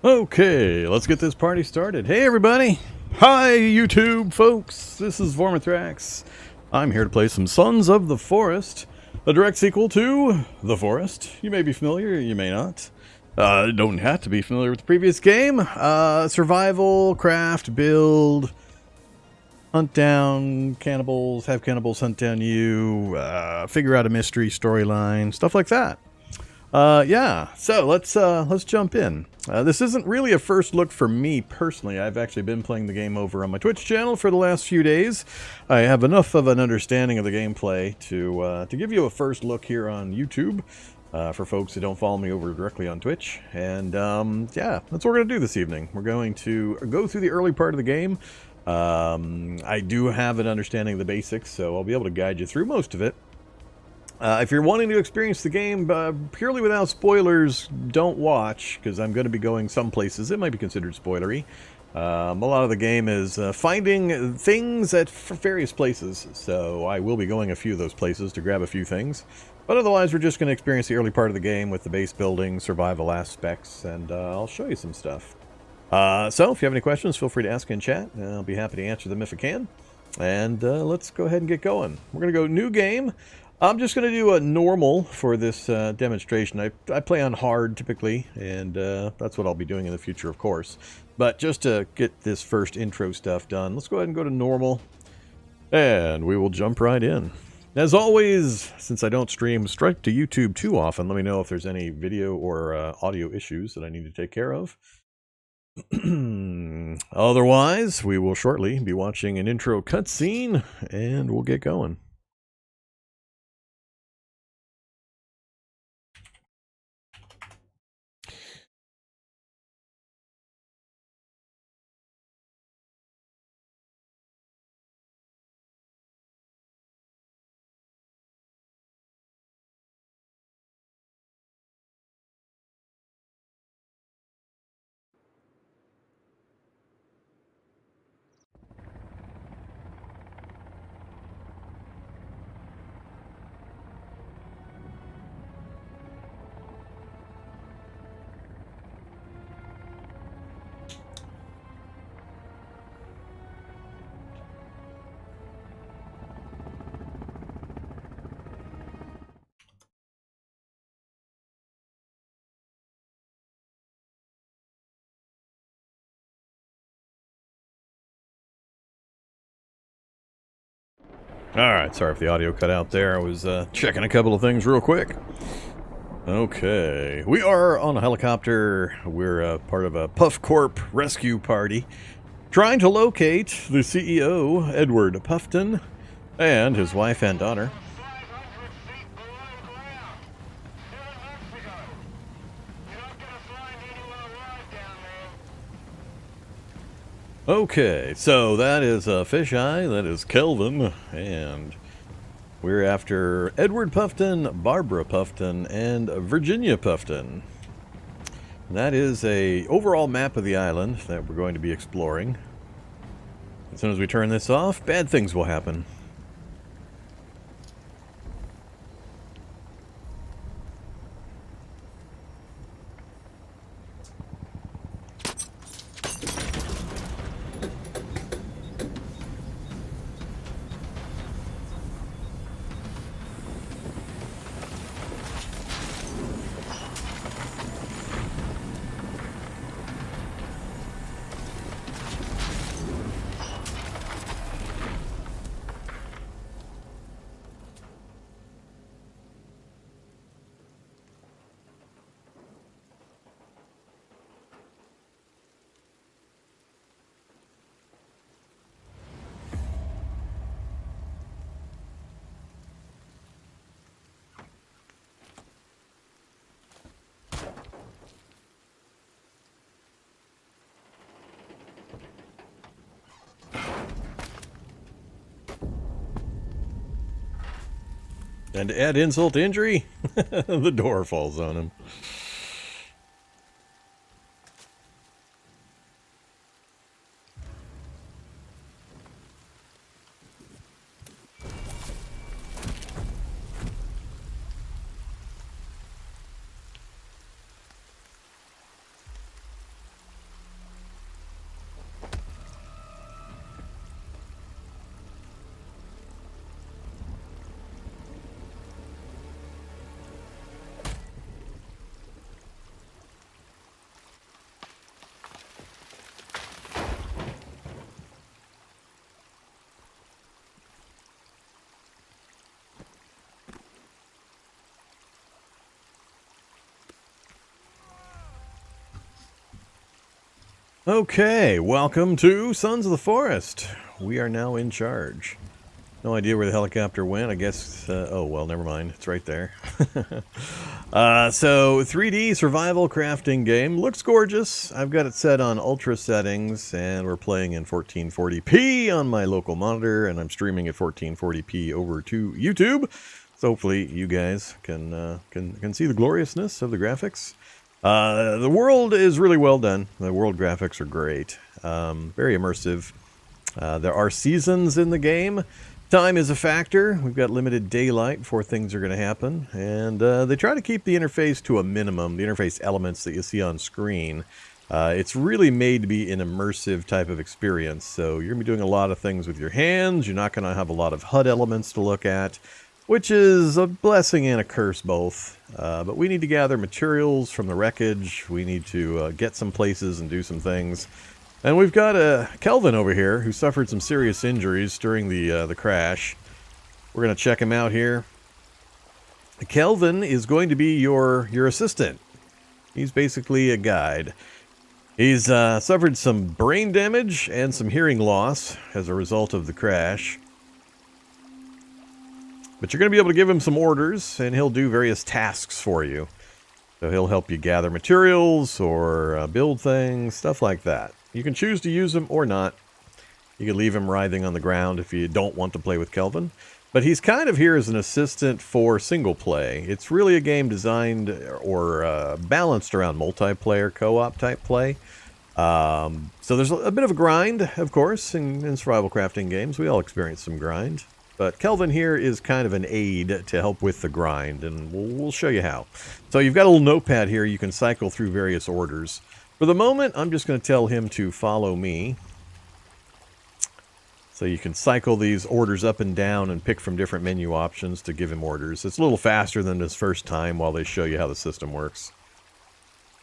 Okay, let's get this party started. Hey everybody! Hi YouTube folks! This is Vorm. I'm here to play some Sons of the Forest, a direct sequel to The Forest. You may be familiar, you may not. Don't have to be familiar with the previous game. Survival, craft, build, hunt down cannibals, have cannibals hunt down you, figure out a mystery storyline, stuff like that. Yeah, so let's jump in. This isn't really a first look for me personally. I've actually been playing the game over on my Twitch channel for the last few days. I have enough of an understanding of the gameplay to give you a first look here on YouTube for folks who don't follow me over directly on Twitch. And yeah, that's what we're going to do this evening. We're going to go through the early part of the game. I do have an understanding of the basics, so I'll be able to guide you through most of it. If you're wanting to experience the game purely without spoilers, don't watch, because I'm going to be going some places that might be considered spoilery. A lot of the game is finding things at various places, so I will be going a few of those places to grab a few things. But otherwise, we're just going to experience the early part of the game with the base building, survival aspects, and I'll show you some stuff. So, if you have any questions, feel free to ask in chat. I'll be happy to answer them if I can. And let's go ahead and get going. We're going to go new game. I'm just going to do a normal for this demonstration. I play on hard typically, and that's what I'll be doing in the future, of course. But just to get this first intro stuff done, let's go ahead and go to normal, and we will jump right in. As always, since I don't stream straight to YouTube too often, let me know if there's any video or audio issues that I need to take care of. Otherwise, we will shortly be watching an intro cutscene, and we'll get going. Alright, sorry if the audio cut out there. I was checking a couple of things real quick. Okay, we are on a helicopter. We're part of a Puff Corp rescue party, trying to locate the CEO, Edward Puffton, and his wife and daughter. Okay, so that is Fisheye, that is Kelvin, and we're after Edward Puffton, Barbara Puffton, and Virginia Puffton. And that is a overall map of the island that we're going to be exploring. As soon as we turn this off, bad things will happen. And to add insult to injury, the door falls on him. Okay, welcome to Sons of the Forest. We are now in charge. No idea where the helicopter went. I guess, oh, well, never mind. It's right there. So, 3D survival crafting game. Looks gorgeous. I've got it set on ultra settings, and we're playing in 1440p on my local monitor, and I'm streaming at 1440p over to YouTube. So hopefully you guys can see the gloriousness of the graphics. The world is really well done. The world graphics are great. Very immersive. There are seasons in the game. Time is a factor. We've got limited daylight before things are going to happen. And they try to keep the interface to a minimum, the interface elements that you see on screen. It's really made to be an immersive type of experience. So you're going to be doing a lot of things with your hands. You're not going to have a lot of HUD elements to look at, which is a blessing and a curse both. But we need to gather materials from the wreckage. We need to get some places and do some things. And we've got Kelvin over here who suffered some serious injuries during the crash. We're going to check him out here. Kelvin is going to be your assistant. He's basically a guide. He's suffered some brain damage and some hearing loss as a result of the crash. But you're going to be able to give him some orders, and he'll do various tasks for you. So he'll help you gather materials or build things, stuff like that. You can choose to use him or not. You can leave him writhing on the ground if you don't want to play with Kelvin. But he's kind of here as an assistant for single play. It's really a game designed or balanced around multiplayer co-op type play. So there's a bit of a grind, of course, in survival crafting games. We all experience some grind. But Kelvin here is kind of an aid to help with the grind, and we'll show you how. So you've got a little notepad here. You can cycle through various orders. For the moment, I'm just going to tell him to follow me. So you can cycle these orders up and down and pick from different menu options to give him orders. It's a little faster than his first time while they show you how the system works.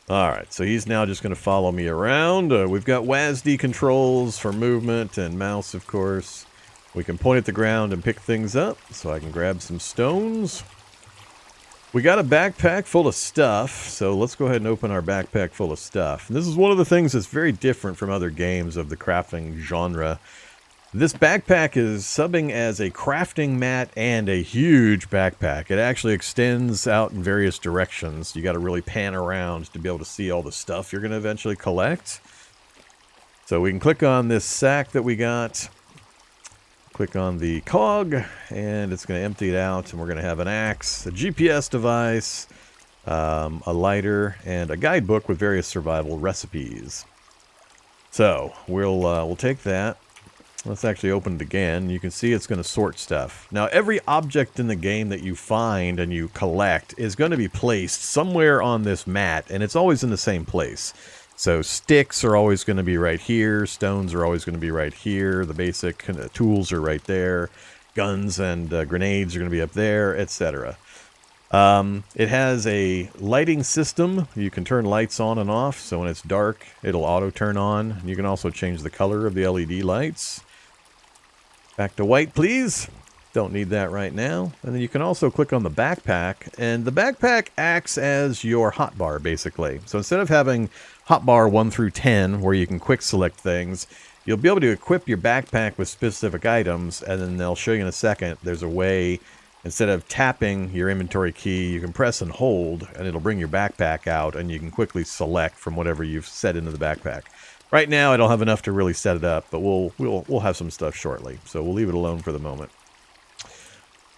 Alright, so he's now just going to follow me around. We've got WASD controls for movement and mouse, of course. We can point at the ground and pick things up, so I can grab some stones. We got a backpack full of stuff, so let's go ahead and open our backpack full of stuff. And this is one of the things that's very different from other games of the crafting genre. This backpack is subbing as a crafting mat and a huge backpack. It actually extends out in various directions. You got to really pan around to be able to see all the stuff you're going to eventually collect. So we can click on this sack that we got. Click on the cog, and it's going to empty it out, and we're going to have an axe, a GPS device, a lighter, and a guidebook with various survival recipes. So we'll take that. Let's actually open it again. You can see it's going to sort stuff. Now, every object in the game that you find and you collect is going to be placed somewhere on this mat, and it's always in the same place. So sticks are always going to be right here. Stones are always going to be right here. The basic tools are right there. Guns and grenades are going to be up there, etc. It has a lighting system. You can turn lights on and off. So when it's dark, it'll auto turn on. You can also change the color of the LED lights. Back to white, please. Don't need that right now. And then you can also click on the backpack, and the backpack acts as your hotbar, basically. So instead of having hotbar 1 through 10, where you can quick select things, you'll be able to equip your backpack with specific items, and then they'll show you in a second. There's a way, instead of tapping your inventory key, you can press and hold, and it'll bring your backpack out, and you can quickly select from whatever you've set into the backpack. Right now, I don't have enough to really set it up, but we'll have some stuff shortly, so we'll leave it alone for the moment.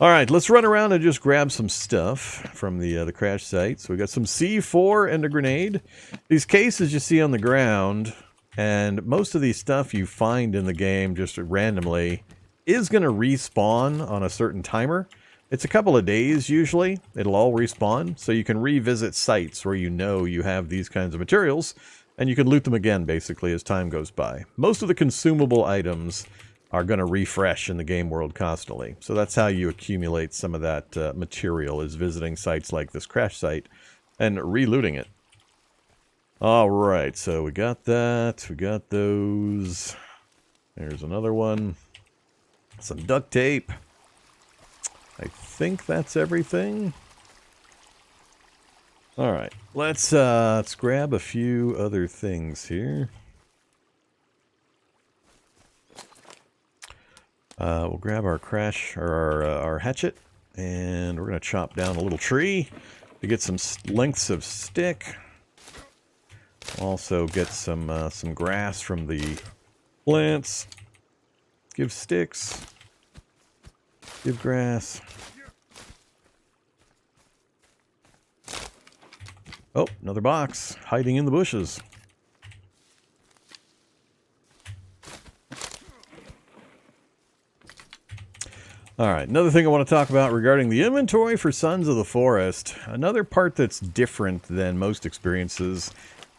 All right, let's run around and just grab some stuff from the crash site. So we got some C4 and a grenade. These cases you see on the ground, and most of the stuff you find in the game just randomly is going to respawn on a certain timer. It's a couple of days usually. It'll all respawn, so you can revisit sites where you know you have these kinds of materials, and you can loot them again basically as time goes by. Most of the consumable items are going to refresh in the game world constantly. So that's how you accumulate some of that material, is visiting sites like this crash site and relooting it. All right, so we got that. We got those. There's another one. Some duct tape. I think that's everything. All right, let's grab a few other things here. We'll grab our our hatchet, and we're going to chop down a little tree to get some lengths of stick. Also get some grass from the plants. Give sticks. Give grass. Oh, another box hiding in the bushes. All right, another thing I want to talk about regarding the inventory for Sons of the Forest. Another part that's different than most experiences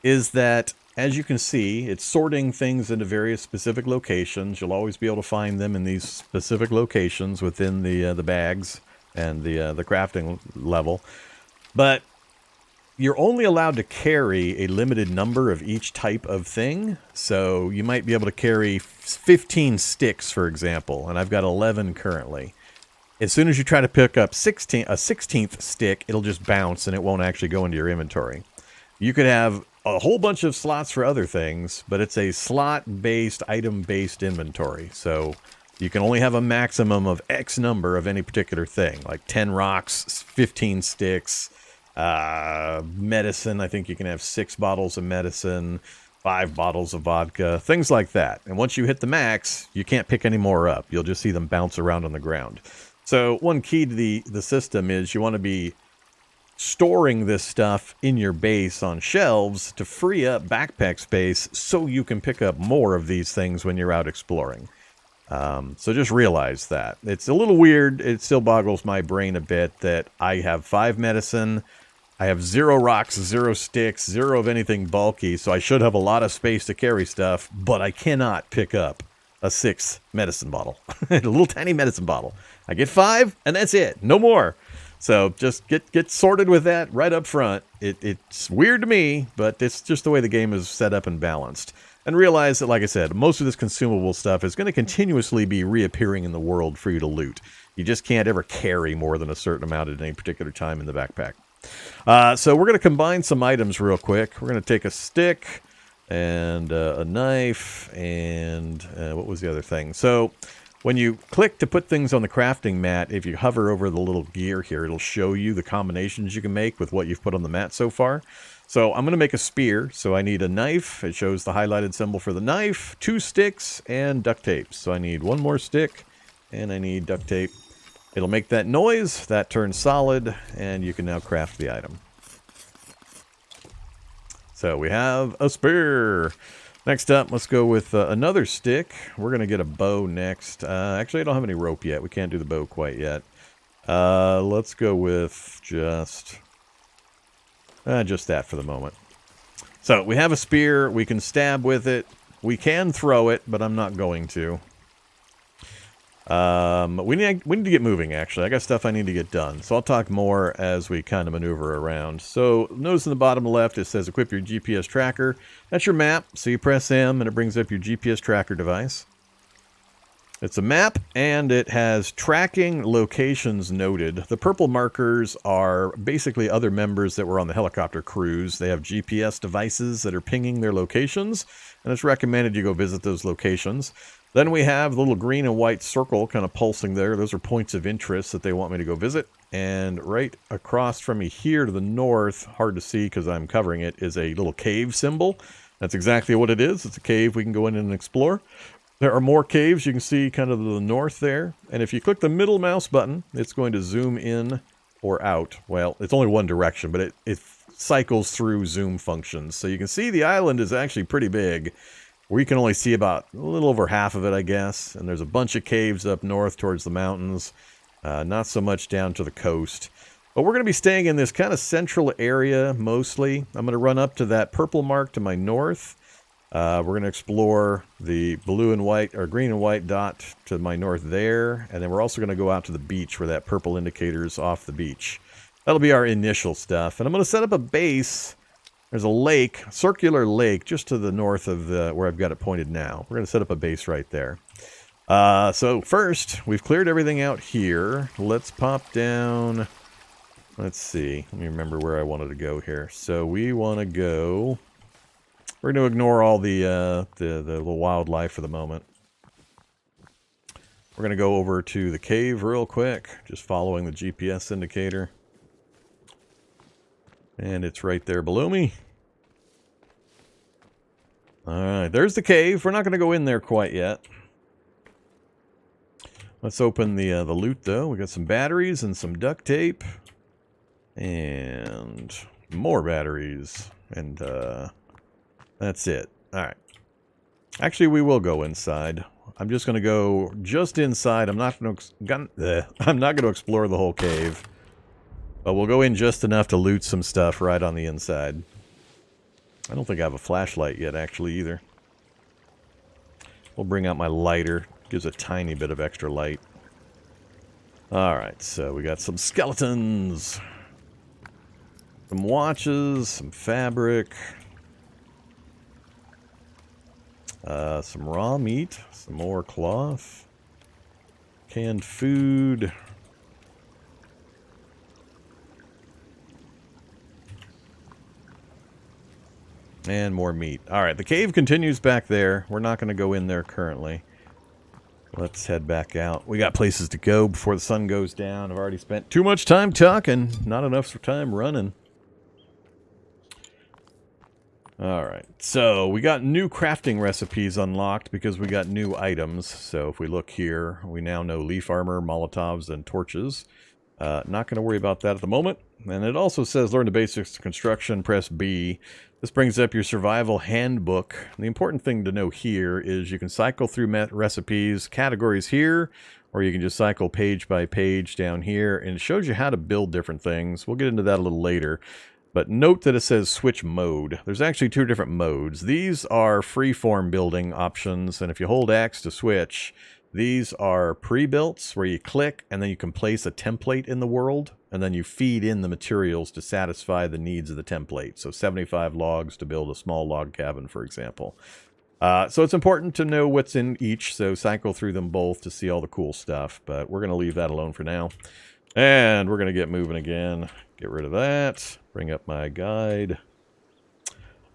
is that, as you can see, it's sorting things into various specific locations. You'll always be able to find them in these specific locations within the bags and the crafting level. But you're only allowed to carry a limited number of each type of thing. So you might be able to carry 15 sticks, for example, and I've got 11 currently. As soon as you try to pick up a 16th stick, it'll just bounce and it won't actually go into your inventory. You could have a whole bunch of slots for other things, but it's a slot-based, item-based inventory. So you can only have a maximum of X number of any particular thing, like 10 rocks, 15 sticks, medicine. I think you can have 6 bottles of medicine, 5 bottles of vodka, things like that. And once you hit the max, you can't pick any more up. You'll just see them bounce around on the ground. So one key to the system is you want to be storing this stuff in your base on shelves to free up backpack space so you can pick up more of these things when you're out exploring. So just realize that. It's a little weird. It still boggles my brain a bit that I have 5 medicine, I have 0 rocks, 0 sticks, 0 of anything bulky, so I should have a lot of space to carry stuff, but I cannot pick up a 6th medicine bottle. A little tiny medicine bottle. I get 5, and that's it. No more. So just get sorted with that right up front. It's weird to me, but it's just the way the game is set up and balanced. And realize that, like I said, most of this consumable stuff is going to continuously be reappearing in the world for you to loot. You just can't ever carry more than a certain amount at any particular time in the backpack. So we're going to combine some items real quick. We're going to take a stick and a knife and what was the other thing? So when you click to put things on the crafting mat, if you hover over the little gear here, it'll show you the combinations you can make with what you've put on the mat so far. So I'm going to make a spear. So I need a knife. It shows the highlighted symbol for the knife, 2 sticks, and duct tape. So I need 1 more stick, and I need duct tape. It'll make that noise. That turns solid, and you can now craft the item. So we have a spear. Next up, let's go with another stick. We're going to get a bow next. Actually, I don't have any rope yet. We can't do the bow quite yet. Let's go with just that for the moment. So we have a spear. We can stab with it. We can throw it, but I'm not going to. We need to get moving, actually. I got stuff I need to get done. So I'll talk more as we kind of maneuver around. So notice in the bottom left, it says equip your GPS tracker. That's your map. So you press M and it brings up your GPS tracker device. It's a map and it has tracking locations noted. The purple markers are basically other members that were on the helicopter cruise. They have GPS devices that are pinging their locations, and it's recommended you go visit those locations. Then we have the little green and white circle kind of pulsing there. Those are points of interest that they want me to go visit. And right across from me here to the north, hard to see because I'm covering it, is a little cave symbol. That's exactly what it is. It's a cave we can go in and explore. There are more caves you can see kind of to the north there. And if you click the middle mouse button, it's going to zoom in or out. Well, it's only one direction, but it cycles through zoom functions. So you can see the island is actually pretty big. We can only see about a little over half of it, I guess. And there's a bunch of caves up north towards the mountains. Not so much down to the coast. But we're going to be staying in this kind of central area mostly. I'm going to run up to that purple mark to my north. We're going to explore the blue and white, or green and white dot to my north there. And then we're also going to go out to the beach where that purple indicator is off the beach. That'll be our initial stuff. And I'm going to set up a base. There's a lake, circular lake, just to the north of where I've got it pointed now. We're going to set up a base right there. So first, we've cleared everything out here. Let's pop down. Let's see. Let me remember where I wanted to go here. So we want to go. We're going to ignore all the wildlife for the moment. We're going to go over to the cave real quick, just following the GPS indicator. And it's right there below me. Alright, there's the cave. We're not going to go in there quite yet. Let's open the loot, though. We got some batteries and some duct tape. And more batteries. And that's it. Alright. Actually, we will go inside. I'm just going to go just inside. I'm not going to explore the whole cave. But we'll go in just enough to loot some stuff right on the inside. I don't think I have a flashlight yet, actually, either. We'll bring out my lighter. Gives a tiny bit of extra light. Alright, so we got some skeletons. Some watches, some fabric. Some raw meat. Some more cloth. Canned food. And more meat. Alright, the cave continues back there. We're not going to go in there currently. Let's head back out. We got places to go before the sun goes down. I've already spent too much time talking. Not enough time running. Alright, so we got new crafting recipes unlocked because we got new items. So if we look here, we now know leaf armor, Molotovs, and torches. Not going to worry about that at the moment. And it also says learn the basics of construction, press B. This brings up your survival handbook. The important thing to know here is you can cycle through recipes, categories here, or you can just cycle page by page down here, and it shows you how to build different things. We'll get into that a little later. But note that it says switch mode. There's actually two different modes. These are freeform building options, and if you hold X to switch, these are pre-built, where you click and then you can place a template in the world, and then you feed in the materials to satisfy the needs of the template. So 75 logs to build a small log cabin, for example. So it's important to know what's in each, so cycle through them both to see all the cool stuff, but we're going to leave that alone for now. And we're going to get moving again. Get rid of that. Bring up my guide.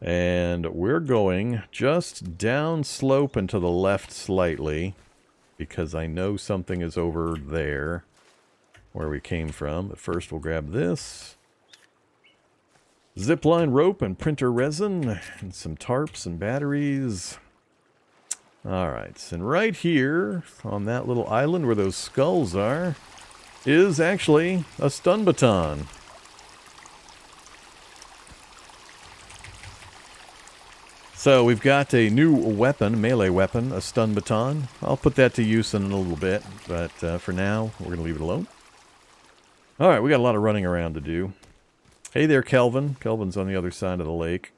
And we're going just down slope and to the left slightly, because I know something is over there where we came from. But first we'll grab this. Zipline rope and printer resin and some tarps and batteries. Alright, and right here on that little island where those skulls are is actually a stun baton. So we've got a new weapon, melee weapon, a stun baton. I'll put that to use in a little bit, but for now, we're going to leave it alone. Alright, we got a lot of running around to do. Hey there, Kelvin. Kelvin's on the other side of the lake.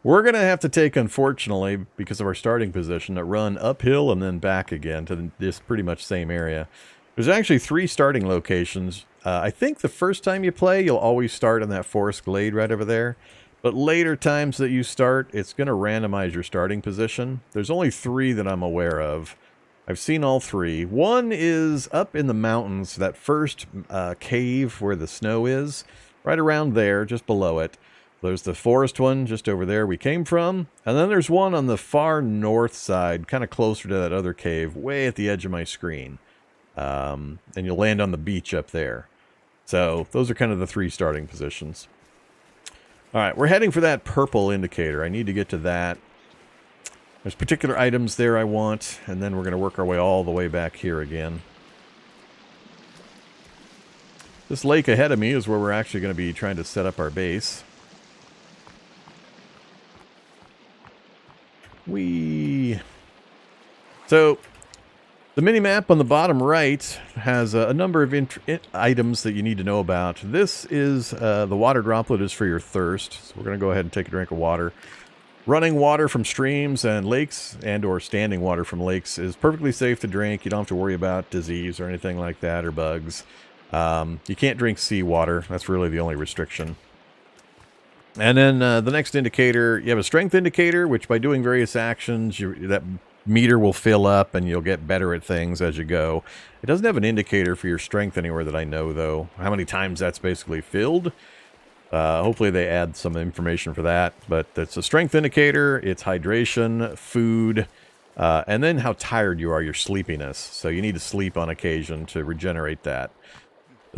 We're going to have to take, unfortunately, because of our starting position, a run uphill and then back again to this pretty much same area. There's actually 3 starting locations. I think the first time you play, you'll always start in that forest glade right over there. But later times that you start, it's going to randomize your starting position. There's only 3 that I'm aware of. I've seen all 3. One is up in the mountains, that first cave where the snow is. Right around there, just below it. There's the forest one just over there we came from. And then there's one on the far north side, kind of closer to that other cave, way at the edge of my screen. And you'll land on the beach up there. So those are kind of the 3 starting positions. Alright, we're heading for that purple indicator. I need to get to that. There's particular items there I want, and then we're going to work our way all the way back here again. This lake ahead of me is where we're actually going to be trying to set up our base. So, the mini-map on the bottom right has a number of items that you need to know about. This is, the water droplet is for your thirst. So we're going to go ahead and take a drink of water. Running water from streams and lakes and or standing water from lakes is perfectly safe to drink. You don't have to worry about disease or anything like that or bugs. You can't drink seawater. That's really the only restriction. And then the next indicator, you have a strength indicator, which by doing various actions, that meter will fill up and you'll get better at things as you go. It doesn't have an indicator for your strength anywhere that I know, though. How many times that's basically filled. Hopefully they add some information for that. But it's a strength indicator. It's hydration, food, And then how tired you are, your sleepiness. So you need to sleep on occasion to regenerate that.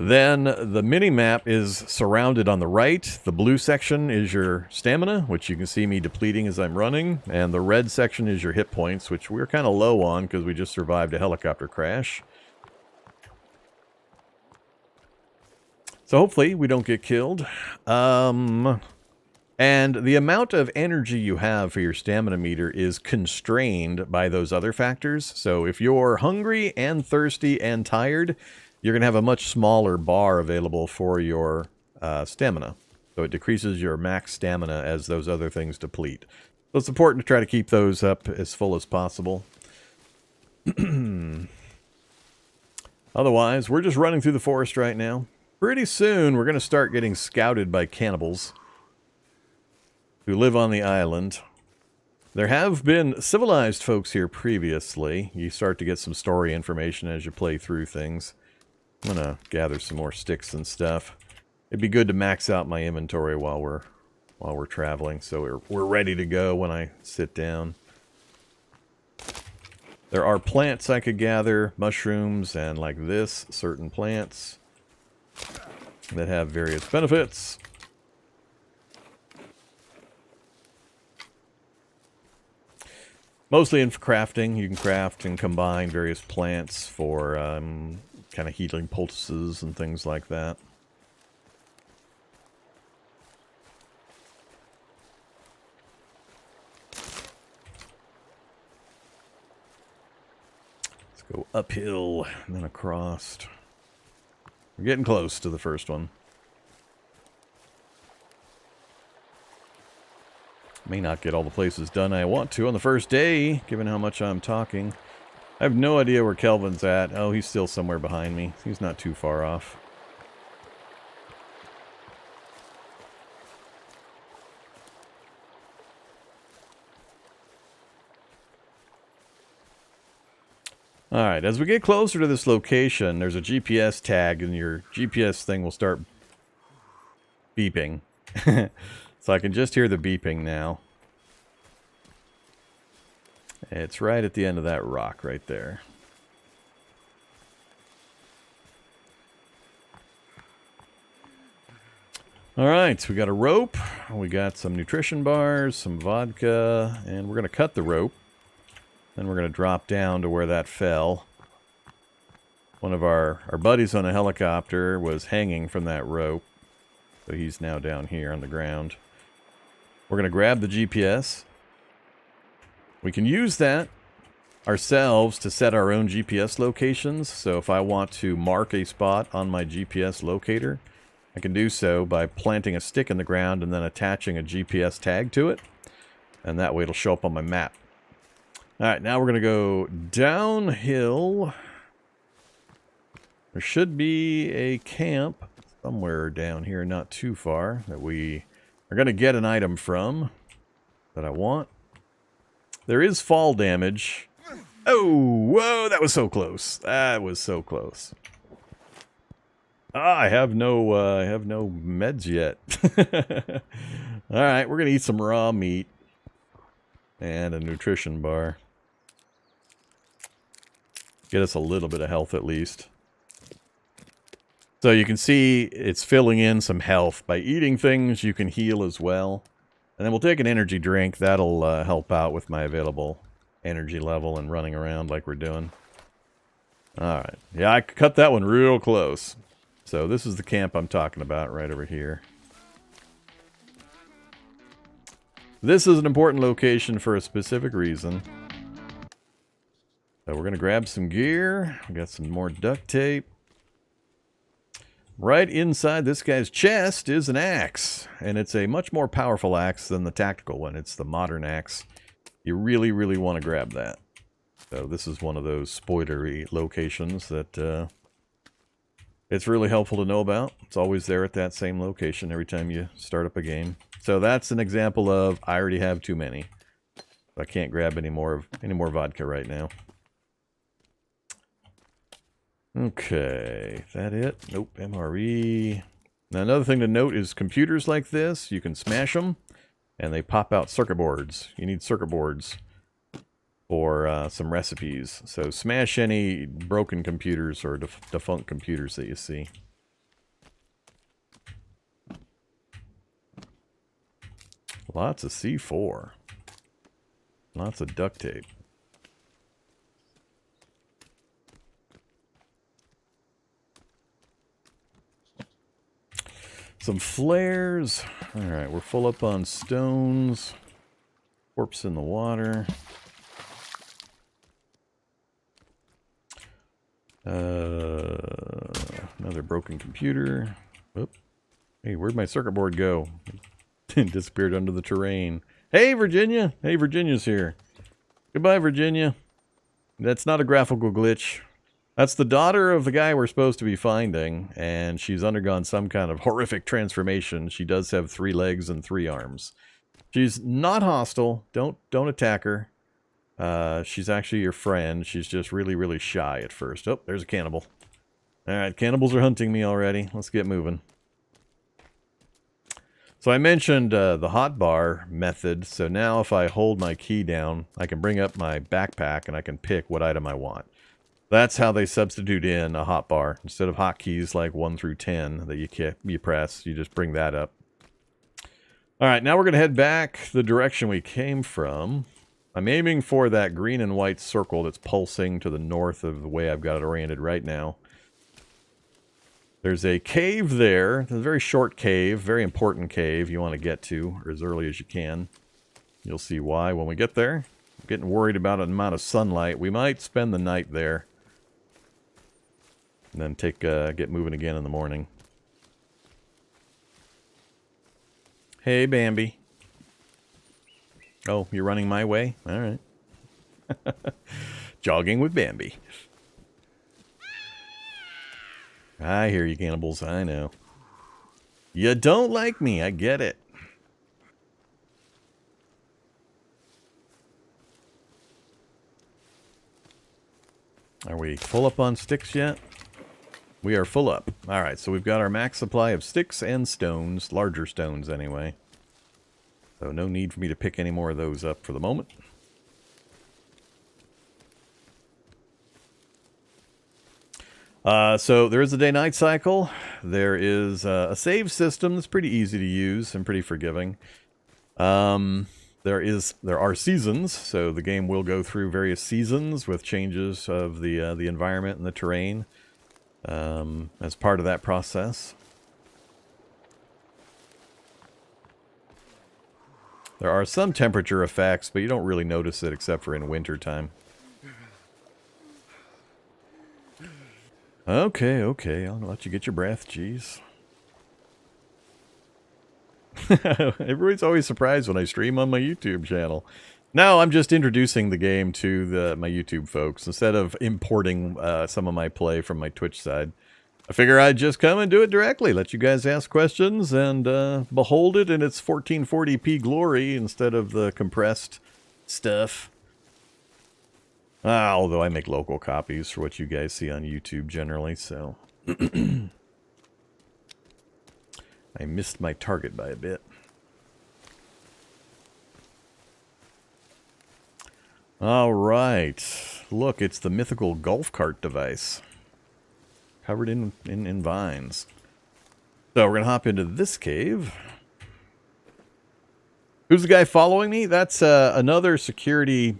Then the mini-map is surrounded on the right. The blue section is your stamina, which you can see me depleting as I'm running. And the red section is your hit points, which we're kind of low on because we just survived a helicopter crash. So hopefully we don't get killed. And the amount of energy you have for your stamina meter is constrained by those other factors. So if you're hungry and thirsty and tired, you're going to have a much smaller bar available for your stamina. So it decreases your max stamina as those other things deplete. So it's important to try to keep those up as full as possible. Otherwise, we're just running through the forest right now. Pretty soon, we're going to start getting scouted by cannibals who live on the island. There have been civilized folks here previously. You start to get some story information as you play through things. I'm going to gather some more sticks and stuff. It'd be good to max out my inventory while we're traveling, so we're ready to go when I sit down. There are plants I could gather, mushrooms, and like this, certain plants that have various benefits. Mostly in crafting. You can craft and combine various plants for kind of healing poultices and things like that. Let's go uphill and then across. We're getting close to the first one. May not get all the places done I want to on the first day, given how much I'm talking. I have no idea where Kelvin's at. Oh, he's still somewhere behind me. He's not too far off. Alright, as we get closer to this location, there's a GPS tag, and your GPS thing will start beeping. So I can just hear the beeping now. It's right at the end of that rock right there. Alright, so we got a rope, we got some nutrition bars, some vodka, and we're going to cut the rope. Then we're going to drop down to where that fell. One of our buddies on a helicopter was hanging from that rope. So he's now down here on the ground. We're going to grab the GPS. We can use that ourselves to set our own GPS locations. So if I want to mark a spot on my GPS locator, I can do so by planting a stick in the ground and then attaching a GPS tag to it. And that way it'll show up on my map. Alright, now we're going to go downhill. There should be a camp somewhere down here, not too far, that we are going to get an item from that I want. There is fall damage. Oh, whoa, that was so close. That was so close. Ah, I have no meds yet. All right, we're going to eat some raw meat and a nutrition bar. Get us a little bit of health at least. So you can see it's filling in some health. By eating things, you can heal as well. And then we'll take an energy drink. That'll help out with my available energy level and running around like we're doing. Alright. Yeah, I cut that one real close. So this is the camp I'm talking about right over here. This is an important location for a specific reason. So we're going to grab some gear. We got some more duct tape. Right inside this guy's chest is an axe, and it's a much more powerful axe than the tactical one. It's the modern axe. You really, really want to grab that. So this is one of those spoilery locations that it's really helpful to know about. It's always there at that same location every time you start up a game. So that's an example of I already have too many. I can't grab any more vodka right now. Okay, that it? Nope, MRE. Now another thing to note is computers like this, you can smash them, and they pop out circuit boards. You need circuit boards. for some recipes. So smash any broken computers or defunct computers that you see. Lots of C4. Lots of duct tape. Some flares. Alright, we're full up on stones. Corpse in the water. Another broken computer. Oop. Hey, where'd my circuit board go? It disappeared under the terrain. Hey, Virginia! Hey, Virginia's here. Goodbye, Virginia. That's not a graphical glitch. That's the daughter of the guy we're supposed to be finding, and she's undergone some kind of horrific transformation. She does have 3 legs and 3 arms. She's not hostile. Don't attack her. She's actually your friend. She's just really, really shy at first. Oh, there's a cannibal. Alright, cannibals are hunting me already. Let's get moving. So I mentioned the hotbar method. So now if I hold my key down, I can bring up my backpack and I can pick what item I want. That's how they substitute in a hotbar. Instead of hotkeys like 1 through 10 that you press, you just bring that up. Alright, now we're going to head back the direction we came from. I'm aiming for that green and white circle that's pulsing to the north of the way I've got it oriented right now. There's a cave there. It's a very short cave, very important cave you want to get to or as early as you can. You'll see why when we get there. I'm getting worried about an amount of sunlight. We might spend the night there. And then get moving again in the morning. Hey, Bambi. Oh, you're running my way? All right. Jogging with Bambi. I hear you, cannibals. I know. You don't like me. I get it. Are we full up on sticks yet? We are full up. Alright, so we've got our max supply of sticks and stones. Larger stones, anyway. So no need for me to pick any more of those up for the moment. So there is a day-night cycle. There is a save system that's pretty easy to use and pretty forgiving. There are seasons, so the game will go through various seasons with changes of the environment and the terrain as part of that process. There are some temperature effects, but you don't really notice it except for in winter time. Okay, I'll let you get your breath, jeez. Everybody's always surprised when I stream on my YouTube channel. No, I'm just introducing the game to my YouTube folks. Instead of importing some of my play from my Twitch side, I figure I'd just come and do it directly. Let you guys ask questions and behold it in its 1440p glory instead of the compressed stuff. Although I make local copies for what you guys see on YouTube generally, so... I missed my target by a bit. Alright. Look, it's the mythical golf cart device. Covered in vines. So we're going to hop into this cave. Who's the guy following me? That's another security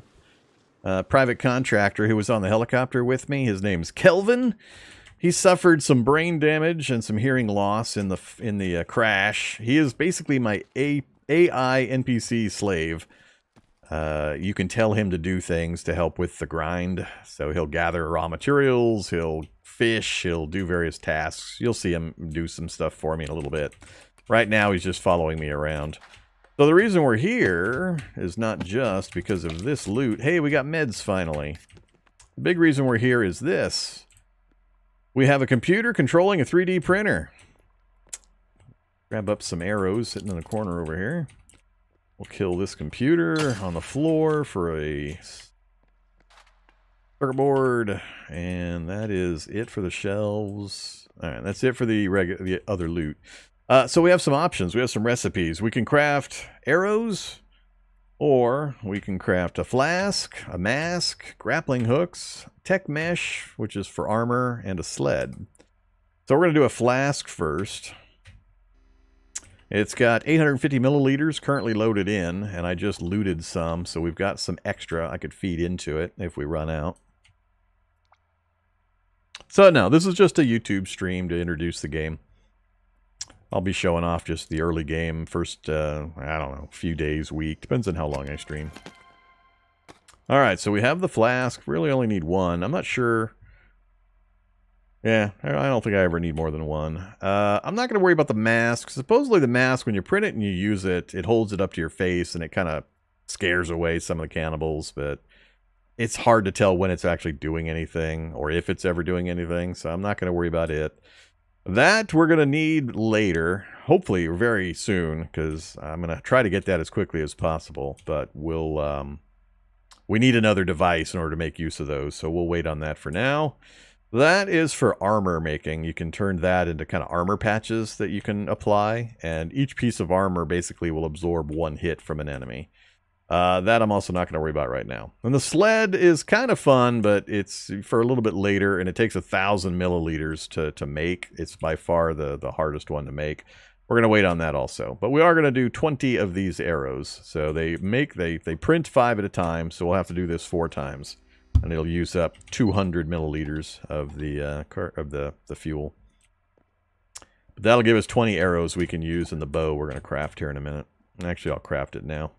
private contractor who was on the helicopter with me. His name's Kelvin. He suffered some brain damage and some hearing loss in the crash. He is basically my AI NPC slave. You can tell him to do things to help with the grind. So he'll gather raw materials, he'll fish, he'll do various tasks. You'll see him do some stuff for me in a little bit. Right now he's just following me around. So the reason we're here is not just because of this loot. Hey, we got meds finally. The big reason we're here is this. We have a computer controlling a 3D printer. Grab up some arrows sitting in the corner over here. We'll kill this computer on the floor for a circuit board. And that is it for the shelves. Alright, that's it for the other loot. So we have some options. We have some recipes. We can craft arrows. Or we can craft a flask, a mask, grappling hooks, tech mesh, which is for armor, and a sled. So we're going to do a flask first. It's got 850 milliliters currently loaded in, and I just looted some, so we've got some extra I could feed into it if we run out. So no, this is just a YouTube stream to introduce the game. I'll be showing off just the early game, first, I don't know, few days, week. Depends on how long I stream. Alright, so we have the flask. Really only need one. I'm not sure. Yeah, I don't think I ever need more than one. I'm not going to worry about the mask. Supposedly the mask, when you print it and you use it, it holds it up to your face and it kind of scares away some of the cannibals, but it's hard to tell when it's actually doing anything or if it's ever doing anything, so I'm not going to worry about it. That we're going to need later, hopefully very soon, because I'm going to try to get that as quickly as possible, but we need another device in order to make use of those, so we'll wait on that for now. That is for armor making. You can turn that into kind of armor patches that you can apply, and each piece of armor basically will absorb one hit from an enemy. That I'm also not going to worry about right now. And the sled is kind of fun, but it's for a little bit later, and it takes 1,000 milliliters to make. It's by far the hardest one to make. We're going to wait on that also. But we are going to do 20 of these arrows. So they print 5 at a time, so we'll have to do this 4 times. And it'll use up 200 milliliters of the fuel. But that'll give us 20 arrows we can use in the bow we're going to craft here in a minute. Actually, I'll craft it now.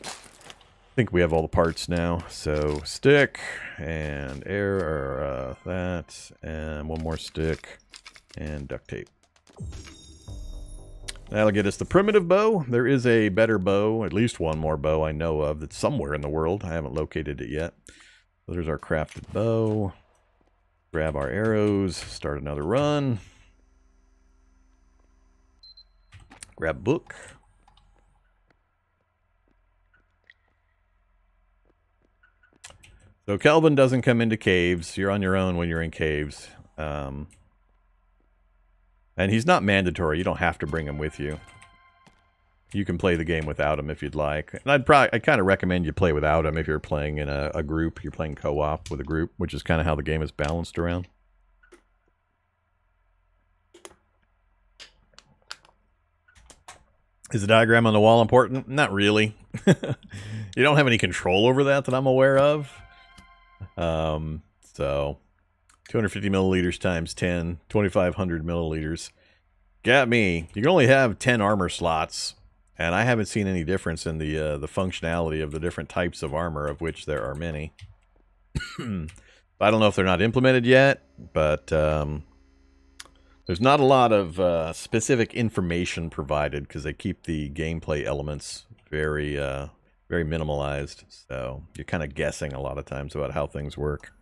I think we have all the parts now. So stick and that, and one more stick and duct tape. That'll get us the primitive bow. There is a better bow, at least one more bow I know of that's somewhere in the world. I haven't located it yet. So there's our crafted bow. Grab our arrows, start another run. Grab a book. So Kelvin doesn't come into caves. You're on your own when you're in caves. And he's not mandatory. You don't have to bring him with you. You can play the game without him if you'd like. And I'd kind of recommend you play without him if you're playing in a group. You're playing co-op with a group, which is kind of how the game is balanced around. Is the diagram on the wall important? Not really. You don't have any control over that I'm aware of. So 250 milliliters times 10, 2,500 milliliters. Got me. You can only have 10 armor slots, and I haven't seen any difference in the functionality of the different types of armor, of which there are many. I don't know if they're not implemented yet, but there's not a lot of specific information provided because they keep the gameplay elements very minimalized. So you're kind of guessing a lot of times about how things work.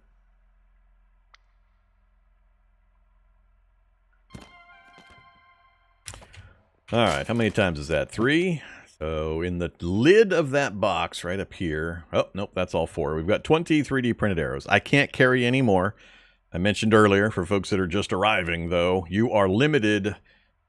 All right, how many times is that? 3. So in the lid of that box right up here. Oh, nope, that's all 4. We've got 20 3D printed arrows. I can't carry any more. I mentioned earlier, for folks that are just arriving, though, you are limited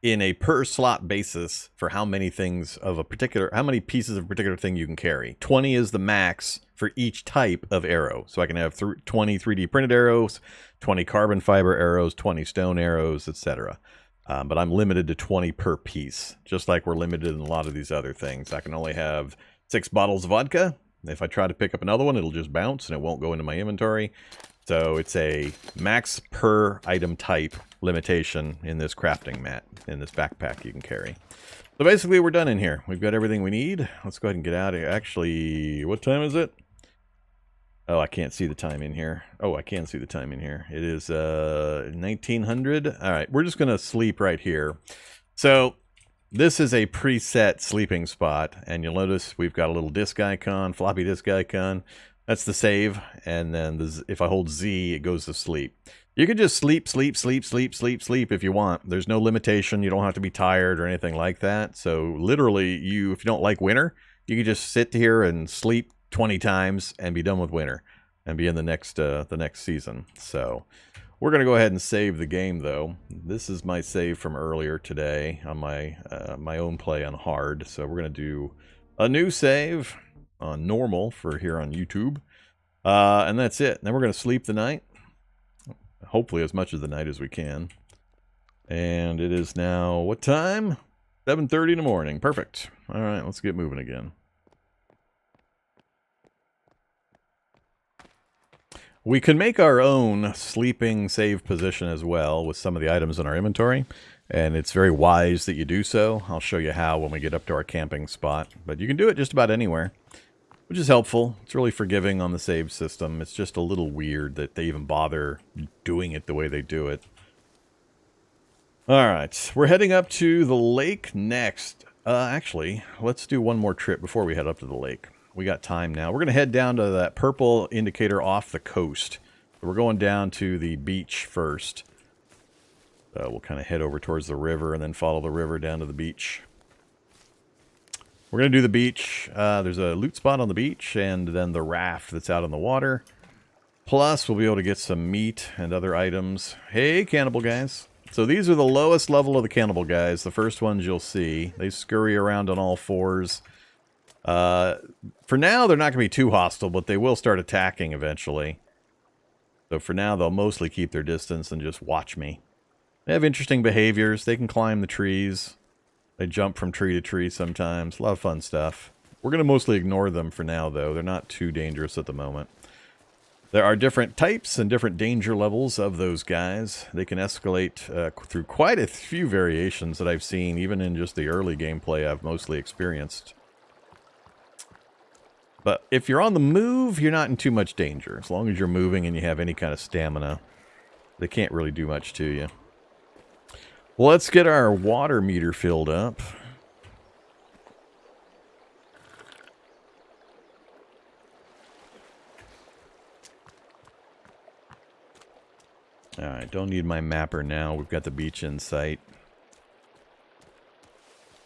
in a per slot basis for how many things of a particular, how many pieces of a particular thing you can carry. 20 is the max for each type of arrow. So I can have 20 3D printed arrows, 20 carbon fiber arrows, 20 stone arrows, etc. But I'm limited to 20 per piece, just like we're limited in a lot of these other things. I can only have 6 bottles of vodka. If I try to pick up another one, it'll just bounce and it won't go into my inventory. So it's a max per item type limitation in this crafting mat, in this backpack you can carry. So basically we're done in here. We've got everything we need. Let's go ahead and get out of here. Actually, what time is it? Oh, I can't see the time in here. Oh, I can see the time in here. It is 1900. All right, we're just going to sleep right here. So this is a preset sleeping spot, and you'll notice we've got a little disk icon, floppy disk icon. That's the save, and then if I hold Z, it goes to sleep. You can just sleep if you want. There's no limitation. You don't have to be tired or anything like that. So literally, if you don't like winter, you can just sit here and sleep 20 times and be done with winter and be in the next season. So we're going to go ahead and save the game, though. This is my save from earlier today on my own play on hard. So we're going to do a new save. on normal for here on YouTube. And that's it. Then we're going to sleep the night. Hopefully as much of the night as we can. And it is now, what time? 7:30 in the morning. Perfect. All right, let's get moving again. We can make our own sleeping save position as well with some of the items in our inventory. And it's very wise that you do so. I'll show you how when we get up to our camping spot. But you can do it just about anywhere, which is helpful. It's really forgiving on the save system. It's just a little weird that they even bother doing it the way they do it. Alright, we're heading up to the lake next. Actually, let's do one more trip before we head up to the lake. We got time now. We're going to head down to that purple indicator off the coast. We're going down to the beach first. We'll kind of head over towards the river and then follow the river down to the beach. We're going to do the beach. There's a loot spot on the beach and then the raft that's out on the water. Plus, we'll be able to get some meat and other items. Hey, cannibal guys. So these are the lowest level of the cannibal guys. The first ones you'll see. They scurry around on all fours. For now, they're not going to be too hostile, but they will start attacking eventually. So for now, they'll mostly keep their distance and just watch me. They have interesting behaviors. They can climb the trees. They jump from tree to tree sometimes. A lot of fun stuff. We're going to mostly ignore them for now, though. They're not too dangerous at the moment. There are different types and different danger levels of those guys. They can escalate through quite a few variations that I've seen, even in just the early gameplay I've mostly experienced. But if you're on the move, you're not in too much danger. As long as you're moving and you have any kind of stamina, they can't really do much to you. Well, let's get our water meter filled up. Alright, don't need my mapper now. We've got the beach in sight.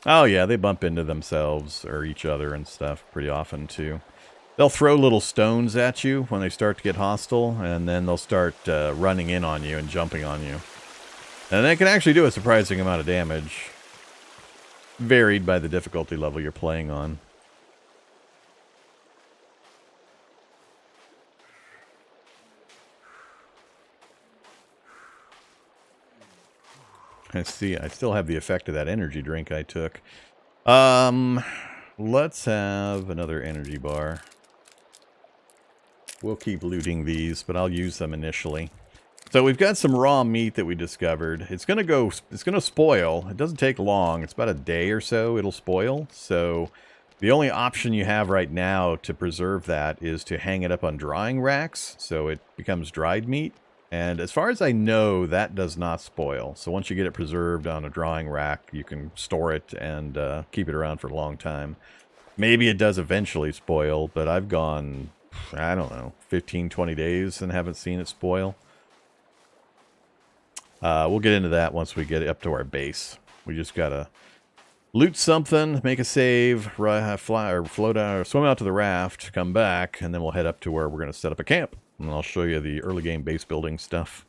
Oh yeah, they bump into themselves or each other and stuff pretty often too. They'll throw little stones at you when they start to get hostile, and then they'll start running in on you and jumping on you. And they can actually do a surprising amount of damage. Varied by the difficulty level you're playing on. I see, I still have the effect of that energy drink I took. Let's have another energy bar. We'll keep looting these, but I'll use them initially. So we've got some raw meat that we discovered. It's gonna spoil. It doesn't take long. It's about a day or so it'll spoil. So the only option you have right now to preserve that is to hang it up on drying racks, so it becomes dried meat. And as far as I know, that does not spoil. So once you get it preserved on a drying rack, you can store it and keep it around for a long time. Maybe it does eventually spoil, but I've gone, I don't know, 15, 20 days and haven't seen it spoil. We'll get into that once we get up to our base. We just gotta loot something, make a save, fly or float out, or swim out to the raft, come back, and then we'll head up to where we're gonna set up a camp. And I'll show you the early game base building stuff.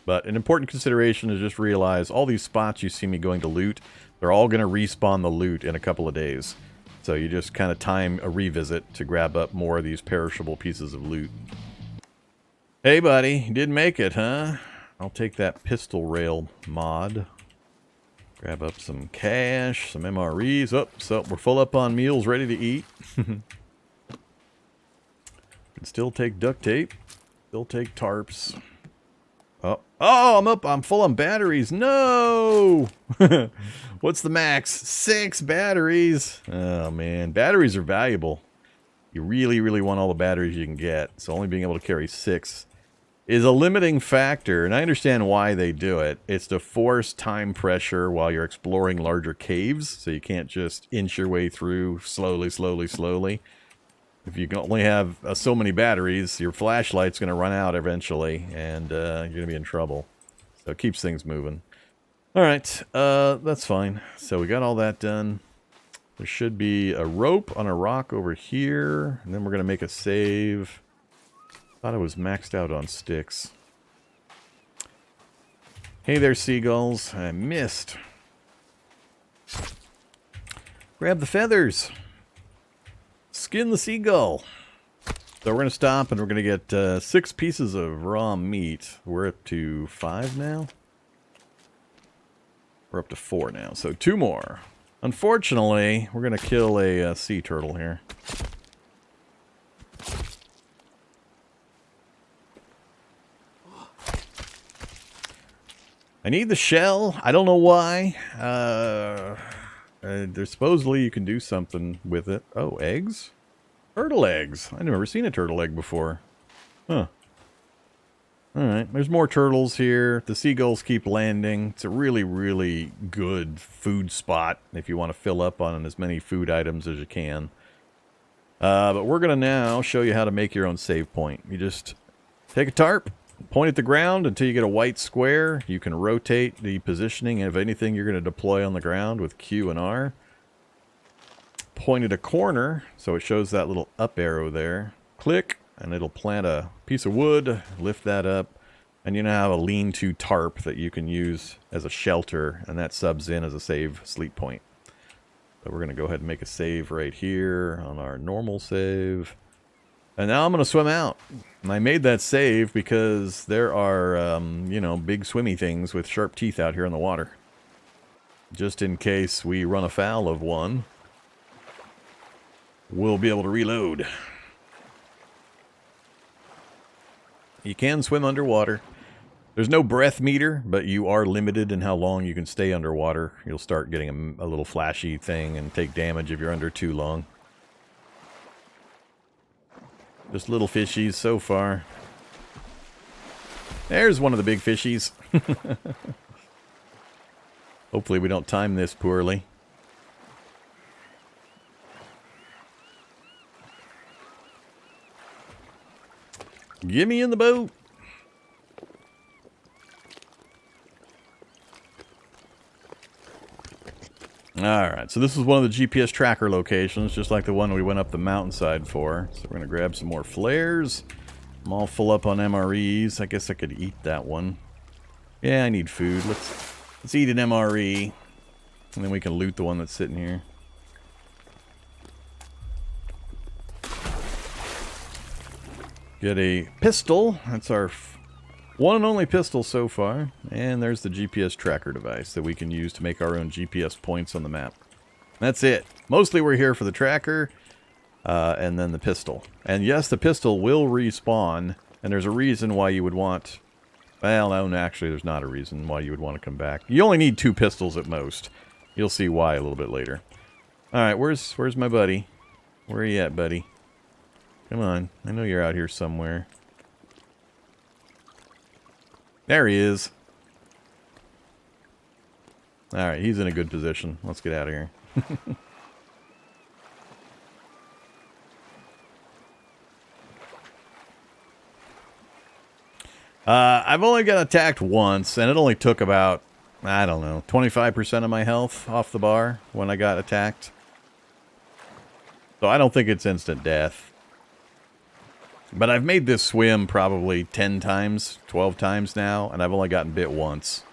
But an important consideration is just realize all these spots you see me going to loot, they're all going to respawn the loot in a couple of days. So you just kind of time a revisit to grab up more of these perishable pieces of loot. Hey buddy, you did make it, huh? I'll take that pistol rail mod. Grab up some cash, some MREs. Oh, so we're full up on meals, ready to eat. Can still take duct tape. Still take tarps. Oh, I'm full on batteries. No! What's the max? 6 batteries. Oh man, batteries are valuable. You really, really want all the batteries you can get. So only being able to carry 6 is a limiting factor, and I understand why they do it. It's to force time pressure while you're exploring larger caves, so you can't just inch your way through slowly, slowly, slowly. If you can only have so many batteries, your flashlight's going to run out eventually, and you're going to be in trouble. So it keeps things moving. Alright, that's fine. So we got all that done. There should be a rope on a rock over here, and then we're going to make a save. Thought I was maxed out on sticks. Hey there, seagulls. I missed. Grab the feathers. Skin the seagull. So we're going to stop and we're going to get 6 pieces of raw meat. We're up to 5 now. We're up to 4 now, so 2 more. Unfortunately, we're going to kill a sea turtle here. I need the shell. I don't know why. There's supposedly you can do something with it. Oh, eggs? Turtle eggs. I've never seen a turtle egg before. Huh. Alright, there's more turtles here. The seagulls keep landing. It's a really, really good food spot if you want to fill up on as many food items as you can. But we're going to now show you how to make your own save point. You just take a tarp, point at the ground until you get a white square. You can rotate the positioning of anything you're going to deploy on the ground with Q and R. Point at a corner, so it shows that little up arrow there. Click, and it'll plant a piece of wood, lift that up, and you now have a lean-to tarp that you can use as a shelter, and that subs in as a save sleep point. So we're going to go ahead and make a save right here on our normal save. And now I'm going to swim out. And I made that save because there are, you know, big swimmy things with sharp teeth out here in the water. Just in case we run afoul of one, we'll be able to reload. You can swim underwater. There's no breath meter, but you are limited in how long you can stay underwater. You'll start getting a little flashy thing and take damage if you're under too long. Just little fishies so far. There's one of the big fishies. Hopefully we don't time this poorly. Get me in the boat. Alright, so this is one of the GPS tracker locations, just like the one we went up the mountainside for. So we're going to grab some more flares. I'm all full up on MREs. I guess I could eat that one. Yeah, I need food. Let's eat an MRE. And then we can loot the one that's sitting here. Get a pistol. That's our one and only pistol so far. And there's the GPS tracker device that we can use to make our own GPS points on the map. That's it. Mostly we're here for the tracker and then the pistol. And yes, the pistol will respawn. And there's a reason why you would want... Well, no, actually there's not a reason why you would want to come back. You only need 2 pistols at most. You'll see why a little bit later. Alright, where's my buddy? Where are you at, buddy? Come on. I know you're out here somewhere. There he is. Alright, he's in a good position. Let's get out of here. I've only got attacked once, and it only took about, I don't know, 25% of my health off the bar when I got attacked. So I don't think it's instant death. But I've made this swim probably 10 times, 12 times now, and I've only gotten bit once.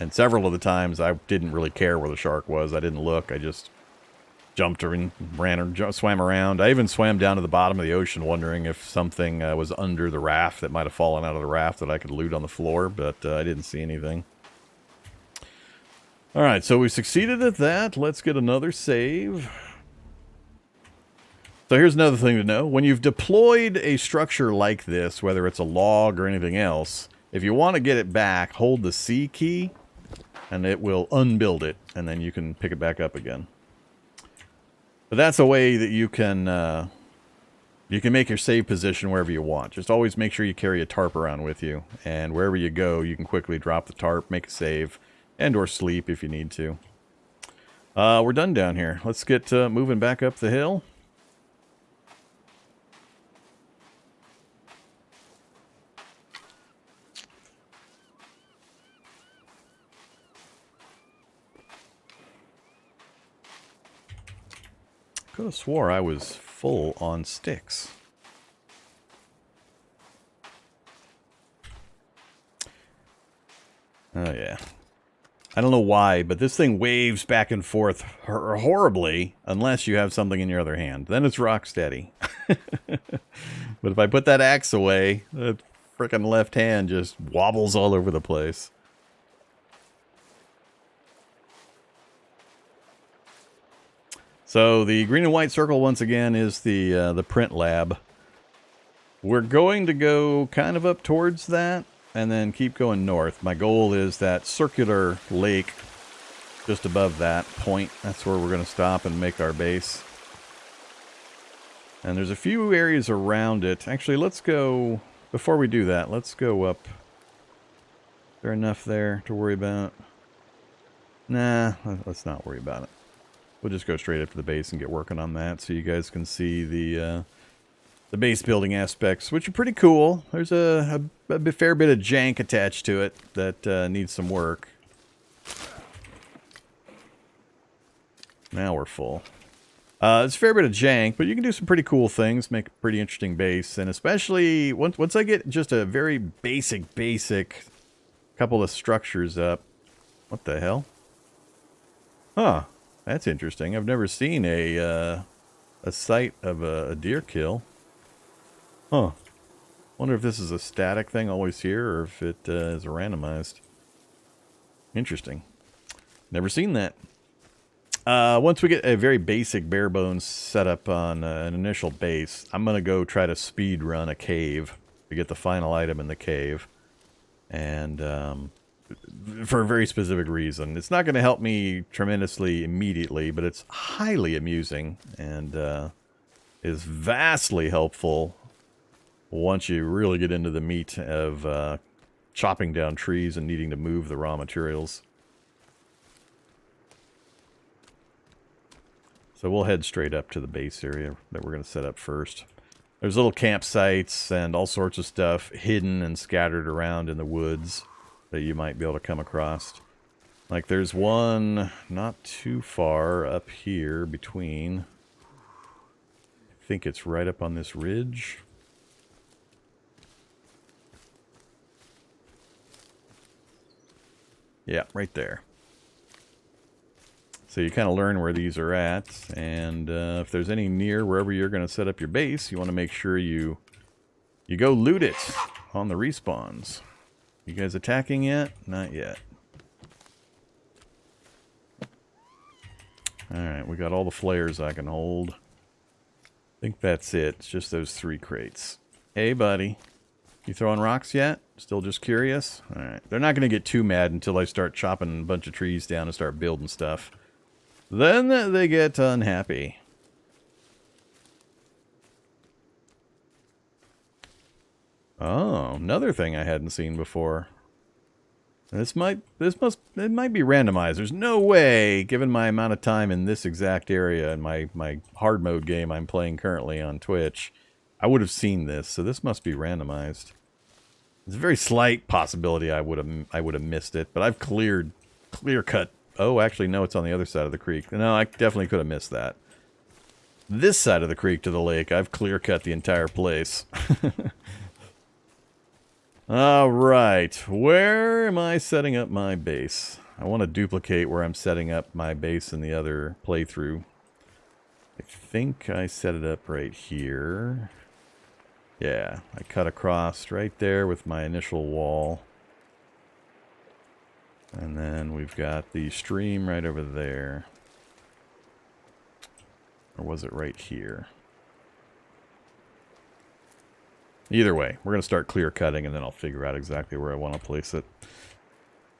And several of the times I didn't really care where the shark was. I didn't look. I just jumped and ran or swam around. I even swam down to the bottom of the ocean wondering if something was under the raft that might have fallen out of the raft that I could loot on the floor, but I didn't see anything. Alright, so we succeeded at that. Let's get another save. So here's another thing to know. When you've deployed a structure like this, whether it's a log or anything else, if you want to get it back, hold the C key, and it will unbuild it, and then you can pick it back up again. But that's a way that you can make your save position wherever you want. Just always make sure you carry a tarp around with you, and wherever you go, you can quickly drop the tarp, make a save, and or sleep if you need to. We're done down here. Let's get moving back up the hill. Could have swore I was full on sticks. Oh yeah. I don't know why, but this thing waves back and forth horribly unless you have something in your other hand. Then it's rock steady. But if I put that axe away, that frickin' left hand just wobbles all over the place. So the green and white circle once again is the print lab. We're going to go kind of up towards that and then keep going north. My goal is that circular lake just above that point. That's where we're going to stop and make our base. And there's a few areas around it. Actually, let's go, before we do that, let's go up. Is there enough there to worry about? Nah, let's not worry about it. We'll just go straight up to the base and get working on that so you guys can see the base building aspects, which are pretty cool. There's a fair bit of jank attached to it that needs some work. Now we're full. It's a fair bit of jank, but you can do some pretty cool things, make a pretty interesting base, and especially once I get just a very basic couple of structures up. What the hell? Huh. That's interesting. I've never seen a site of a deer kill. Huh. Wonder if this is a static thing always here, or if it is randomized. Interesting. Never seen that. Once we get a very basic bare bones setup on an initial base, I'm going to go try to speed run a cave to get the final item in the cave. And for a very specific reason. It's not going to help me tremendously immediately, but it's highly amusing and is vastly helpful once you really get into the meat of chopping down trees and needing to move the raw materials. So we'll head straight up to the base area that we're going to set up first. There's little campsites and all sorts of stuff hidden and scattered around in the woods that you might be able to come across. Like there's one not too far up here between. I think it's right up on this ridge. Yeah, right there. So you kind of learn where these are at, and if there's any near wherever you're going to set up your base, you want to make sure you go loot it on the respawns. You guys attacking yet? Not yet. Alright, we got all the flares I can hold. I think that's it. It's just those 3 crates. Hey, buddy. You throwing rocks yet? Still just curious? Alright. They're not going to get too mad until I start chopping a bunch of trees down and start building stuff. Then they get unhappy. Oh, another thing I hadn't seen before. It might be randomized. There's no way, given my amount of time in this exact area and my hard mode game I'm playing currently on Twitch, I would have seen this. So this must be randomized. It's a very slight possibility I would have missed it, but I've clear cut. Oh, actually, no, it's on the other side of the creek. No, I definitely could have missed that. This side of the creek to the lake, I've clear cut the entire place. Alright, where am I setting up my base? I want to duplicate where I'm setting up my base in the other playthrough. I think I set it up right here. Yeah, I cut across right there with my initial wall. And then we've got the stream right over there. Or was it right here? Either way, we're going to start clear cutting and then I'll figure out exactly where I want to place it.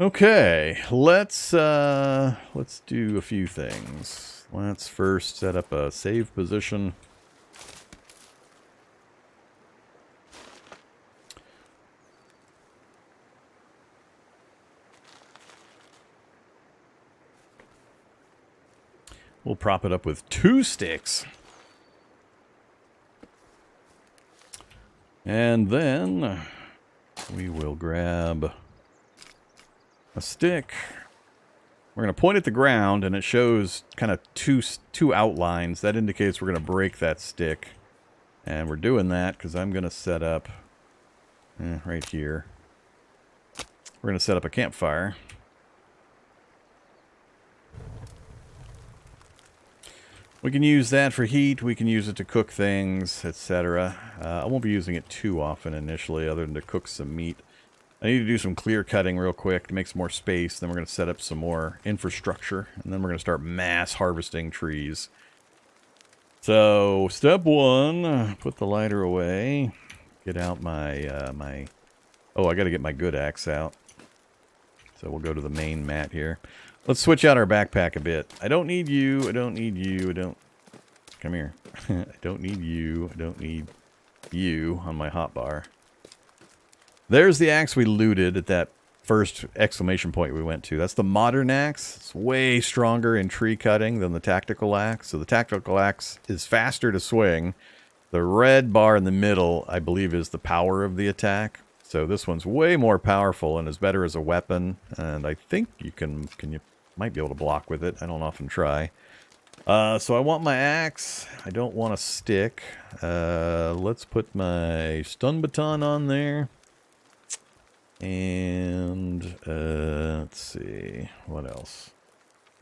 Okay, let's do a few things. Let's first set up a save position. We'll prop it up with 2 sticks. And then we will grab a stick. We're going to point at the ground, and it shows kind of two outlines. That indicates we're going to break that stick. And we're doing that because I'm going to set up right here. We're going to set up a campfire. We can use that for heat. We can use it to cook things, etc. I won't be using it too often initially, other than to cook some meat. I need to do some clear cutting real quick to make some more space. Then we're going to set up some more infrastructure. And then we're going to start mass harvesting trees. So, step one, put the lighter away. Get out my, oh, I got to get my good axe out. So we'll go to the main mat here. Let's switch out our backpack a bit. I don't need you. I don't need you. I don't... Come here. I don't need you. I don't need you on my hotbar. There's the axe we looted at that first exclamation point we went to. That's the modern axe. It's way stronger in tree cutting than the tactical axe. So the tactical axe is faster to swing. The red bar in the middle, I believe, is the power of the attack. So this one's way more powerful and is better as a weapon. And I think you you might be able to block with it. I don't often try. So I want my axe. I don't want a stick. Let's put my stun baton on there. And let's see, what else?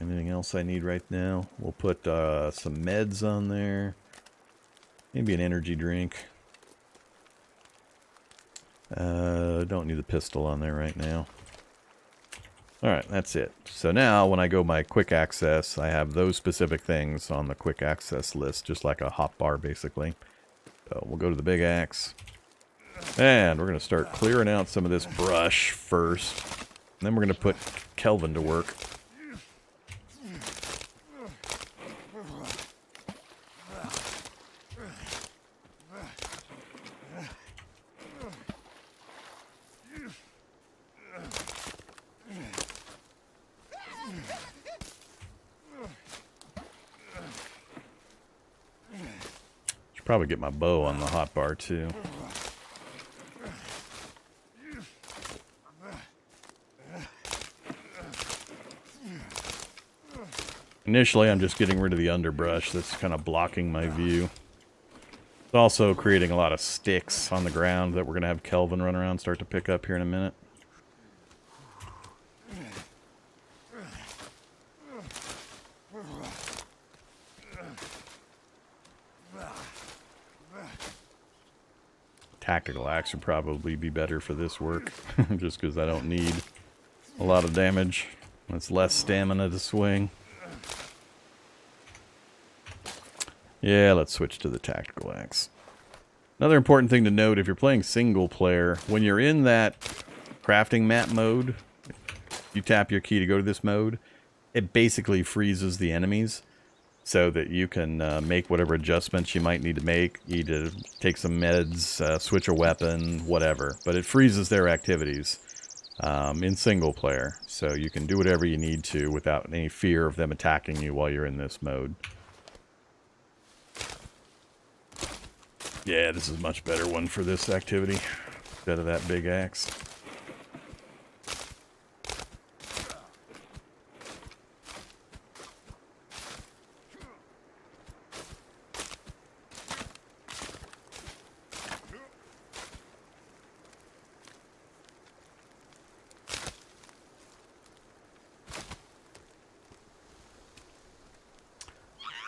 Anything else I need right now? We'll put some meds on there. Maybe an energy drink. Don't need the pistol on there right now. Alright, that's it. So now when I go my quick access, I have those specific things on the quick access list, just like a hotbar basically. So we'll go to the big axe. And we're going to start clearing out some of this brush first. And then we're going to put Kelvin to work. Should probably get my bow on the hotbar too. Initially, I'm just getting rid of the underbrush that's kind of blocking my view. It's also creating a lot of sticks on the ground that we're going to have Kelvin run around and start to pick up here in a minute. Tactical axe would probably be better for this work, just because I don't need a lot of damage. It's less stamina to swing. Yeah, let's switch to the tactical axe. Another important thing to note, if you're playing single player, when you're in that crafting map mode, you tap your key to go to this mode, it basically freezes the enemies so that you can make whatever adjustments you might need to make. You need to take some meds, switch a weapon, whatever. But it freezes their activities in single player. So you can do whatever you need to without any fear of them attacking you while you're in this mode. Yeah, this is a much better one for this activity instead of that big axe.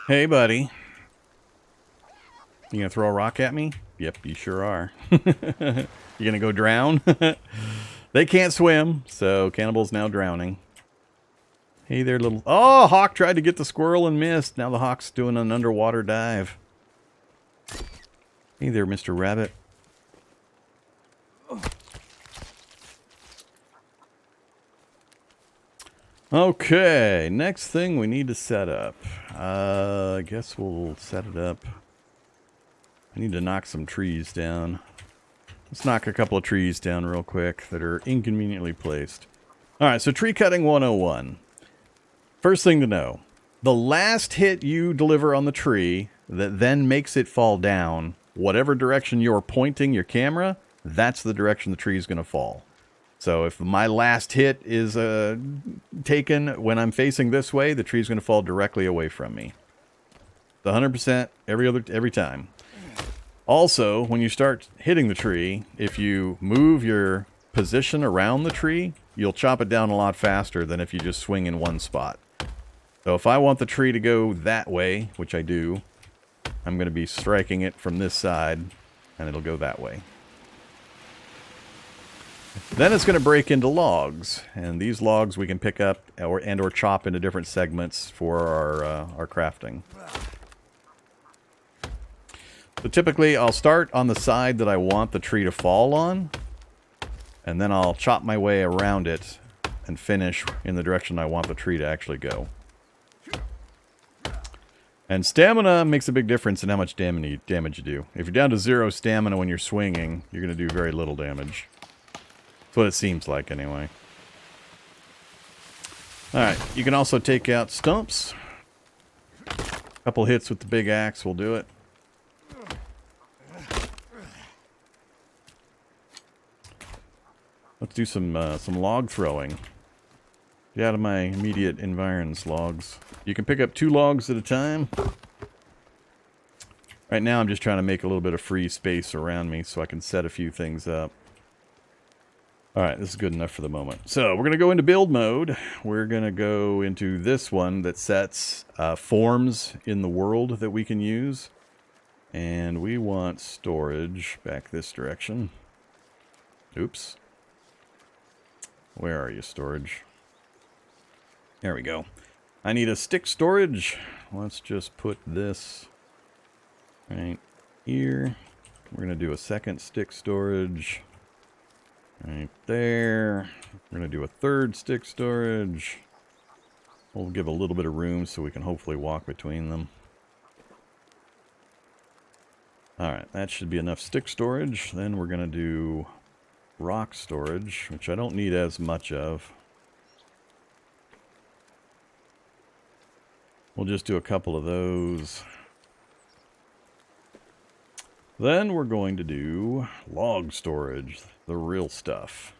Hey, buddy. You gonna throw a rock at me? Yep, you sure are. You gonna go drown? They can't swim, so Cannibal's now drowning. Hey there, little... Oh, Hawk tried to get the squirrel and missed. Now the Hawk's doing an underwater dive. Hey there, Mr. Rabbit. Okay, next thing we need to set up. I guess we'll set it up. I need to knock some trees down. Let's knock a couple of trees down real quick that are inconveniently placed. Alright, so tree cutting 101. First thing to know. The last hit you deliver on the tree that then makes it fall down, whatever direction you're pointing your camera, that's the direction the tree is going to fall. So if my last hit is taken when I'm facing this way, the tree's going to fall directly away from me. 100% every time. Also, when you start hitting the tree, if you move your position around the tree, you'll chop it down a lot faster than if you just swing in one spot. So if I want the tree to go that way, which I do, I'm going to be striking it from this side, and it'll go that way. Then it's going to break into logs, and these logs we can pick up or chop into different segments for our crafting. So typically I'll start on the side that I want the tree to fall on, and then I'll chop my way around it and finish in the direction I want the tree to actually go. And stamina makes a big difference in how much damage you do. If you're down to 0 stamina when you're swinging, you're going to do very little damage. That's what it seems like, anyway. Alright, you can also take out stumps. A couple hits with the big axe will do it. Let's do some log throwing. Get out of my immediate environs, logs. You can pick up 2 logs at a time. Right now I'm just trying to make a little bit of free space around me so I can set a few things up. Alright, this is good enough for the moment. So, we're going to go into build mode. We're going to go into this one that sets forms in the world that we can use. And we want storage back this direction. Oops. Where are you, storage? There we go. I need a stick storage. Let's just put this right here. We're going to do a second stick storage right there. We're going to do a third stick storage. We'll give a little bit of room so we can hopefully walk between them. Alright, that should be enough stick storage. Then we're going to do rock storage, which I don't need as much of. We'll just do a couple of those. Then we're going to do log storage, the real stuff.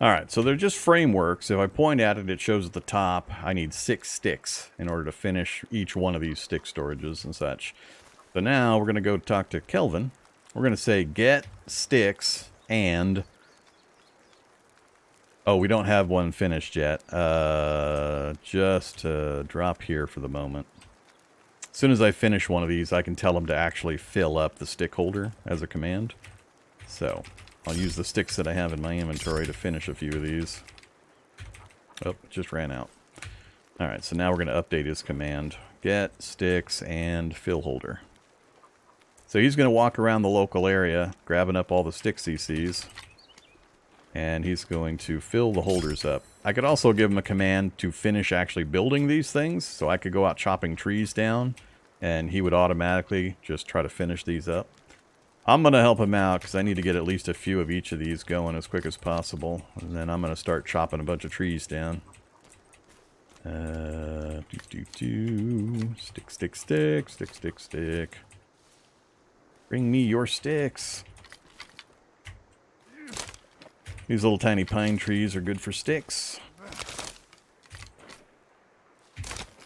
Alright, so they're just frameworks. If I point at it, it shows at the top I need 6 sticks in order to finish each one of these stick storages and such. So now we're going to go talk to Kelvin. We're going to say get sticks and... Oh, we don't have one finished yet. Just drop here for the moment. As soon as I finish one of these, I can tell them to actually fill up the stick holder as a command. So... I'll use the sticks that I have in my inventory to finish a few of these. Oh, it just ran out. Alright, so now we're going to update his command. Get sticks and fill holder. So he's going to walk around the local area, grabbing up all the sticks he sees. And he's going to fill the holders up. I could also give him a command to finish actually building these things. So I could go out chopping trees down, and he would automatically just try to finish these up. I'm going to help him out because I need to get at least a few of each of these going as quick as possible. And then I'm going to start chopping a bunch of trees down. Stick, stick, stick, stick, stick, stick. Bring me your sticks. These little tiny pine trees are good for sticks.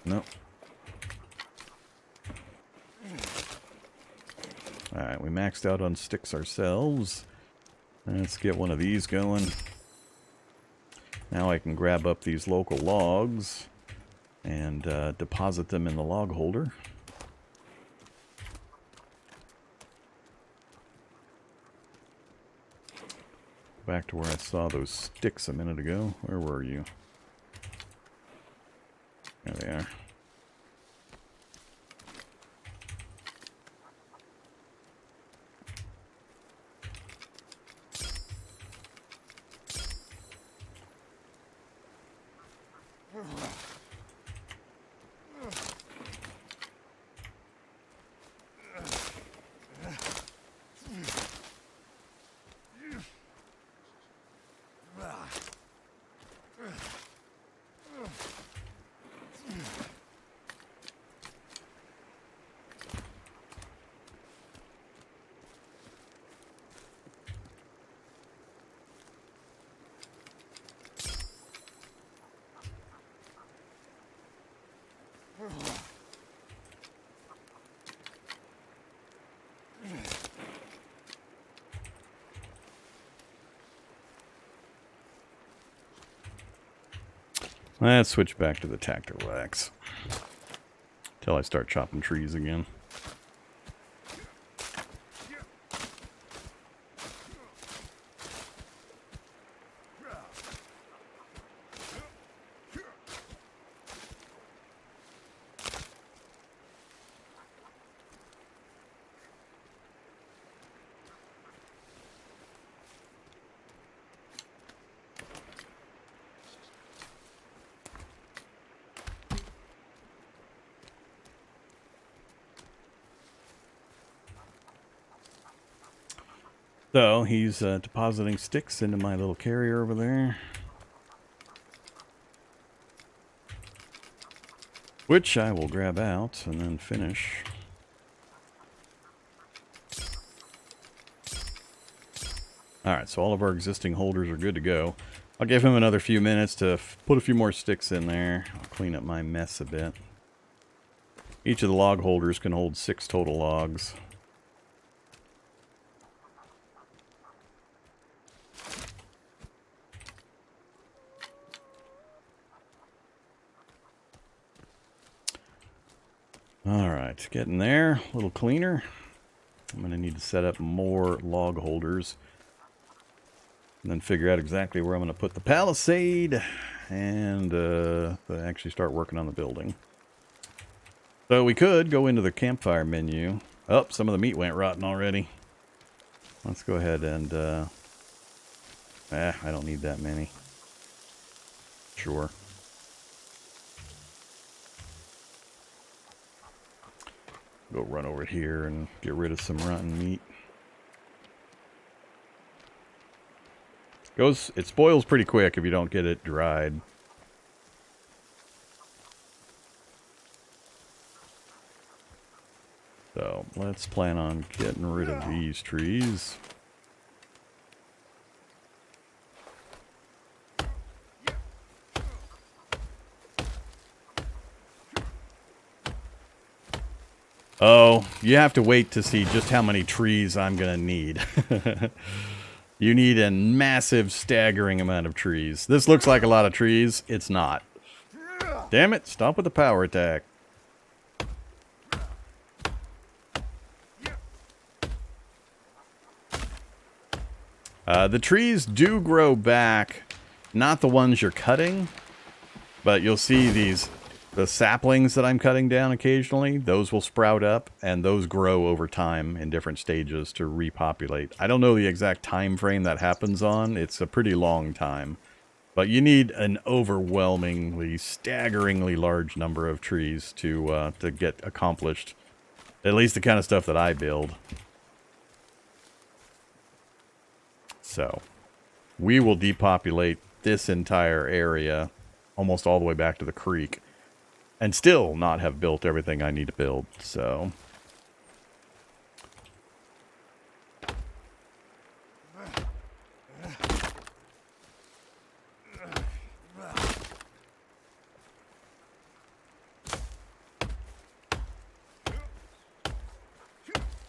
Nope. Alright, we maxed out on sticks ourselves. Let's get one of these going. Now I can grab up these local logs and deposit them in the log holder. Back to where I saw those sticks a minute ago. Where were you? There they are. Let's switch back to the tactical axe. Till I start chopping trees again. So he's depositing sticks into my little carrier over there, which I will grab out and then finish. Alright, so all of our existing holders are good to go. I'll give him another few minutes to put a few more sticks in there. I'll clean up my mess a bit. Each of the log holders can hold 6 total logs. Alright, getting there. A little cleaner. I'm going to need to set up more log holders. And then figure out exactly where I'm going to put the palisade. And actually start working on the building. So we could go into the campfire menu. Oh, some of the meat went rotten already. Let's go ahead and... I don't need that many. Sure. Go run over here and get rid of some rotten meat. It spoils pretty quick if you don't get it dried. So let's plan on getting rid of these trees. Oh, you have to wait to see just how many trees I'm going to need. You need a massive, staggering amount of trees. This looks like a lot of trees. It's not. Damn it, stop with the power attack. The trees do grow back, not the ones you're cutting, but you'll see the saplings that I'm cutting down occasionally, those will sprout up, and those grow over time in different stages to repopulate. I don't know the exact time frame that happens on. It's a pretty long time. But you need an overwhelmingly, staggeringly large number of trees to get accomplished. At least the kind of stuff that I build. So, we will depopulate this entire area almost all the way back to the creek. And still not have built everything I need to build, so...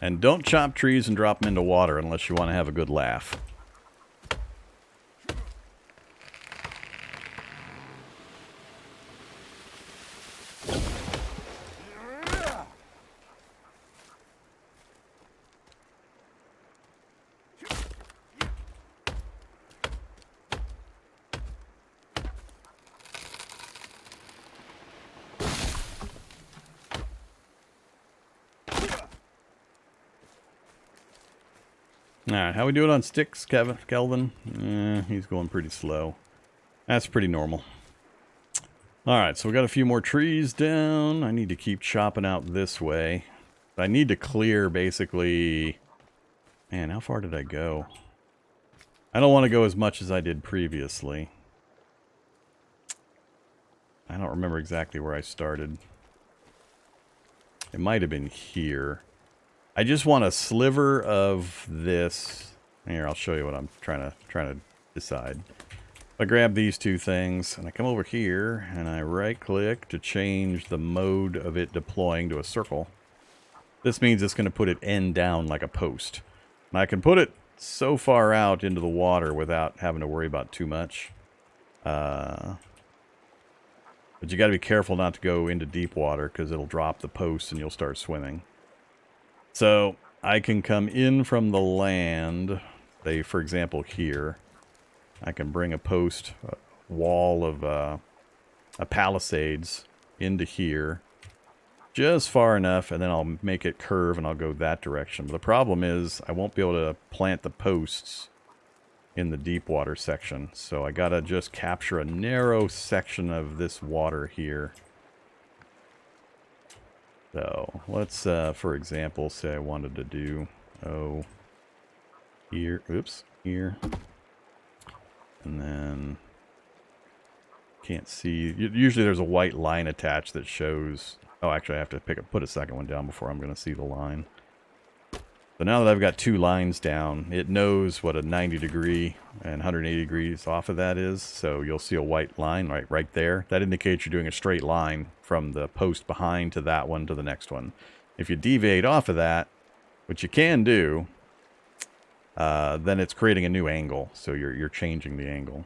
And don't chop trees and drop them into water unless you want to have a good laugh. Alright, how we doing on sticks, Kelvin? He's going pretty slow. That's pretty normal. Alright, so we got a few more trees down. I need to keep chopping out this way. I need to clear basically... Man, how far did I go? I don't want to go as much as I did previously. I don't remember exactly where I started. It might have been here. I just want a sliver of this. Here, I'll show you what I'm trying to decide. I grab these two things, and I come over here, and I right-click to change the mode of it deploying to a circle. This means it's going to put it end down like a post. And I can put it so far out into the water without having to worry about too much. But you got to be careful not to go into deep water because it'll drop the post and you'll start swimming. So I can come in from the land, say for example here. I can bring a post, a wall of a palisades into here. Just far enough, and then I'll make it curve and I'll go that direction. But the problem is I won't be able to plant the posts in the deep water section. So I gotta just capture a narrow section of this water here. So let's, for example, say I wanted to do, here, oops, here. And then, can't see, usually there's a white line attached that shows, oh, actually I have to put a second one down before I'm going to see the line. So now that I've got two lines down, it knows what a 90 degree and 180 degrees off of that is. So you'll see a white line right there. That indicates you're doing a straight line from the post behind to that one to the next one. If you deviate off of that, which you can do, then it's creating a new angle. So you're changing the angle.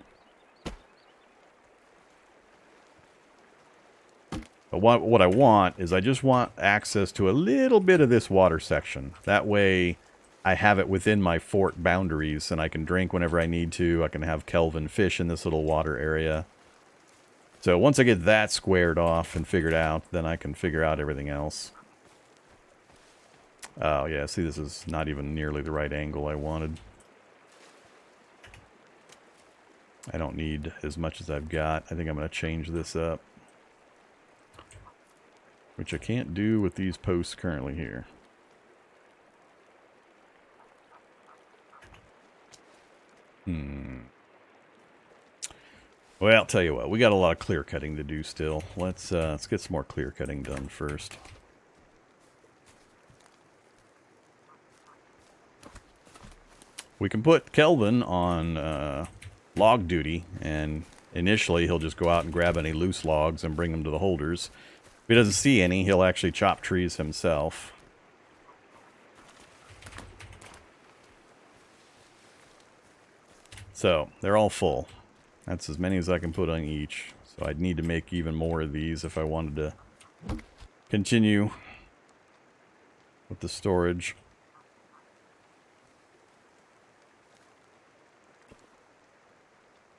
But what I want is I just want access to a little bit of this water section. That way I have it within my fort boundaries and I can drink whenever I need to. I can have Kelvin fish in this little water area. So once I get that squared off and figured out, then I can figure out everything else. Oh yeah, see, this is not even nearly the right angle I wanted. I don't need as much as I've got. I think I'm going to change this up. Which I can't do with these posts currently here. Well, I'll tell you what, we got a lot of clear cutting to do still. Let's get some more clear cutting done first. We can put Kelvin on log duty, and initially he'll just go out and grab any loose logs and bring them to the holders. If he doesn't see any, he'll actually chop trees himself. So, they're all full. That's as many as I can put on each. So I'd need to make even more of these if I wanted to continue with the storage.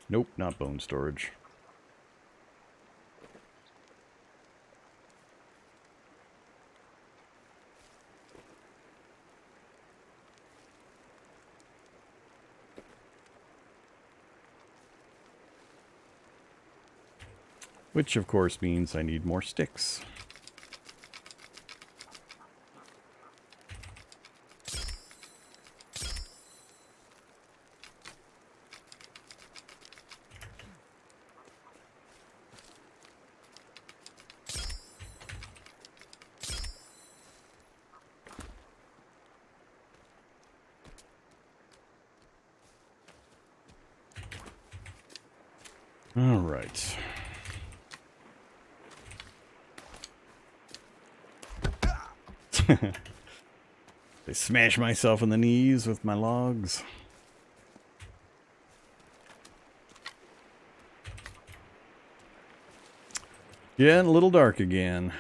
Nope, not bone storage. Which, of course, means I need more sticks. All right. I smash myself in the knees with my logs. Getting a little dark again.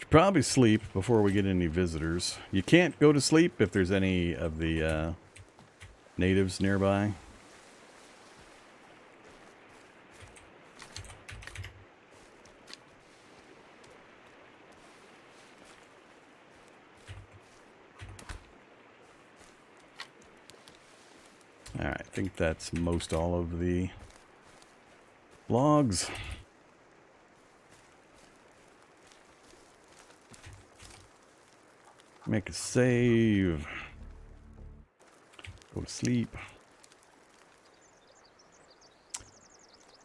Probably sleep before we get any visitors. You can't go to sleep if there's any of the natives nearby. Alright, I think that's most all of the logs. Make a save. Go to sleep.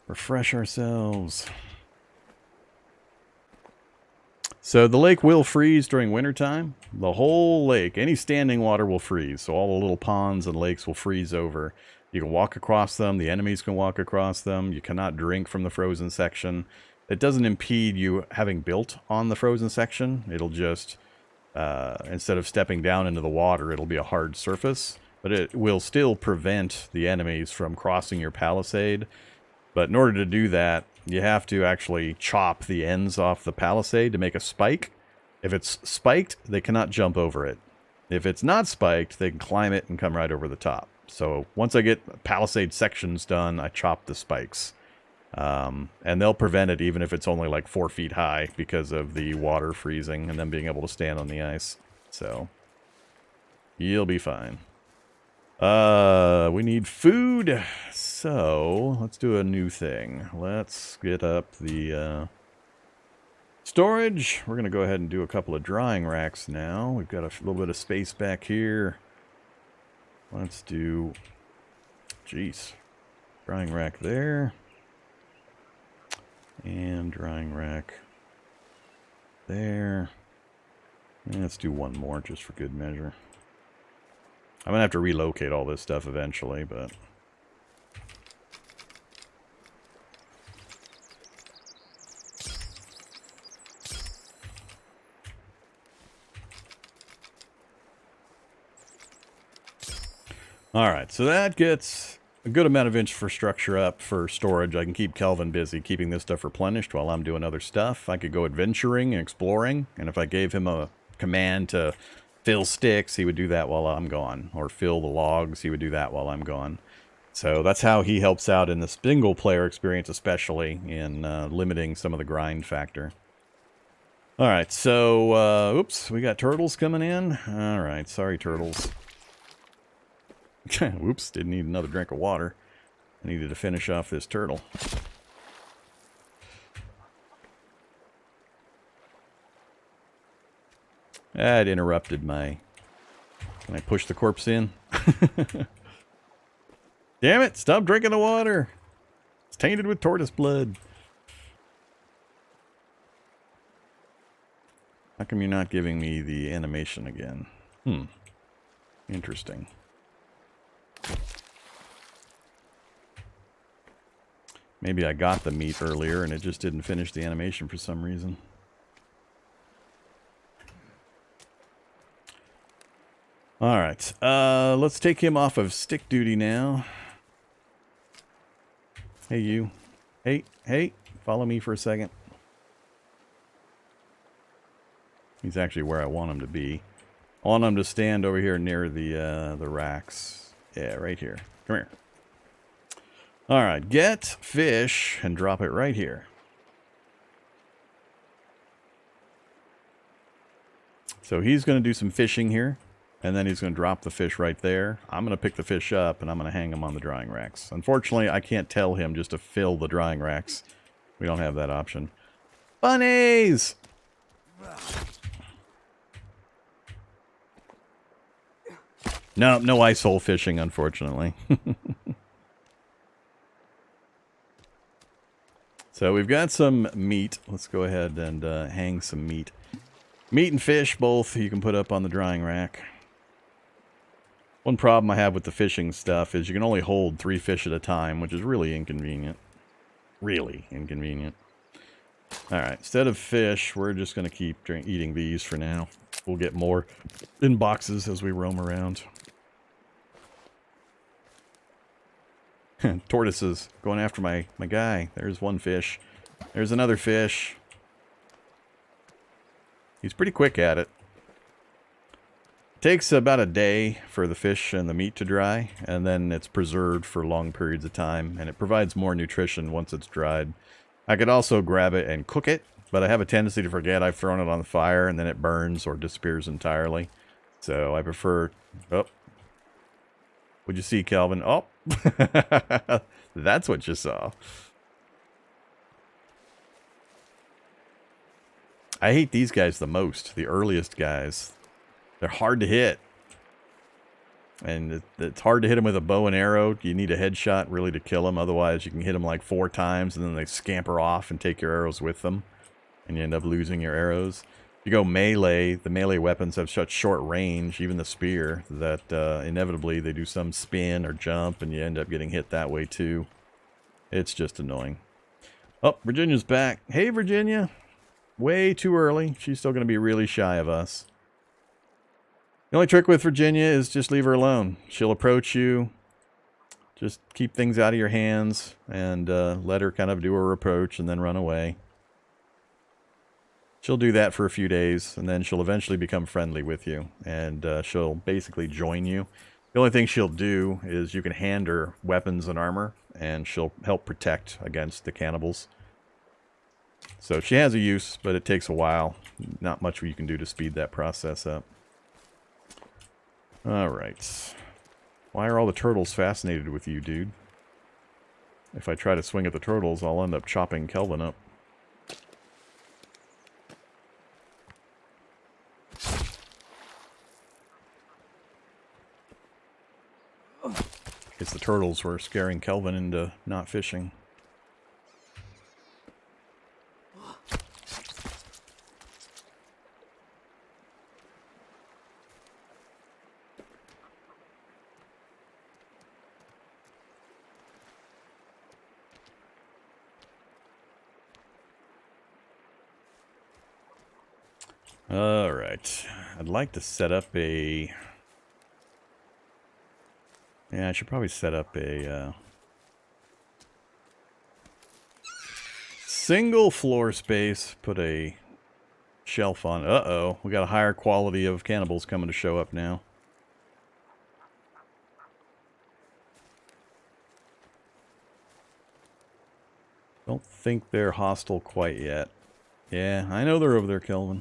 Refresh ourselves. So the lake will freeze during wintertime. The whole lake, any standing water will freeze. So all the little ponds and lakes will freeze over. You can walk across them. The enemies can walk across them. You cannot drink from the frozen section. it doesn't impede you having built on the frozen section. It'll just, instead of stepping down into the water, it'll be a hard surface. But it will still prevent the enemies from crossing your palisade. But in order to do that, you have to actually chop the ends off the palisade to make a spike. If it's spiked, they cannot jump over it. If it's not spiked, they can climb it and come right over the top. So once I get palisade sections done, I chop the spikes. And they'll prevent it even if it's only like 4 feet high because of the water freezing and them being able to stand on the ice. So you'll be fine. We need food. So let's do a new thing. Let's get up the storage. We're going to go ahead and do a couple of drying racks now. We've got a little bit of space back here. Let's do, geez, drying rack there. And drying rack there. And let's do one more just for good measure. I'm going to have to relocate all this stuff eventually, but... Alright, so that gets a good amount of infrastructure up for storage. I can keep Kelvin busy keeping this stuff replenished while I'm doing other stuff. I could go adventuring and exploring, and if I gave him a command to fill sticks, he would do that while I'm gone. Or fill the logs, he would do that while I'm gone. So that's how he helps out in the single player experience, especially in limiting some of the grind factor. Alright, so, oops, we got turtles coming in. Alright, sorry turtles. Whoops, didn't need another drink of water. I needed to finish off this turtle. That interrupted my... Can I push the corpse in? Damn it, stop drinking the water. It's tainted with tortoise blood. How come you're not giving me the animation again? Interesting. Maybe I got the meat earlier and it just didn't finish the animation for some reason. Alright, let's take him off of stick duty now. Hey you. Hey, follow me for a second. He's actually where I want him to be. I want him to stand over here near the racks. Yeah, right here. Come here. Alright, get fish and drop it right here. So he's going to do some fishing here, and then he's going to drop the fish right there. I'm going to pick the fish up, and I'm going to hang them on the drying racks. Unfortunately, I can't tell him just to fill the drying racks. We don't have that option. Bunnies! No ice hole fishing, unfortunately. So we've got some meat. Let's go ahead and hang some meat. Meat and fish, both, you can put up on the drying rack. One problem I have with the fishing stuff is you can only hold 3 fish at a time, which is really inconvenient. Really inconvenient. Alright, instead of fish, we're just going to keep eating these for now. We'll get more in boxes as we roam around. Tortoises going after my guy. There's one fish. There's another fish. He's pretty quick at it. Takes about a day for the fish and the meat to dry, and then it's preserved for long periods of time, and it provides more nutrition once it's dried. I could also grab it and cook it, but I have a tendency to forget I've thrown it on the fire, and then it burns or disappears entirely. So I prefer... Oh. What'd you see, Calvin? Oh! That's what you saw. I hate these guys the most, the earliest guys. They're hard to hit. And it's hard to hit them with a bow and arrow. You need a headshot really to kill them. Otherwise, you can hit them like 4 times and then they scamper off and take your arrows with them. And you end up losing your arrows. If you go melee, the melee weapons have such short range, even the spear, that inevitably they do some spin or jump and you end up getting hit that way too. It's just annoying. Oh, Virginia's back. Hey, Virginia. Way too early. She's still going to be really shy of us. The only trick with Virginia is just leave her alone. She'll approach you. Just keep things out of your hands and let her kind of do her approach and then run away. She'll do that for a few days, and then she'll eventually become friendly with you, and she'll basically join you. The only thing she'll do is you can hand her weapons and armor, and she'll help protect against the cannibals. So she has a use, but it takes a while. Not much you can do to speed that process up. Alright. Why are all the turtles fascinated with you, dude? If I try to swing at the turtles, I'll end up chopping Kelvin up. Guess the turtles were scaring Kelvin into not fishing. Alright. I'd like to set up a... Yeah, I should probably set up a single floor space, put a shelf on. Uh-oh, we got a higher quality of cannibals coming to show up now. Don't think they're hostile quite yet. Yeah, I know they're over there, Kelvin.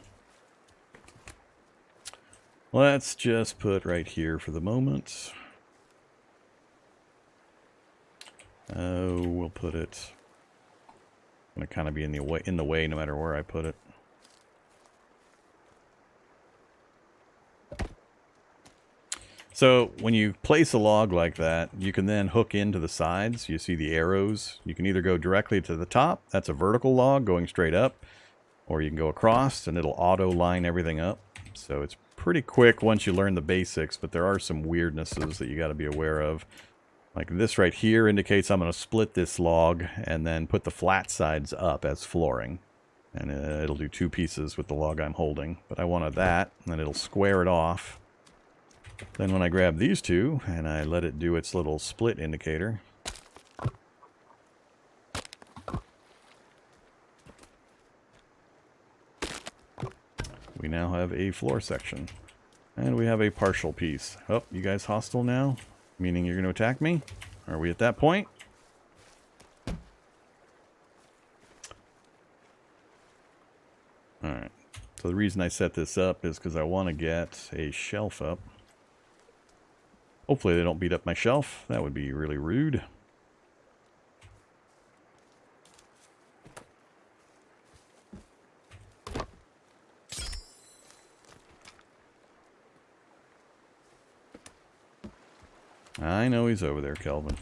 Let's just put right here for the moment. Oh, we'll put it. Gonna kind of be in the way no matter where I put it. So when you place a log like that, you can then hook into the sides. You see the arrows. You can either go directly to the top. That's a vertical log going straight up, or you can go across and it'll auto line everything up. So it's pretty quick once you learn the basics, but there are some weirdnesses that you got to be aware of. Like this right here indicates I'm going to split this log and then put the flat sides up as flooring. And it'll do two pieces with the log I'm holding. But I wanted that, and then it'll square it off. Then when I grab these two, and I let it do its little split indicator. We now have a floor section. And we have a partial piece. Oh, you guys hostile now? Meaning you're going to attack me? Are we at that point? Alright. So the reason I set this up is because I want to get a shelf up. Hopefully they don't beat up my shelf. That would be really rude. I know he's over there, Kelvin.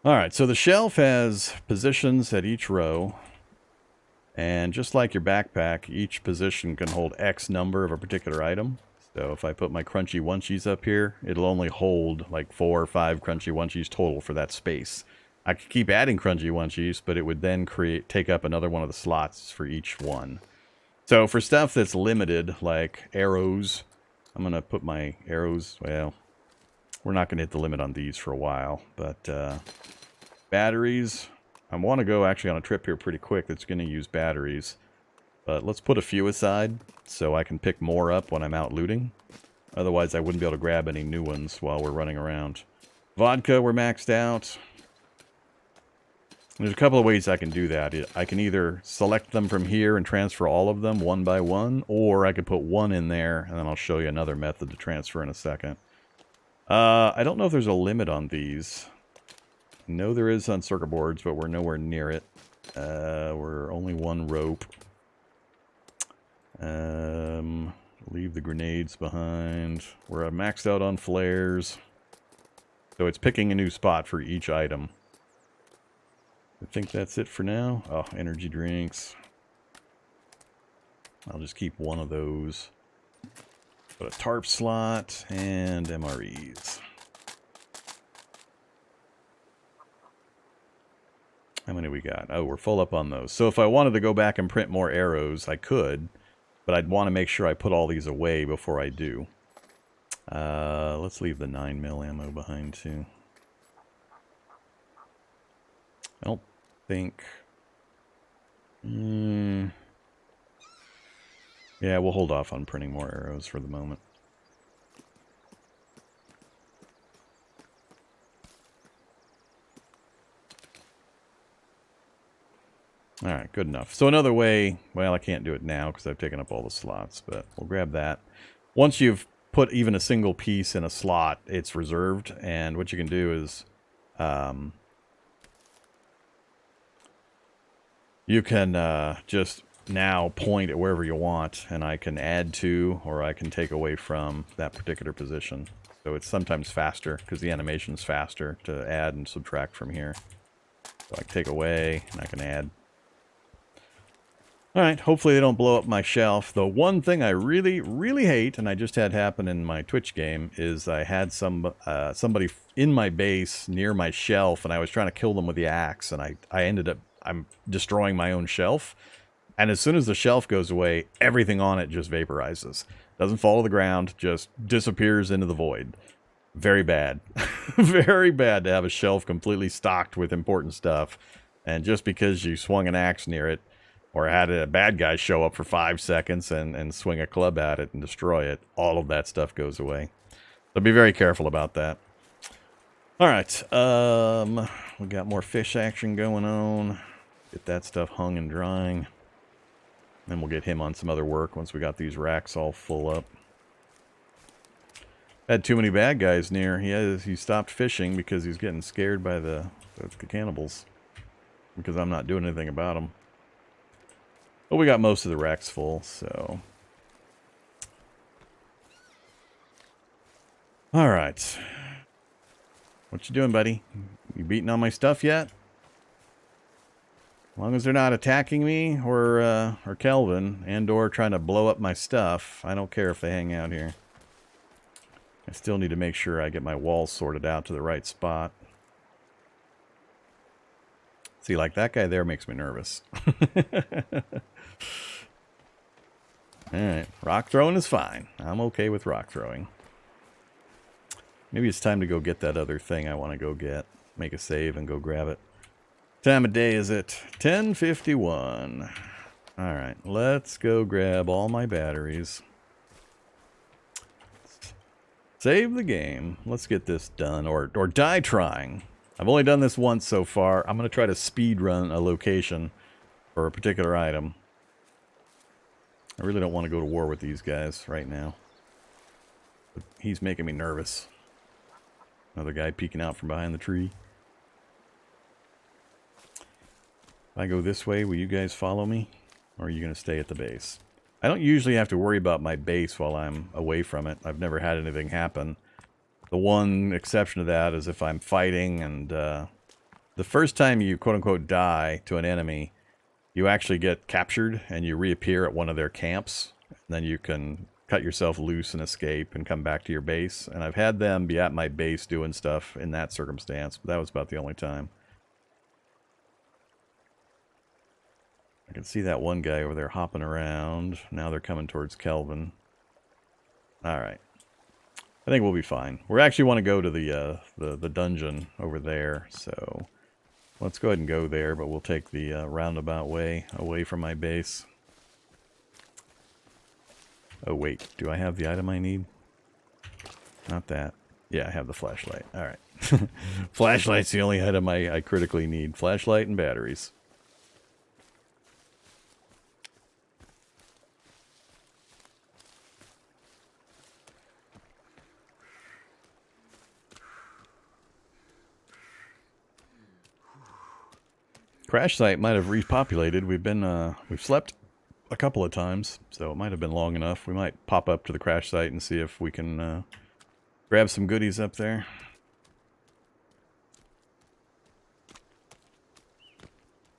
Alright, so the shelf has positions at each row. And just like your backpack, each position can hold X number of a particular item. So if I put my crunchy onesies up here, it'll only hold like 4 or 5 crunchy onesies total for that space. I could keep adding crunchy onesies, but it would then take up another one of the slots for each one. So for stuff that's limited, like arrows, I'm going to put my arrows, well, we're not going to hit the limit on these for a while, but batteries, I want to go actually on a trip here pretty quick that's going to use batteries. But let's put a few aside so I can pick more up when I'm out looting. Otherwise I wouldn't be able to grab any new ones while we're running around. Vodka, we're maxed out. There's a couple of ways I can do that. I can either select them from here and transfer all of them one by one, or I could put one in there, and then I'll show you another method to transfer in a second. I don't know if there's a limit on these. I know there is on circuit boards, but we're nowhere near it. We're only one rope. Leave the grenades behind. We're maxed out on flares. So it's picking a new spot for each item. I think that's it for now. Oh, energy drinks. I'll just keep one of those. Put a tarp slot and MREs. How many we got? Oh, we're full up on those. So if I wanted to go back and print more arrows, I could. But I'd want to make sure I put all these away before I do. Let's leave the 9mm ammo behind, too. I don't think... Yeah, we'll hold off on printing more arrows for the moment. Alright, good enough. So another way, well, I can't do it now because I've taken up all the slots, but we'll grab that. Once you've put even a single piece in a slot, it's reserved, and what you can do is you can just now point at wherever you want, and I can add to or I can take away from that particular position. So it's sometimes faster because the animation's faster to add and subtract from here. So I can take away and I can add. Alright, hopefully they don't blow up my shelf. The one thing I really, really hate, and I just had happen in my Twitch game, is I had somebody in my base near my shelf, and I was trying to kill them with the axe, and I ended up, I'm destroying my own shelf. And as soon as the shelf goes away, everything on it just vaporizes. Doesn't fall to the ground, just disappears into the void. Very bad. Very bad to have a shelf completely stocked with important stuff, and just because you swung an axe near it, or had a bad guy show up for 5 seconds and swing a club at it and destroy it, all of that stuff goes away. So be very careful about that. Alright, we got more fish action going on. Get that stuff hung and drying. Then we'll get him on some other work once we got these racks all full up. Had too many bad guys near. He stopped fishing because he's getting scared by the cannibals. Because I'm not doing anything about them. But we got most of the racks full, so... Alright. What you doing, buddy? You beating on my stuff yet? As long as they're not attacking me or Kelvin and or trying to blow up my stuff, I don't care if they hang out here. I still need to make sure I get my walls sorted out to the right spot. See, like that guy there makes me nervous. Alright, rock throwing is fine. I'm okay with rock throwing. Maybe it's time to go get that other thing I want to go get. Make a save and go grab it. Time of day is it? 10:51. Alright, let's go grab all my batteries. Save the game. Let's get this done, or die trying. I've only done this once so far. I'm going to try to speed run a location for a particular item. I really don't want to go to war with these guys right now. But he's making me nervous. Another guy peeking out from behind the tree. If I go this way, will you guys follow me? Or are you going to stay at the base? I don't usually have to worry about my base while I'm away from it. I've never had anything happen. The one exception to that is if I'm fighting and the first time you quote-unquote die to an enemy, you actually get captured and you reappear at one of their camps. And then you can cut yourself loose and escape and come back to your base. And I've had them be at my base doing stuff in that circumstance, but that was about the only time. I can see that one guy over there hopping around. Now they're coming towards Kelvin. Alright. I think we'll be fine. We actually want to go to the dungeon over there, so let's go ahead and go there, but we'll take the roundabout way away from my base. Oh wait, do I have the item I need? Not that. Yeah, I have the flashlight. Alright. Flashlight's the only item I critically need. Flashlight and batteries. Crash site might have repopulated. We've slept a couple of times, so it might have been long enough. We might pop up to the crash site and see if we can grab some goodies up there.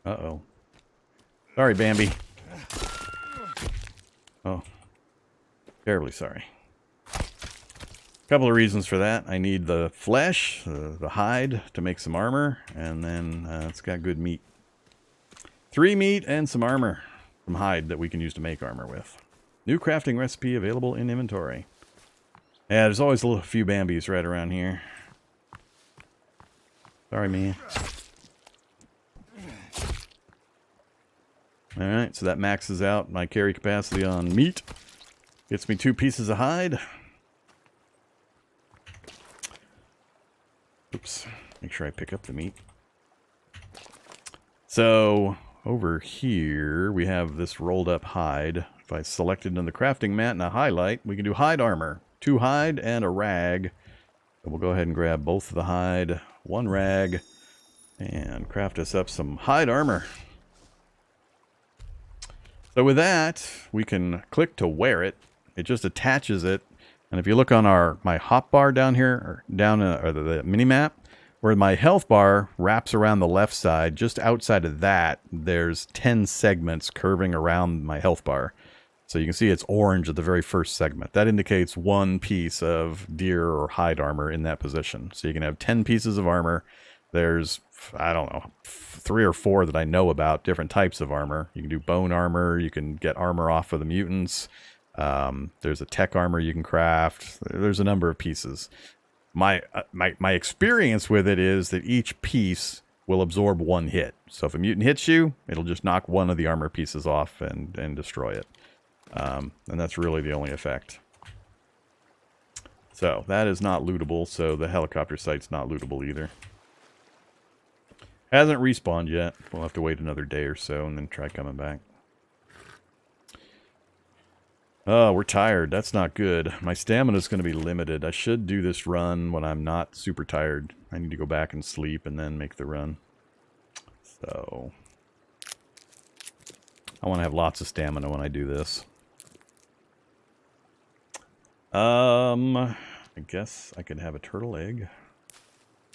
Uh-oh. Sorry, Bambi. Oh. Terribly sorry. Couple of reasons for that. I need the flesh, the hide, to make some armor, and then it's got good meat. 3 meat and some armor. Some hide that we can use to make armor with. New crafting recipe available in inventory. Yeah, there's always a few Bambis right around here. Sorry, man. Alright, so that maxes out my carry capacity on meat. Gets me 2 pieces of hide. Oops. Make sure I pick up the meat. So, over here, we have this rolled up hide. If I select it in the crafting mat and I highlight, we can do hide armor. 2 hide and a rag. So we'll go ahead and grab both of the hide, 1 rag, and craft us up some hide armor. So with that, we can click to wear it. It just attaches it. And if you look on my hotbar down here, or down or the mini map, where my health bar wraps around the left side, just outside of that, there's 10 segments curving around my health bar. So you can see it's orange at the very first segment. That indicates 1 piece of deer or hide armor in that position. So you can have 10 pieces of armor. There's, I don't know, 3 or 4 that I know about, different types of armor. You can do bone armor. You can get armor off of the mutants. There's a tech armor you can craft. There's a number of pieces. My experience with it is that each piece will absorb 1 hit. So if a mutant hits you, it'll just knock 1 of the armor pieces off and destroy it. And that's really the only effect. So that is not lootable, so the helicopter site's not lootable either. Hasn't respawned yet. We'll have to wait another day or so and then try coming back. Oh, we're tired. That's not good. My stamina's going to be limited. I should do this run when I'm not super tired. I need to go back and sleep and then make the run. So I want to have lots of stamina when I do this. I guess I could have a turtle egg.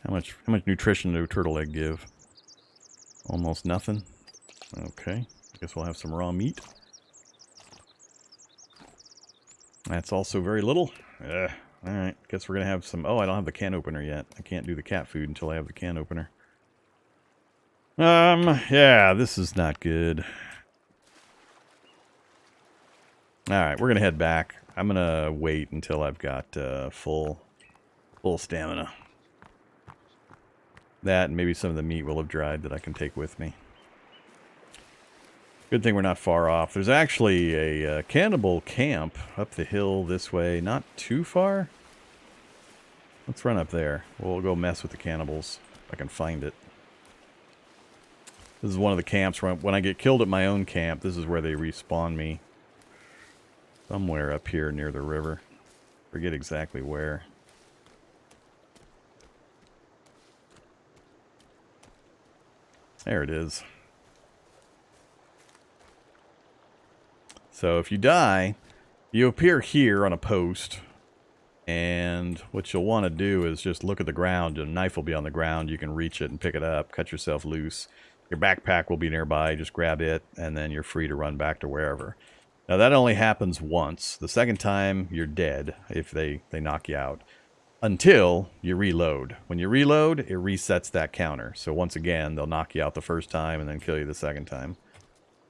How much nutrition do a turtle egg give? Almost nothing. Okay. I guess we'll have some raw meat. That's also very little. Alright. Guess we're gonna have some... Oh, I don't have the can opener yet. I can't do the cat food until I have the can opener. Yeah, this is not good. Alright, we're gonna head back. I'm gonna wait until I've got full stamina. That and maybe some of the meat will have dried that I can take with me. Good thing we're not far off. There's actually a cannibal camp up the hill this way, not too far. Let's run up there. We'll go mess with the cannibals if I can find it. This is one of the camps where when I get killed at my own camp, this is where they respawn me. Somewhere up here near the river. Forget exactly where. There it is. So if you die, you appear here on a post, and what you'll want to do is just look at the ground. A knife will be on the ground. You can reach it and pick it up, cut yourself loose. Your backpack will be nearby. Just grab it, and then you're free to run back to wherever. Now that only happens once. The second time, you're dead if they knock you out. Until you reload. When you reload, it resets that counter. So once again, they'll knock you out the first time and then kill you the second time.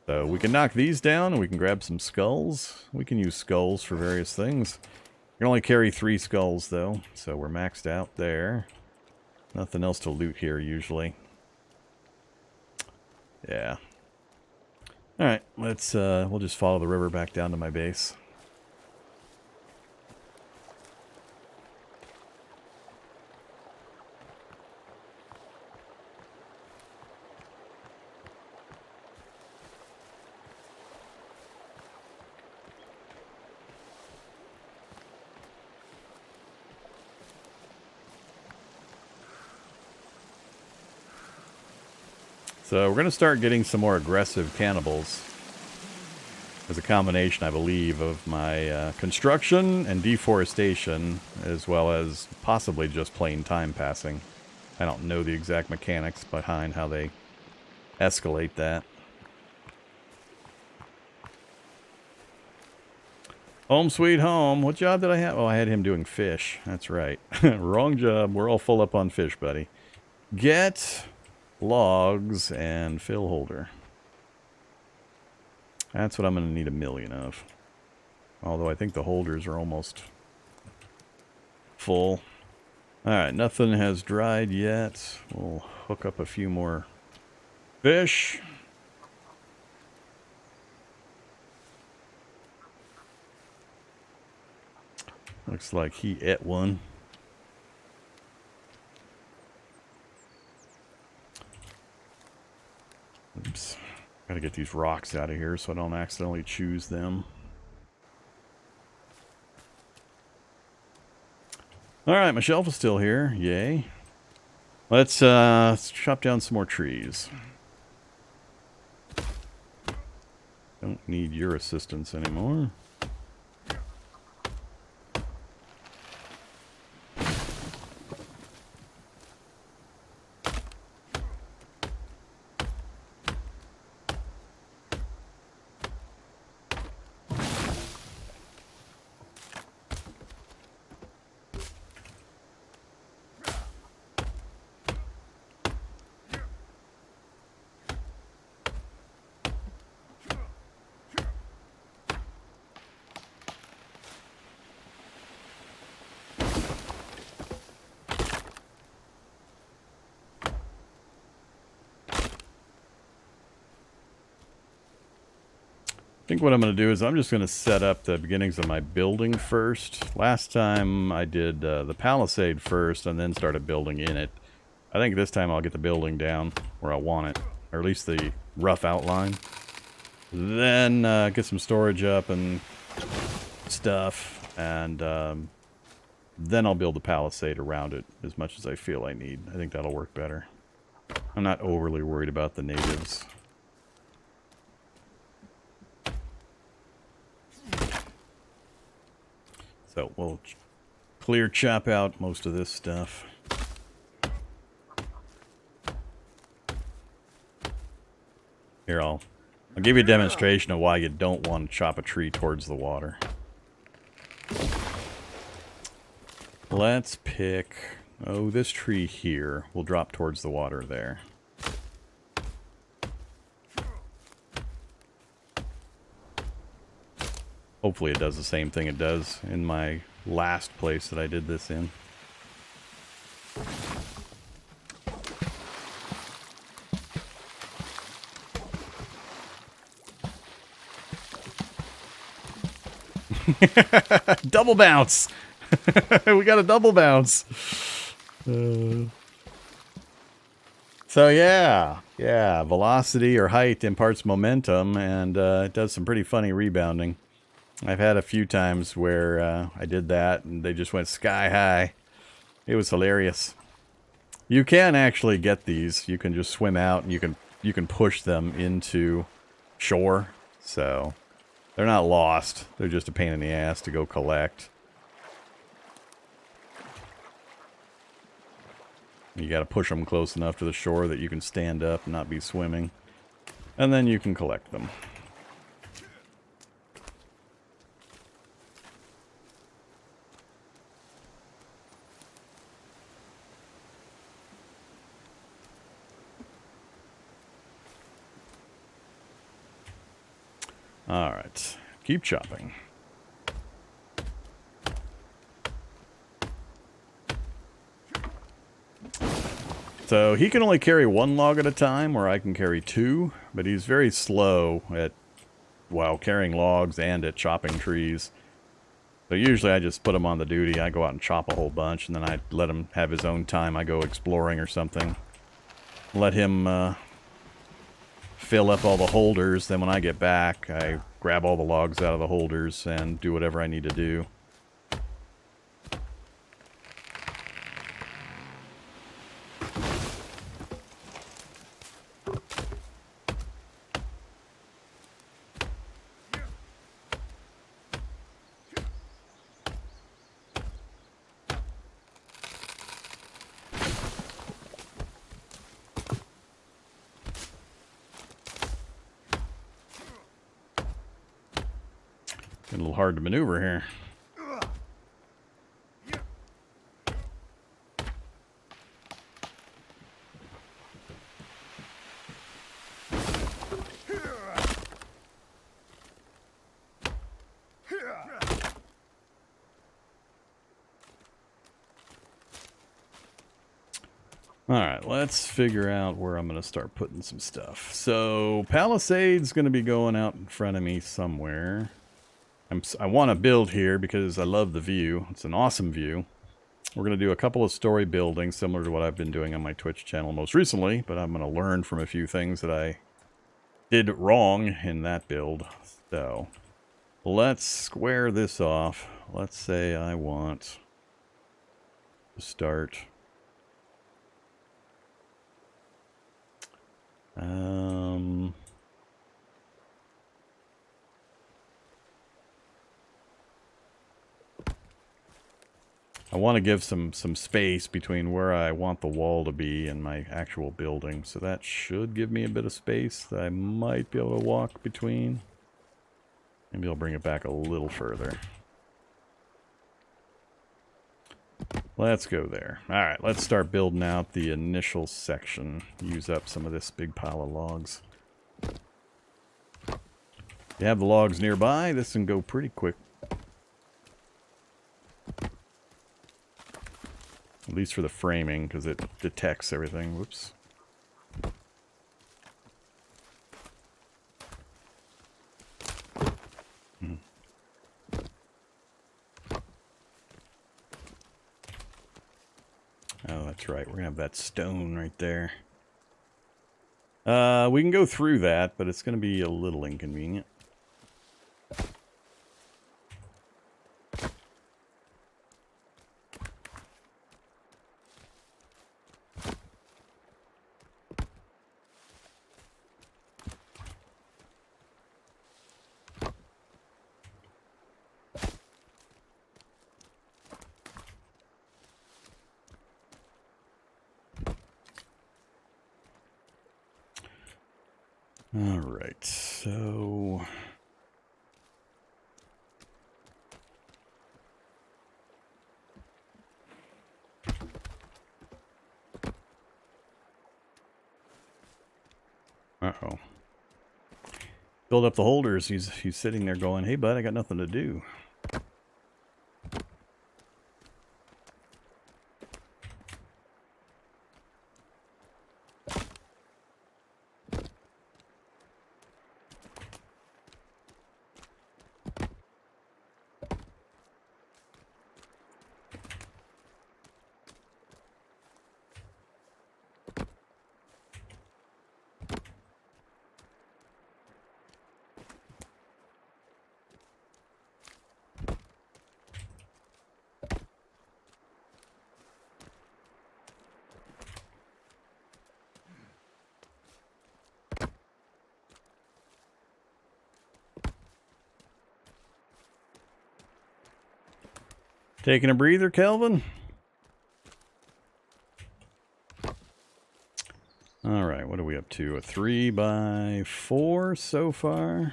So we can knock these down and we can grab some skulls. We can use skulls for various things. You can only carry 3 skulls though, so we're maxed out there. Nothing else to loot here usually. Yeah. Alright, let's we'll just follow the river back down to my base. So we're going to start getting some more aggressive cannibals. As a combination, I believe, of my construction and deforestation, as well as possibly just plain time passing. I don't know the exact mechanics behind how they escalate that. Home sweet home. What job did I have? Oh, I had him doing fish. That's right. Wrong job. We're all full up on fish, buddy. Get... logs and fill holder. That's what I'm going to need 1,000,000 of. Although I think the holders are almost full. Alright, nothing has dried yet. We'll hook up a few more fish. Looks like he ate one. Oops. Gotta get these rocks out of here so I don't accidentally choose them. Alright, my shelf is still here. Yay. Let's chop down some more trees. Don't need your assistance anymore. I think what I'm going to do is I'm just going to set up the beginnings of my building first. Last time I did the palisade first and then started building in it. I think this time I'll get the building down where I want it, or at least the rough outline. Then get some storage up and stuff, and then I'll build the palisade around it as much as I feel I need. I think that'll work better. I'm not overly worried about the natives. So we'll clear chop out most of this stuff. Here, I'll give you a demonstration of why you don't want to chop a tree towards the water. Let's pick, this tree here will drop towards the water there. Hopefully it does the same thing it does in my last place that I did this in. Double bounce! We got a double bounce! So yeah, velocity or height imparts momentum, and it does some pretty funny rebounding. I've had a few times where I did that and they just went sky high. It was hilarious. You can actually get these. You can just swim out and you can push them into shore. So they're not lost. They're just a pain in the ass to go collect. You got to push them close enough to the shore that you can stand up and not be swimming. And then you can collect them. Alright, keep chopping. So he can only carry one log at a time, or I can carry two, but he's very slow at, while carrying logs and at chopping trees. So usually I just put him on the duty, I go out and chop a whole bunch, and then I let him have his own time. I go exploring or something. Let him fill up all the holders, then when I get back, I grab all the logs out of the holders and do whatever I need to do. A little hard to maneuver here. Alright, let's figure out where I'm going to start putting some stuff. So, Palisade's going to be going out in front of me somewhere. I want to build here because I love the view. It's an awesome view. We're going to do a couple of story buildings similar to what I've been doing on my Twitch channel most recently, but I'm going to learn from a few things that I did wrong in that build. So, let's square this off. Let's say I want to start... I want to give some space between where I want the wall to be and my actual building. So that should give me a bit of space that I might be able to walk between. Maybe I'll bring it back a little further. Let's go there. Alright, let's start building out the initial section. Use up some of this big pile of logs. If you have the logs nearby, this can go pretty quick. At least for the framing, because it detects everything. Whoops. Oh, that's right. We're going to have that stone right there. We can go through that, but it's going to be a little inconvenient. All right, so... Uh-oh. Build up the holders. He's sitting there going, hey, bud, I got nothing to do. Taking a breather, Kelvin? Alright, what are we up to? A 3x4 so far?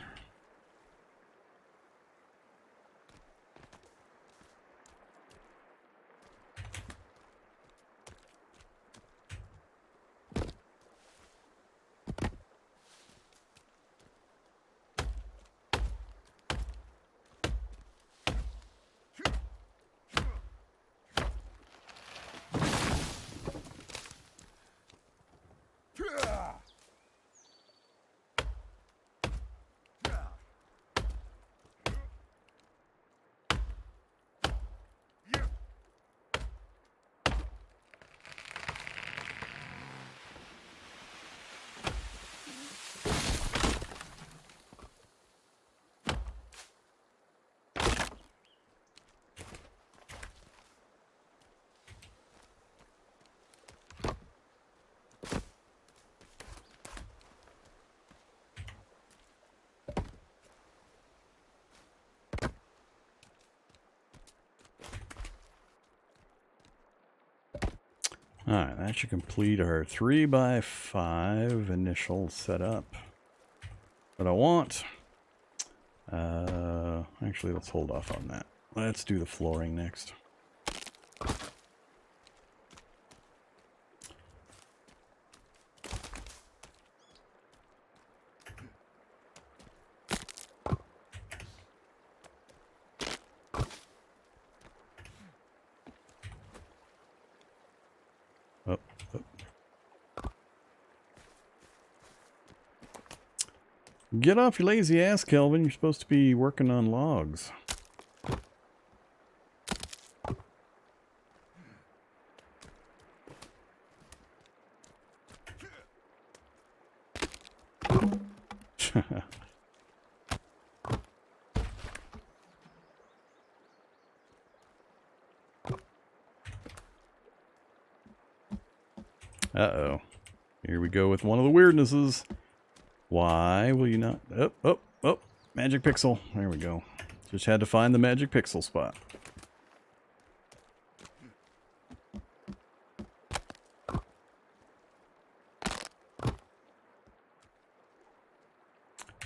Alright, that should complete our 3x5 initial setup. What I want... actually, let's hold off on that. Let's do the flooring next. Oh, oh. Get off your lazy ass, Kelvin. You're supposed to be working on logs. Uh-oh. Here we go with one of the weirdnesses. Why will you not... Oh, oh, oh. Magic pixel. There we go. Just had to find the magic pixel spot.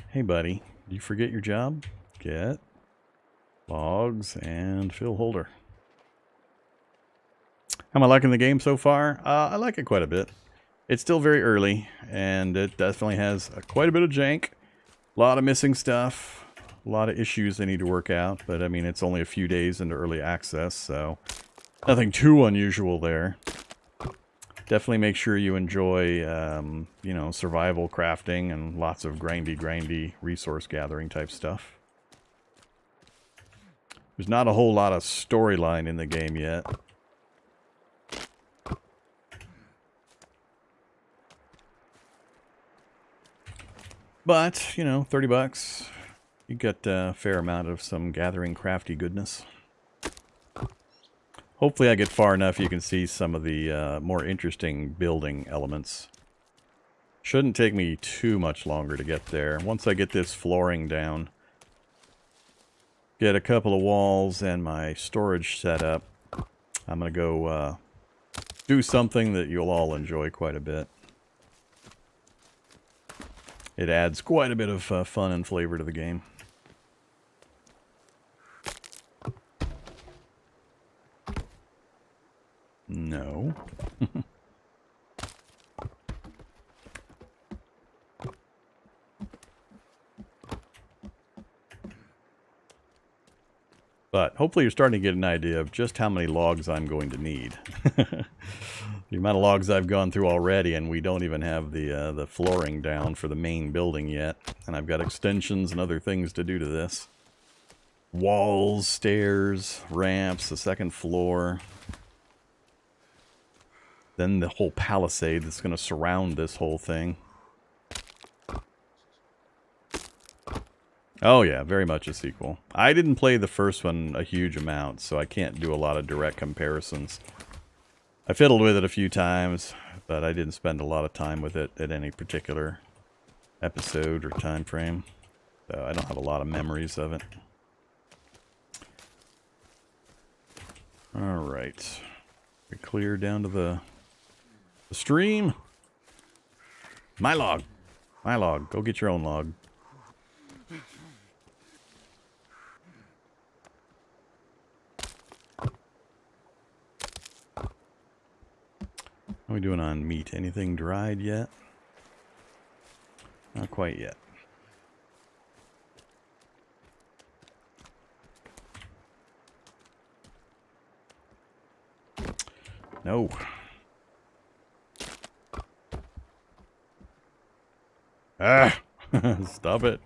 Hey, buddy. Did you forget your job? Get logs and fill holder. How am I liking the game so far? I like it quite a bit. It's still very early, and it definitely has quite a bit of jank. A lot of missing stuff. A lot of issues they need to work out. But, I mean, it's only a few days into early access, so nothing too unusual there. Definitely make sure you enjoy, you know, survival crafting and lots of grindy resource gathering type stuff. There's not a whole lot of storyline in the game yet. But, you know, 30 bucks, you get a fair amount of some gathering crafty goodness. Hopefully I get far enough you can see some of the more interesting building elements. Shouldn't take me too much longer to get there. Once I get this flooring down, get a couple of walls and my storage set up, I'm going to go do something that you'll all enjoy quite a bit. It adds quite a bit of fun and flavor to the game. No. But hopefully you're starting to get an idea of just how many logs I'm going to need. The amount of logs I've gone through already, and we don't even have the flooring down for the main building yet. And I've got extensions and other things to do to this. Walls, stairs, ramps, the second floor. Then the whole palisade that's going to surround this whole thing. Oh yeah, very much a sequel. I didn't play the first one a huge amount, so I can't do a lot of direct comparisons. I fiddled with it a few times, but I didn't spend a lot of time with it at any particular episode or time frame. So I don't have a lot of memories of it. Alright. We clear down to the stream. My log. My log. Go get your own log. How are we doing on meat? Anything dried yet? Not quite yet. No. Ah! Stop it.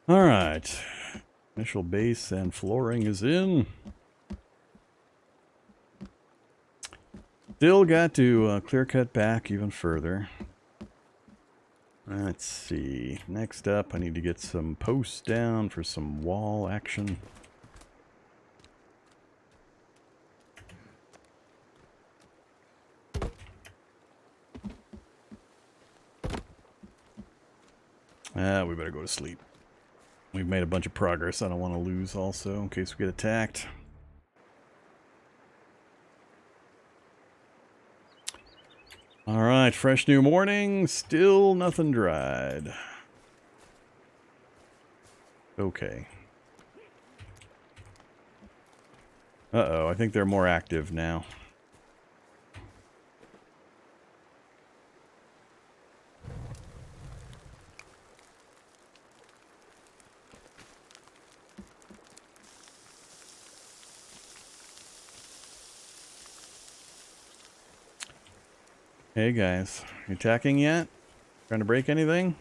All right, Initial base and flooring is in. Still got to clear cut back even further. Let's see. Next up, I need to get some posts down for some wall action. We better go to sleep. We've made a bunch of progress. I don't want to lose also in case we get attacked. Alright, fresh new morning. Still nothing dried. Okay. Uh-oh, I think they're more active now. Hey guys, you attacking yet? Trying to break anything?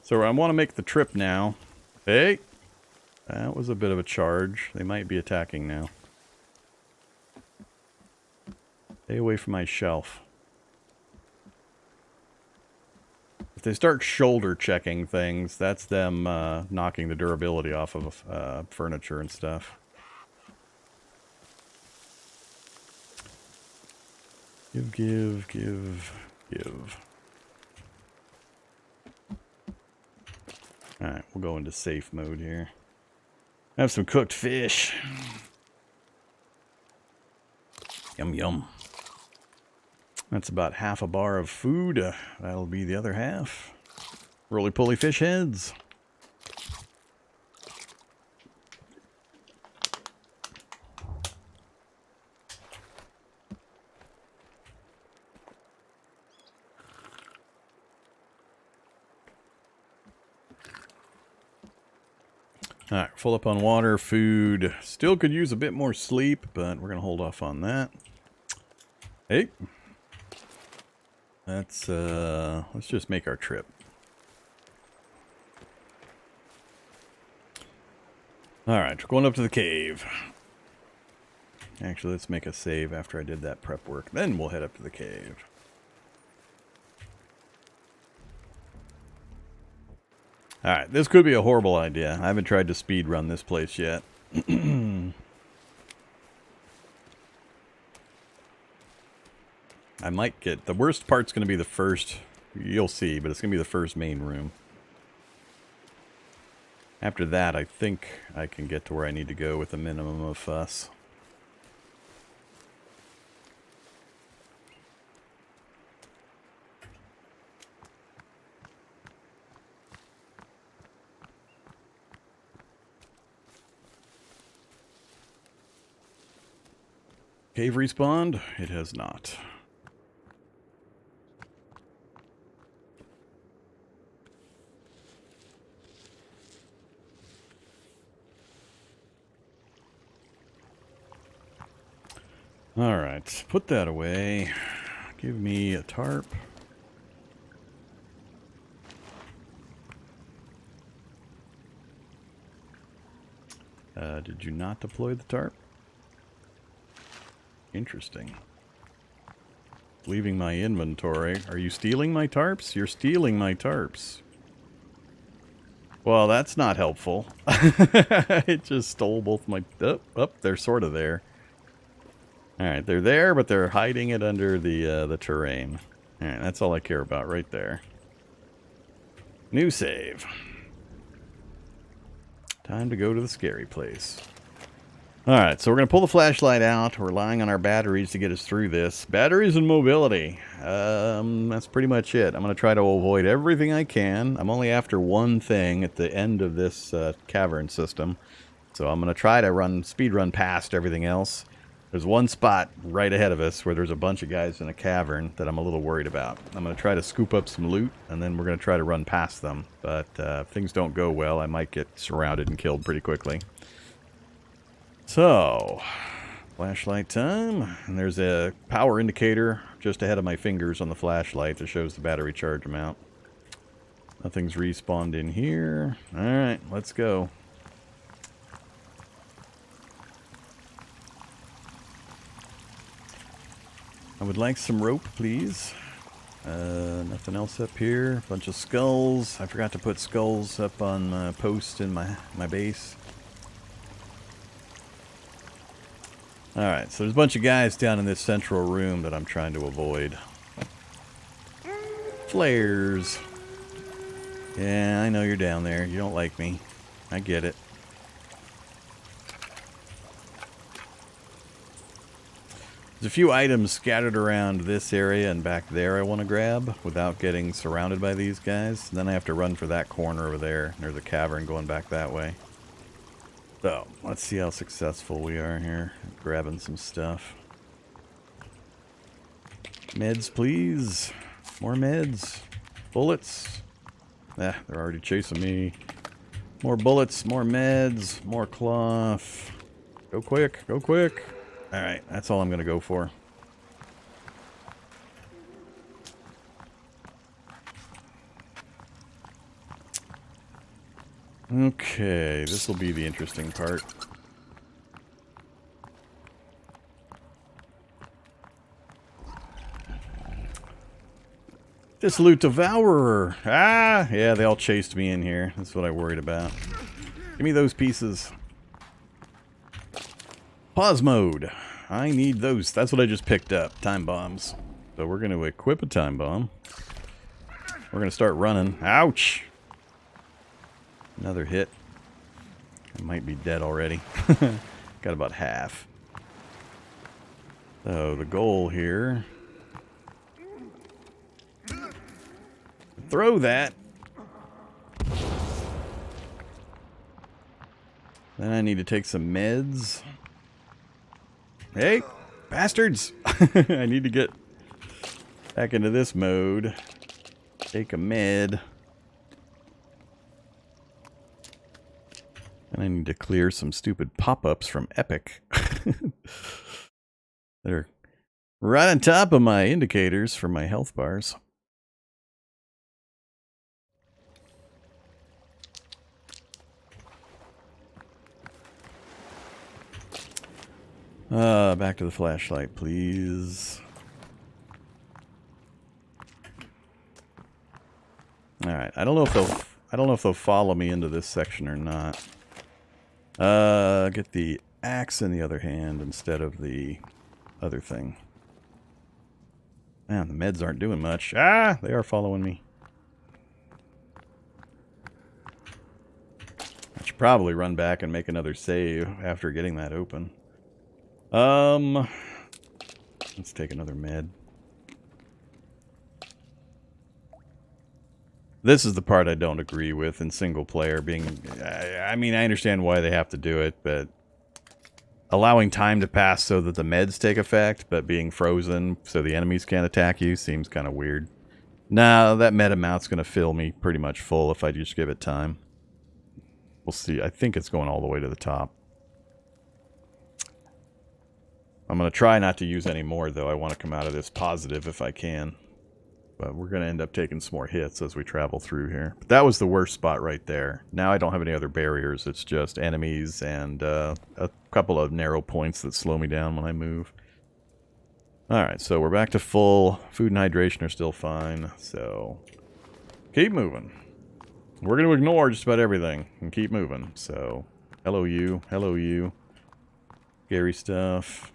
So I want to make the trip now. Hey! That was a bit of a charge. They might be attacking now. Stay away from my shelf. If they start shoulder checking things, that's them knocking the durability off of furniture and stuff. Give. Alright, we'll go into safe mode here. Have some cooked fish. Yum, yum. That's about half a bar of food. That'll be the other half. Roly-poly fish heads. Alright, full up on water, food. Still could use a bit more sleep, but we're going to hold off on that. Hey. Let's just make our trip. Alright, we're going up to the cave. Actually, let's make a save after I did that prep work. Then we'll head up to the cave. Alright, this could be a horrible idea. I haven't tried to speed run this place yet. I might get... The worst part's going to be the first... You'll see, but it's going to be the first main room. After that, I think I can get to where I need to go with a minimum of fuss. Cave respawned? It has not. Alright, put that away. Give me a tarp. Did you not deploy the tarp? Interesting. Leaving my inventory. Are you stealing my tarps? You're stealing my tarps. Well, that's not helpful. It just stole both my... Oh, they're sort of there. Alright, they're there, but they're hiding it under the terrain. Alright, that's all I care about right there. New save. Time to go to the scary place. Alright, so we're going to pull the flashlight out. We're relying on our batteries to get us through this. Batteries and mobility. That's pretty much it. I'm going to try to avoid everything I can. I'm only after one thing at the end of this cavern system. So I'm going to try to speed run past everything else. There's one spot right ahead of us where there's a bunch of guys in a cavern that I'm a little worried about. I'm going to try to scoop up some loot, and then we're going to try to run past them. But if things don't go well, I might get surrounded and killed pretty quickly. So, flashlight time. And there's a power indicator just ahead of my fingers on the flashlight that shows the battery charge amount. Nothing's respawned in here. Alright, let's go. I would like some rope, please. Nothing else up here. Bunch of skulls. I forgot to put skulls up on post in my base. Alright, so there's a bunch of guys down in this central room that I'm trying to avoid. Flares. Yeah, I know you're down there. You don't like me. I get it. There's a few items scattered around this area and back there I want to grab without getting surrounded by these guys. And then I have to run for that corner over there. There's a cavern going back that way. So, let's see how successful we are here. Grabbing some stuff. Meds, please. More meds. Bullets. Ah, they're already chasing me. More bullets, more meds, more cloth. Go quick, go quick. Alright, that's all I'm going to go for. Okay, this will be the interesting part. This loot devourer. Ah, yeah, they all chased me in here. That's what I worried about. Give me those pieces. Pause mode. I need those. That's what I just picked up. Time bombs. So we're going to equip a time bomb. We're going to start running. Ouch! Another hit. I might be dead already. Got about half. So the goal here... Throw that. Then I need to take some meds. Hey, bastards! I need to get back into this mode. Take a med. And I need to clear some stupid pop-ups from Epic. They're right on top of my indicators for my health bars. Back to the flashlight, please. Alright, I don't know if they'll follow me into this section or not. Get the axe in the other hand instead of the other thing. Man, the meds aren't doing much. Ah, they are following me. I should probably run back and make another save after getting that open. Let's take another med. This is the part I don't agree with in single player being... I mean, I understand why they have to do it, but... allowing time to pass so that the meds take effect, but being frozen so the enemies can't attack you seems kind of weird. Nah, that med amount's going to fill me pretty much full if I just give it time. We'll see. I think it's going all the way to the top. I'm going to try not to use any more, though. I want to come out of this positive if I can. But we're going to end up taking some more hits as we travel through here. But that was the worst spot right there. Now I don't have any other barriers. It's just enemies and a couple of narrow points that slow me down when I move. Alright, so we're back to full. Food and hydration are still fine. So, keep moving. We're going to ignore just about everything and keep moving. So, hello you. Hello you. Scary stuff.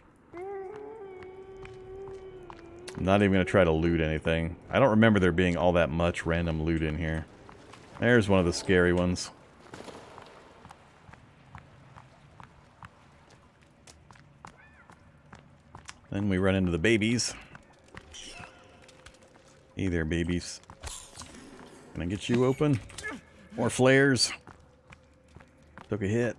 I'm not even going to try to loot anything. I don't remember there being all that much random loot in here. There's one of the scary ones. Then we run into the babies. Hey there, babies. Can I get you open? More flares. Took a hit.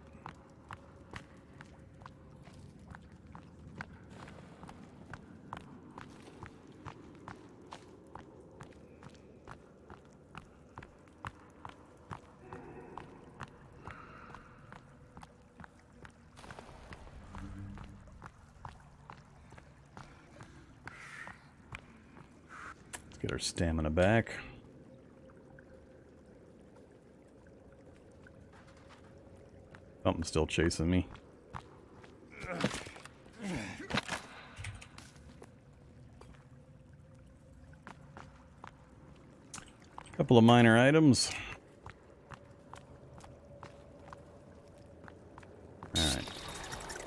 Get our stamina back. Something's still chasing me. Couple of minor items. Alright.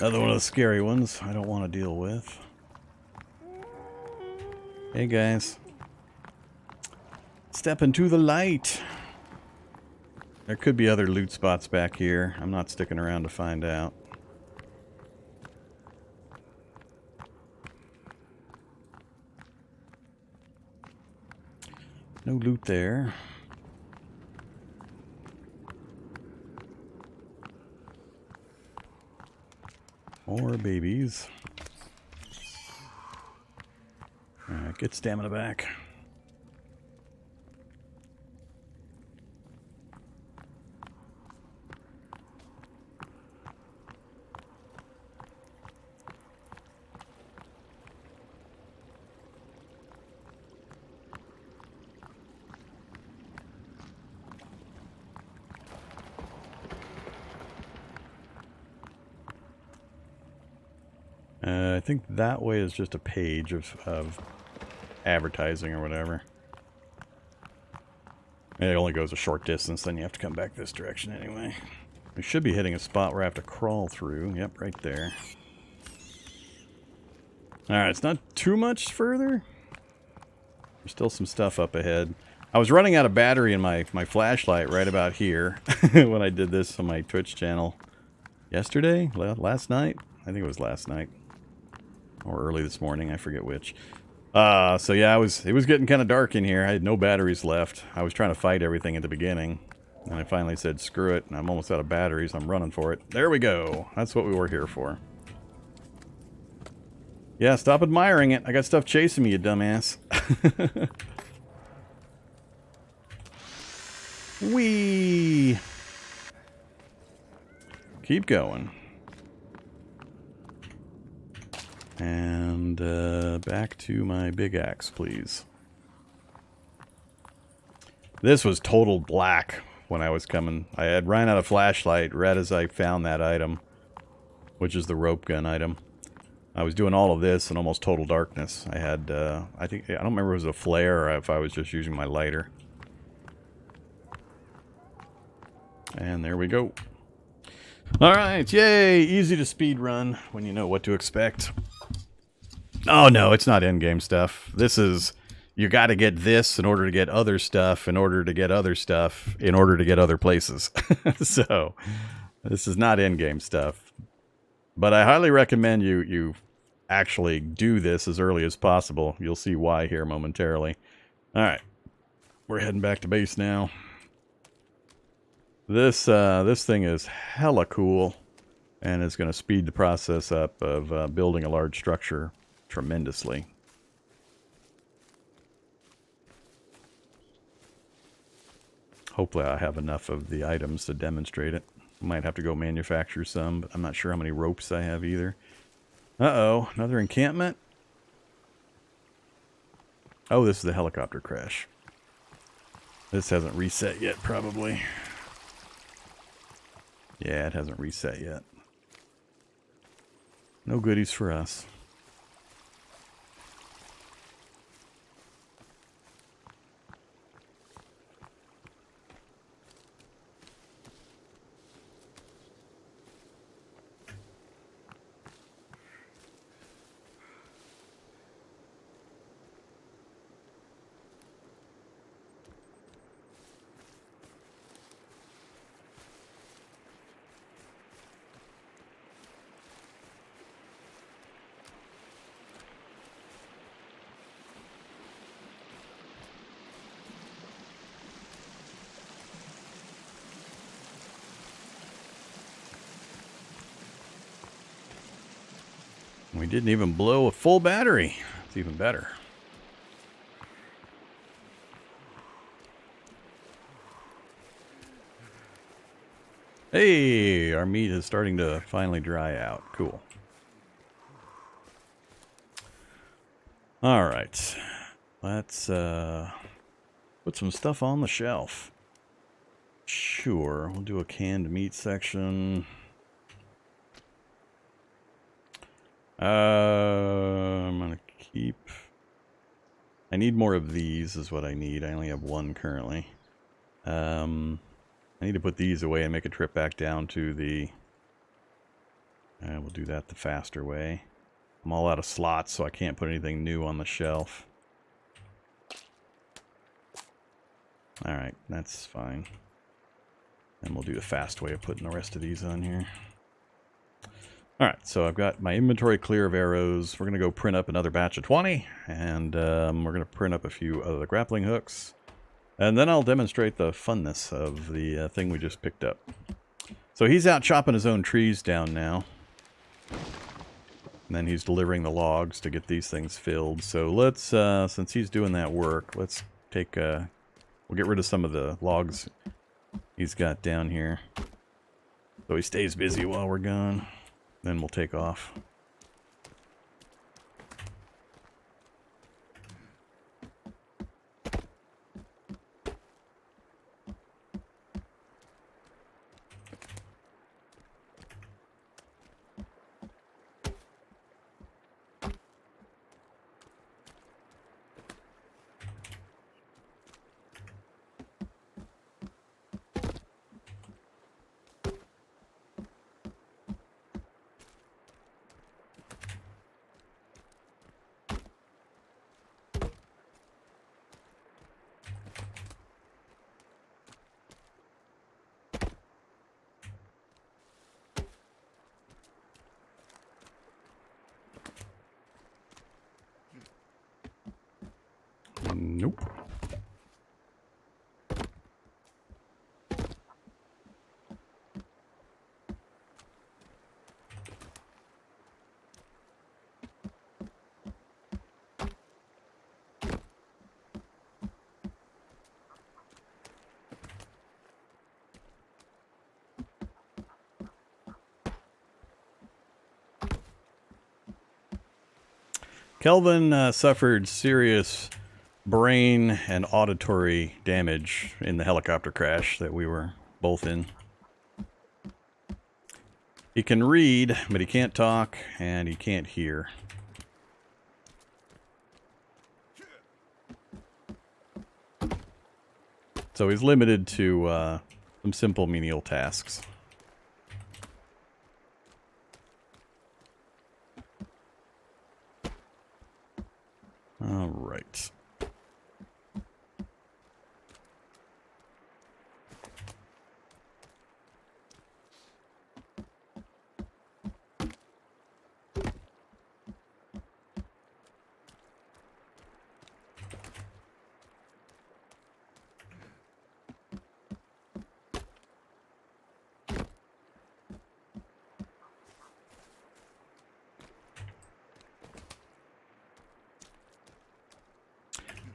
Another one of the scary ones I don't want to deal with. Hey guys. Step into the light. There could be other loot spots back here. I'm not sticking around to find out. No loot there. More babies. Alright, get stamina back. I think that way is just a page of advertising or whatever. It only goes a short distance, then you have to come back this direction anyway. We should be hitting a spot where I have to crawl through. Yep, right there. Alright, it's not too much further. There's still some stuff up ahead. I was running out of battery in my flashlight right about here when I did this on my Twitch channel. Yesterday? Last night? I think it was last night. Or early this morning, I forget which. So yeah, it was getting kind of dark in here. I had no batteries left. I was trying to fight everything at the beginning. And I finally said, screw it, and I'm almost out of batteries. I'm running for it. There we go. That's what we were here for. Yeah, stop admiring it. I got stuff chasing me, you dumbass. Whee! Keep going. And back to my big axe, please. This was total black when I was coming. I had ran out of flashlight right as I found that item, which is the rope gun item. I was doing all of this in almost total darkness. I had, I don't remember if it was a flare or if I was just using my lighter. And there we go. Alright, yay! Easy to speed run when you know what to expect. Oh no, it's not endgame stuff. This is, you gotta get this in order to get other stuff, in order to get other stuff, in order to get other places. So, this is not endgame stuff. But I highly recommend you actually do this as early as possible. You'll see why here momentarily. Alright, we're heading back to base now. This thing is hella cool, and it's going to speed the process up of building a large structure tremendously. Hopefully I have enough of the items to demonstrate it. Might have to go manufacture some, but I'm not sure how many ropes I have either. Uh-oh, another encampment? Oh, this is the helicopter crash. This hasn't reset yet, probably. Yeah, it hasn't reset yet. No goodies for us. We didn't even blow a full battery. It's even better. Hey, our meat is starting to finally dry out. Cool. All right. Let's put some stuff on the shelf. Sure, we'll do a canned meat section. I'm gonna keep... I need more of these is what I need. I only have one currently. I need to put these away and make a trip back down to the... we'll do that the faster way. I'm all out of slots, so I can't put anything new on the shelf. Alright, that's fine. And we'll do the fast way of putting the rest of these on here. Alright, so I've got my inventory clear of arrows. We're going to go print up another batch of 20. And we're going to print up a few of the grappling hooks. And then I'll demonstrate the funness of the thing we just picked up. So he's out chopping his own trees down now. And then he's delivering the logs to get these things filled. So let's, since he's doing that work, let's take, we'll get rid of some of the logs he's got down here. So he stays busy while we're gone. Then we'll take off. Nope. Kelvin suffered serious brain and auditory damage in the helicopter crash that we were both in. He can read, but he can't talk, and he can't hear. So he's limited to some simple menial tasks. All right.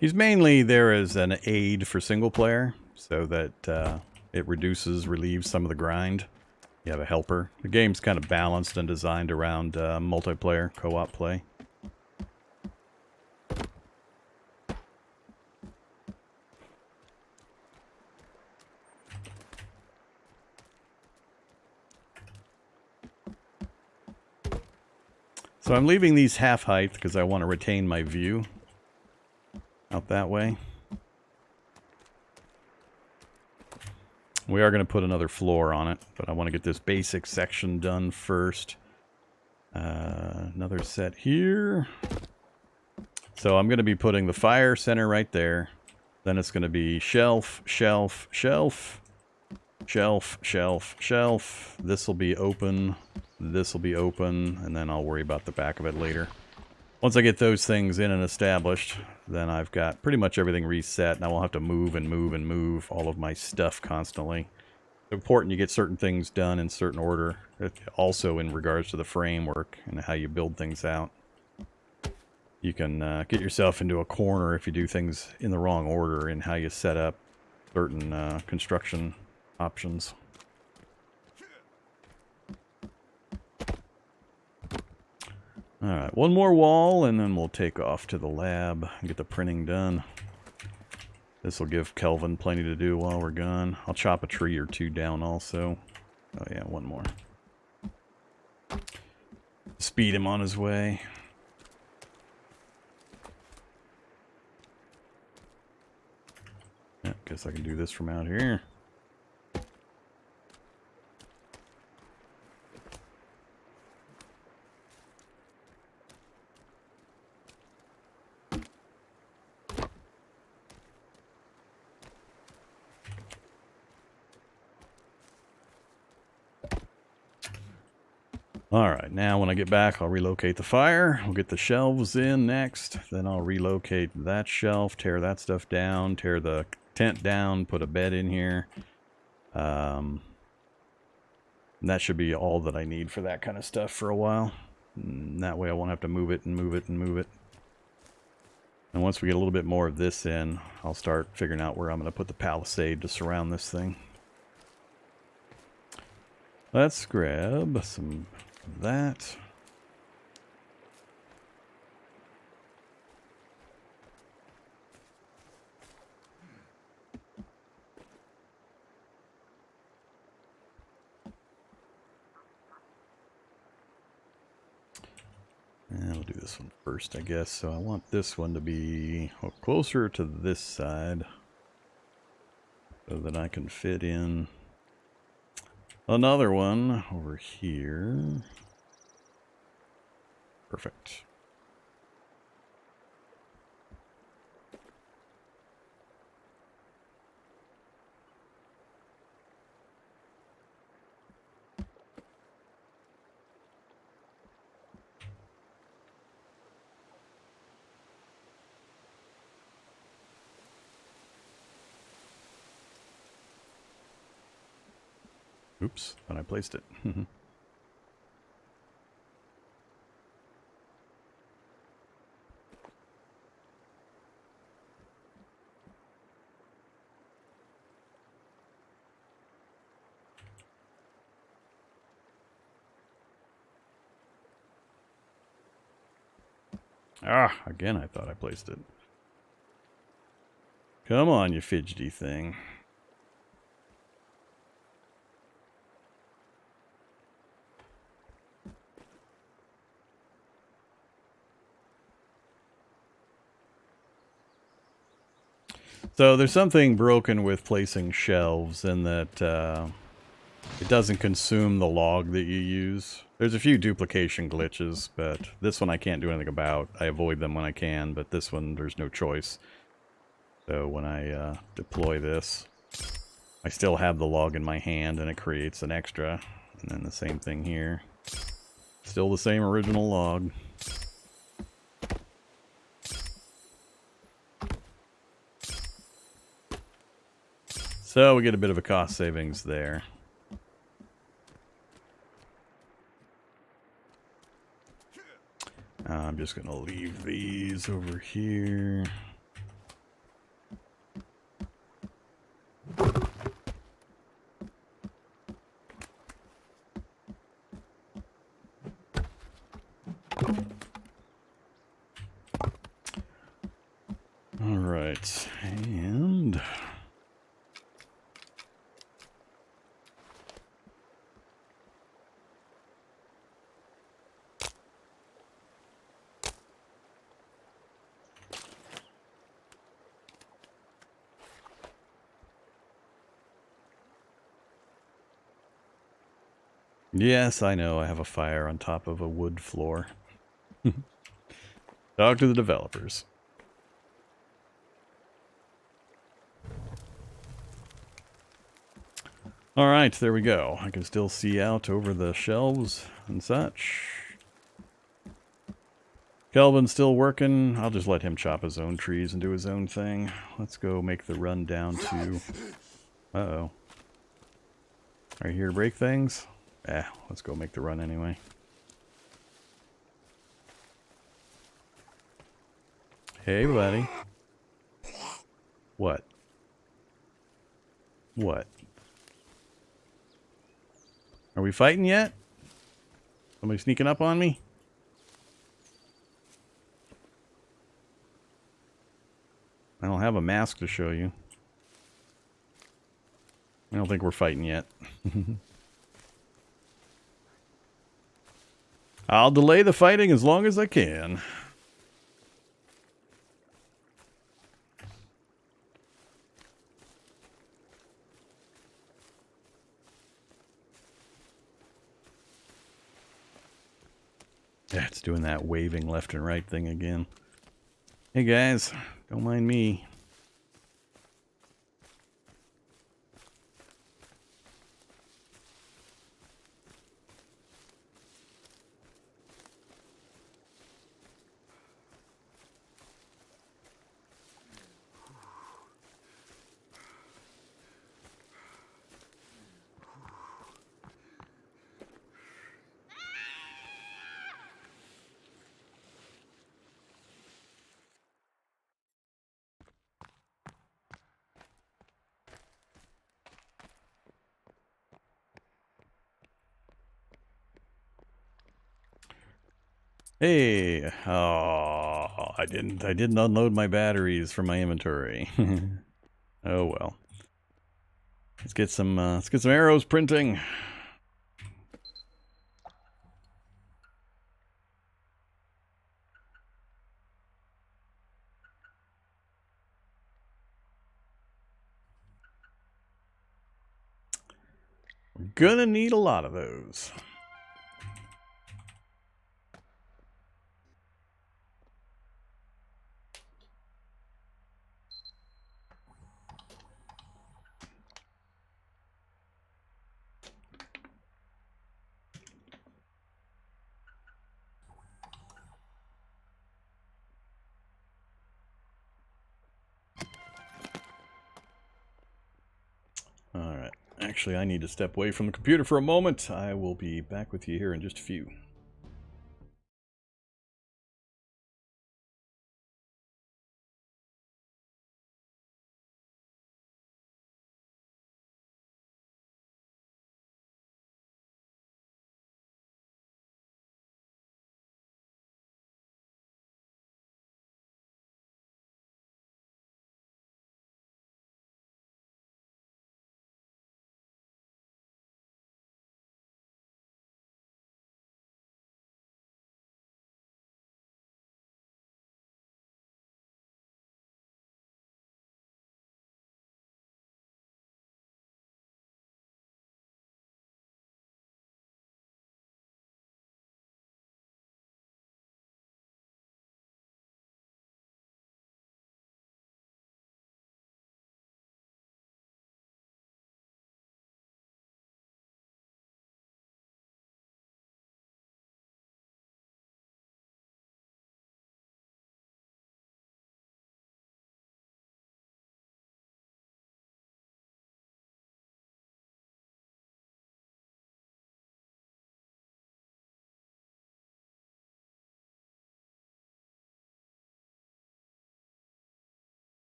He's mainly there as an aid for single player, so that it relieves some of the grind. You have a helper. The game's kind of balanced and designed around multiplayer, co-op play. So I'm leaving these half height because I want to retain my view out that way. We are going to put another floor on it, but I want to get this basic section done first. Another set here. So I'm going to be putting the fire center right there. Then it's going to be shelf, shelf, shelf, shelf, shelf, shelf. This will be open. This will be open, and then I'll worry about the back of it later. Once I get those things in and established, then I've got pretty much everything reset, and I won't have to move and move and move all of my stuff constantly. It's important you get certain things done in certain order, also in regards to the framework and how you build things out. You can get yourself into a corner if you do things in the wrong order in how you set up certain construction options. Alright, one more wall, and then we'll take off to the lab and get the printing done. This will give Kelvin plenty to do while we're gone. I'll chop a tree or two down also. Oh yeah, one more. Speed him on his way. Yeah, guess I can do this from out here. Alright, now when I get back, I'll relocate the fire. I'll get the shelves in next. Then I'll relocate that shelf, tear that stuff down, tear the tent down, put a bed in here. And that should be all that I need for that kind of stuff for a while. And that way I won't have to move it and move it and move it. And once we get a little bit more of this in, I'll start figuring out where I'm going to put the palisade to surround this thing. Let's grab some of that. And we'll do this one first, I guess. So I want this one to be closer to this side so that I can fit in another one over here. Perfect. Oops, and I placed it. Ah, again I thought I placed it. Come on, you fidgety thing. So there's something broken with placing shelves in that it doesn't consume the log that you use. There's a few duplication glitches, but this one I can't do anything about. I avoid them when I can, but this one there's no choice. So when I deploy this, I still have the log in my hand and it creates an extra. And then the same thing here. Still the same original log. So we get a bit of a cost savings there. I'm just going to leave these over here. All right, and yes, I know I have a fire on top of a wood floor. Talk to the developers. Alright, there we go. I can still see out over the shelves and such. Kelvin's still working. I'll just let him chop his own trees and do his own thing. Let's go make the run down to... Uh-oh. Are you here to break things? Let's go make the run anyway. Hey, buddy. What? What? Are we fighting yet? Somebody sneaking up on me? I don't have a mask to show you. I don't think we're fighting yet. I'll delay the fighting as long as I can. Yeah, it's doing that waving left and right thing again. Hey guys, don't mind me. Hey, oh, I didn't unload my batteries from my inventory. Oh well. Let's get some arrows printing. We're gonna need a lot of those. Alright, actually I need to step away from the computer for a moment. I will be back with you here in just a few.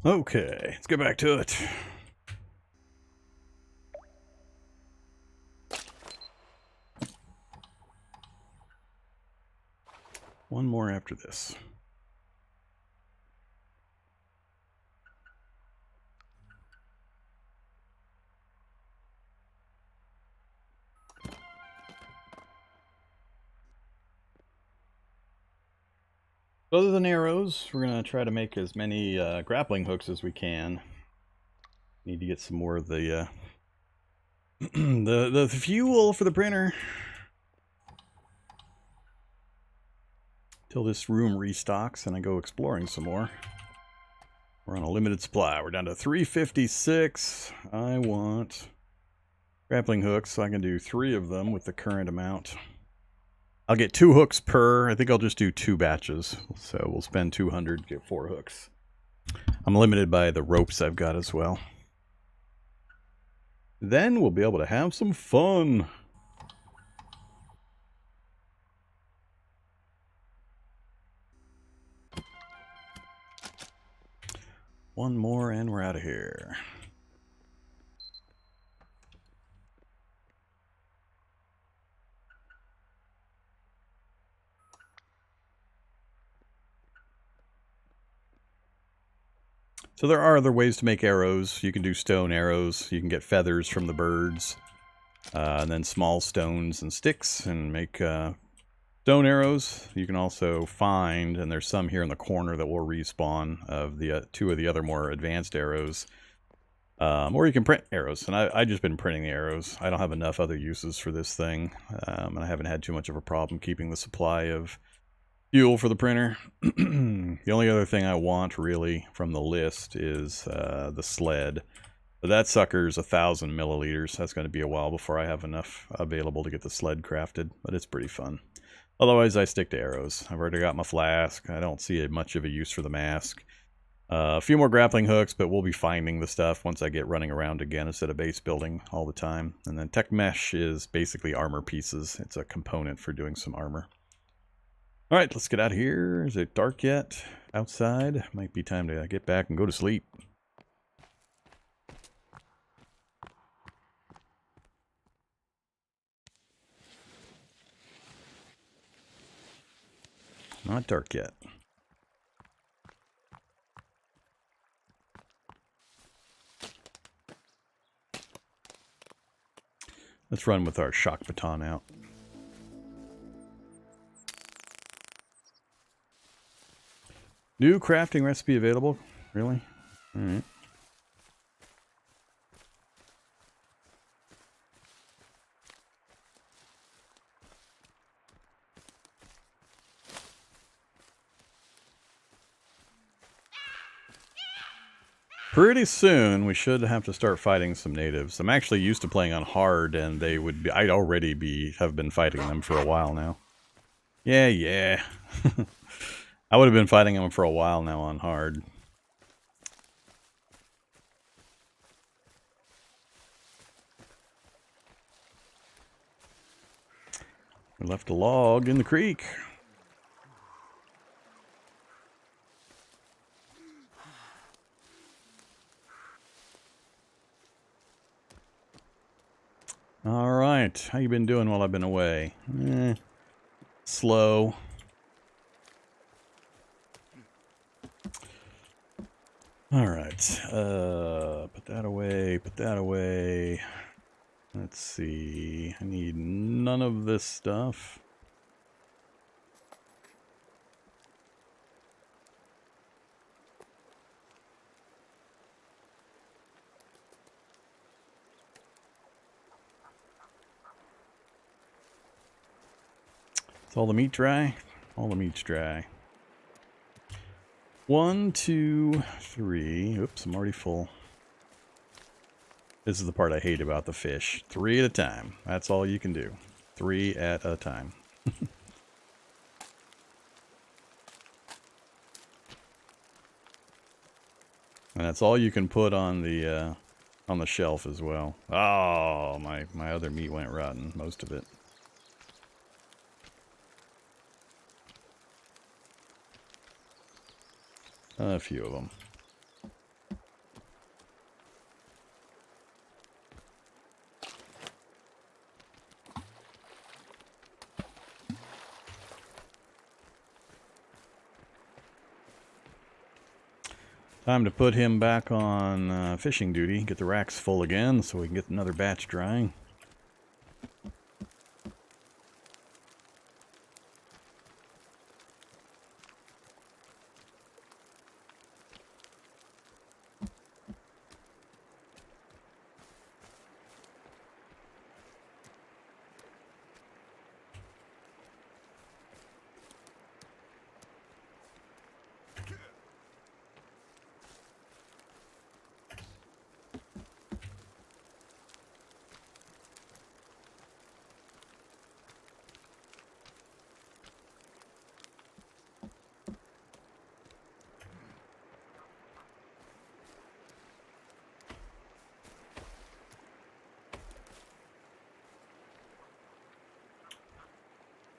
Okay, let's get back to it. One more after this. Other than arrows, we're going to try to make as many grappling hooks as we can. Need to get some more of the the fuel for the printer. Till this room restocks and I go exploring some more. We're on a limited supply. We're down to 356. I want grappling hooks, so I can do 3 of them with the current amount. I'll get 2 hooks per. I think I'll just do 2 batches. So we'll spend 200, get 4 hooks. I'm limited by the ropes I've got as well. Then we'll be able to have some fun. One more and we're out of here. So there are other ways to make arrows. You can do stone arrows. You can get feathers from the birds. And then small stones and sticks and make stone arrows. You can also find, and there's some here in the corner that will respawn, of the 2 of the other more advanced arrows. Or you can print arrows, and I've just been printing the arrows. I don't have enough other uses for this thing, and I haven't had too much of a problem keeping the supply of fuel for the printer. The only other thing I want, really, from the list is the sled. But that sucker's 1,000 milliliters. That's going to be a while before I have enough available to get the sled crafted, but it's pretty fun. Otherwise, I stick to arrows. I've already got my flask. I don't see much of a use for the mask. A few more grappling hooks, but we'll be finding the stuff once I get running around again instead of base building all the time. And then tech mesh is basically armor pieces. It's a component for doing some armor. All right, let's get out of here. Is it dark yet outside? Might be time to get back and go to sleep. Not dark yet. Let's run with our shock baton out. New crafting recipe available? Really? Alright. Pretty soon, we should have to start fighting some natives. I'm actually used to playing on hard, and they would be, I'd already have been fighting them for a while now. Yeah. I would have been fighting them for a while now on hard. We left a log in the creek. Alright, how you been doing while I've been away? Slow. Alright, put that away. Let's see, I need none of this stuff. Is all the meat dry? All the meat's dry. 1, 2, 3. Oops, I'm already full. This is the part I hate about the fish. 3 at a time. That's all you can do. 3 at a time. And that's all you can put on the shelf as well. Oh, my other meat went rotten, most of it. A few of them. Time to put him back on fishing duty, get the racks full again so we can get another batch drying.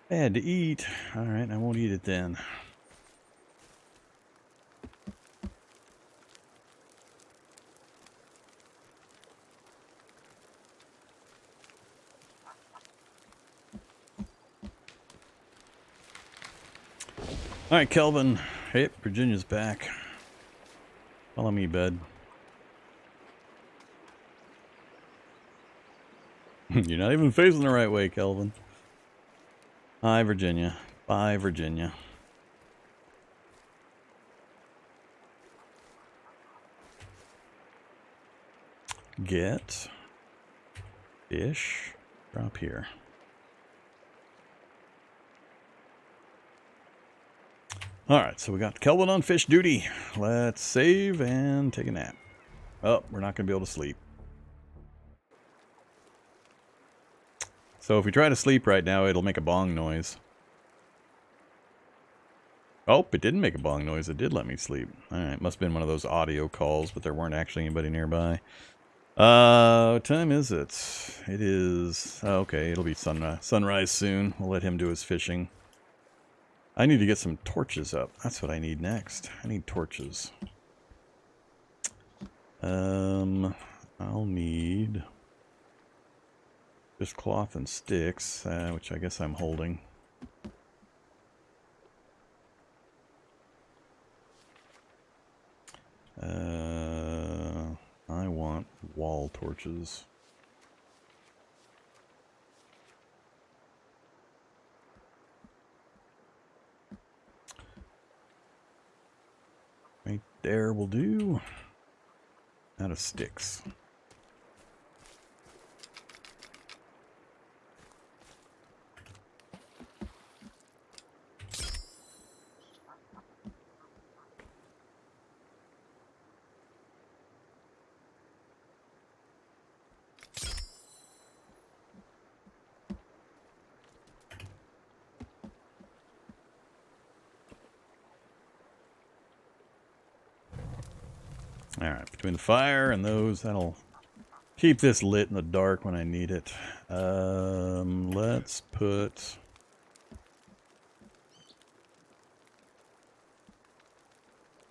I had to eat. Alright, I won't eat it then. Alright, Kelvin. Hey, Virginia's back. Follow me, bud. You're not even facing the right way, Kelvin. Hi, Virginia. Bye, Virginia. Get fish. Drop here. Alright, so we got Kelvin on fish duty. Let's save and take a nap. Oh, we're not going to be able to sleep. So if we try to sleep right now, it'll make a bong noise. Oh, it didn't make a bong noise. It did let me sleep. Alright, must have been one of those audio calls, but there weren't actually anybody nearby. What time is it? It is... Oh, okay, it'll be sunrise soon. We'll let him do his fishing. I need to get some torches up. That's what I need next. I need torches. I'll need just cloth and sticks, which I guess I'm holding. I want wall torches. Right there will do. Out of sticks. Alright, between the fire and those, that'll keep this lit in the dark when I need it. Let's put...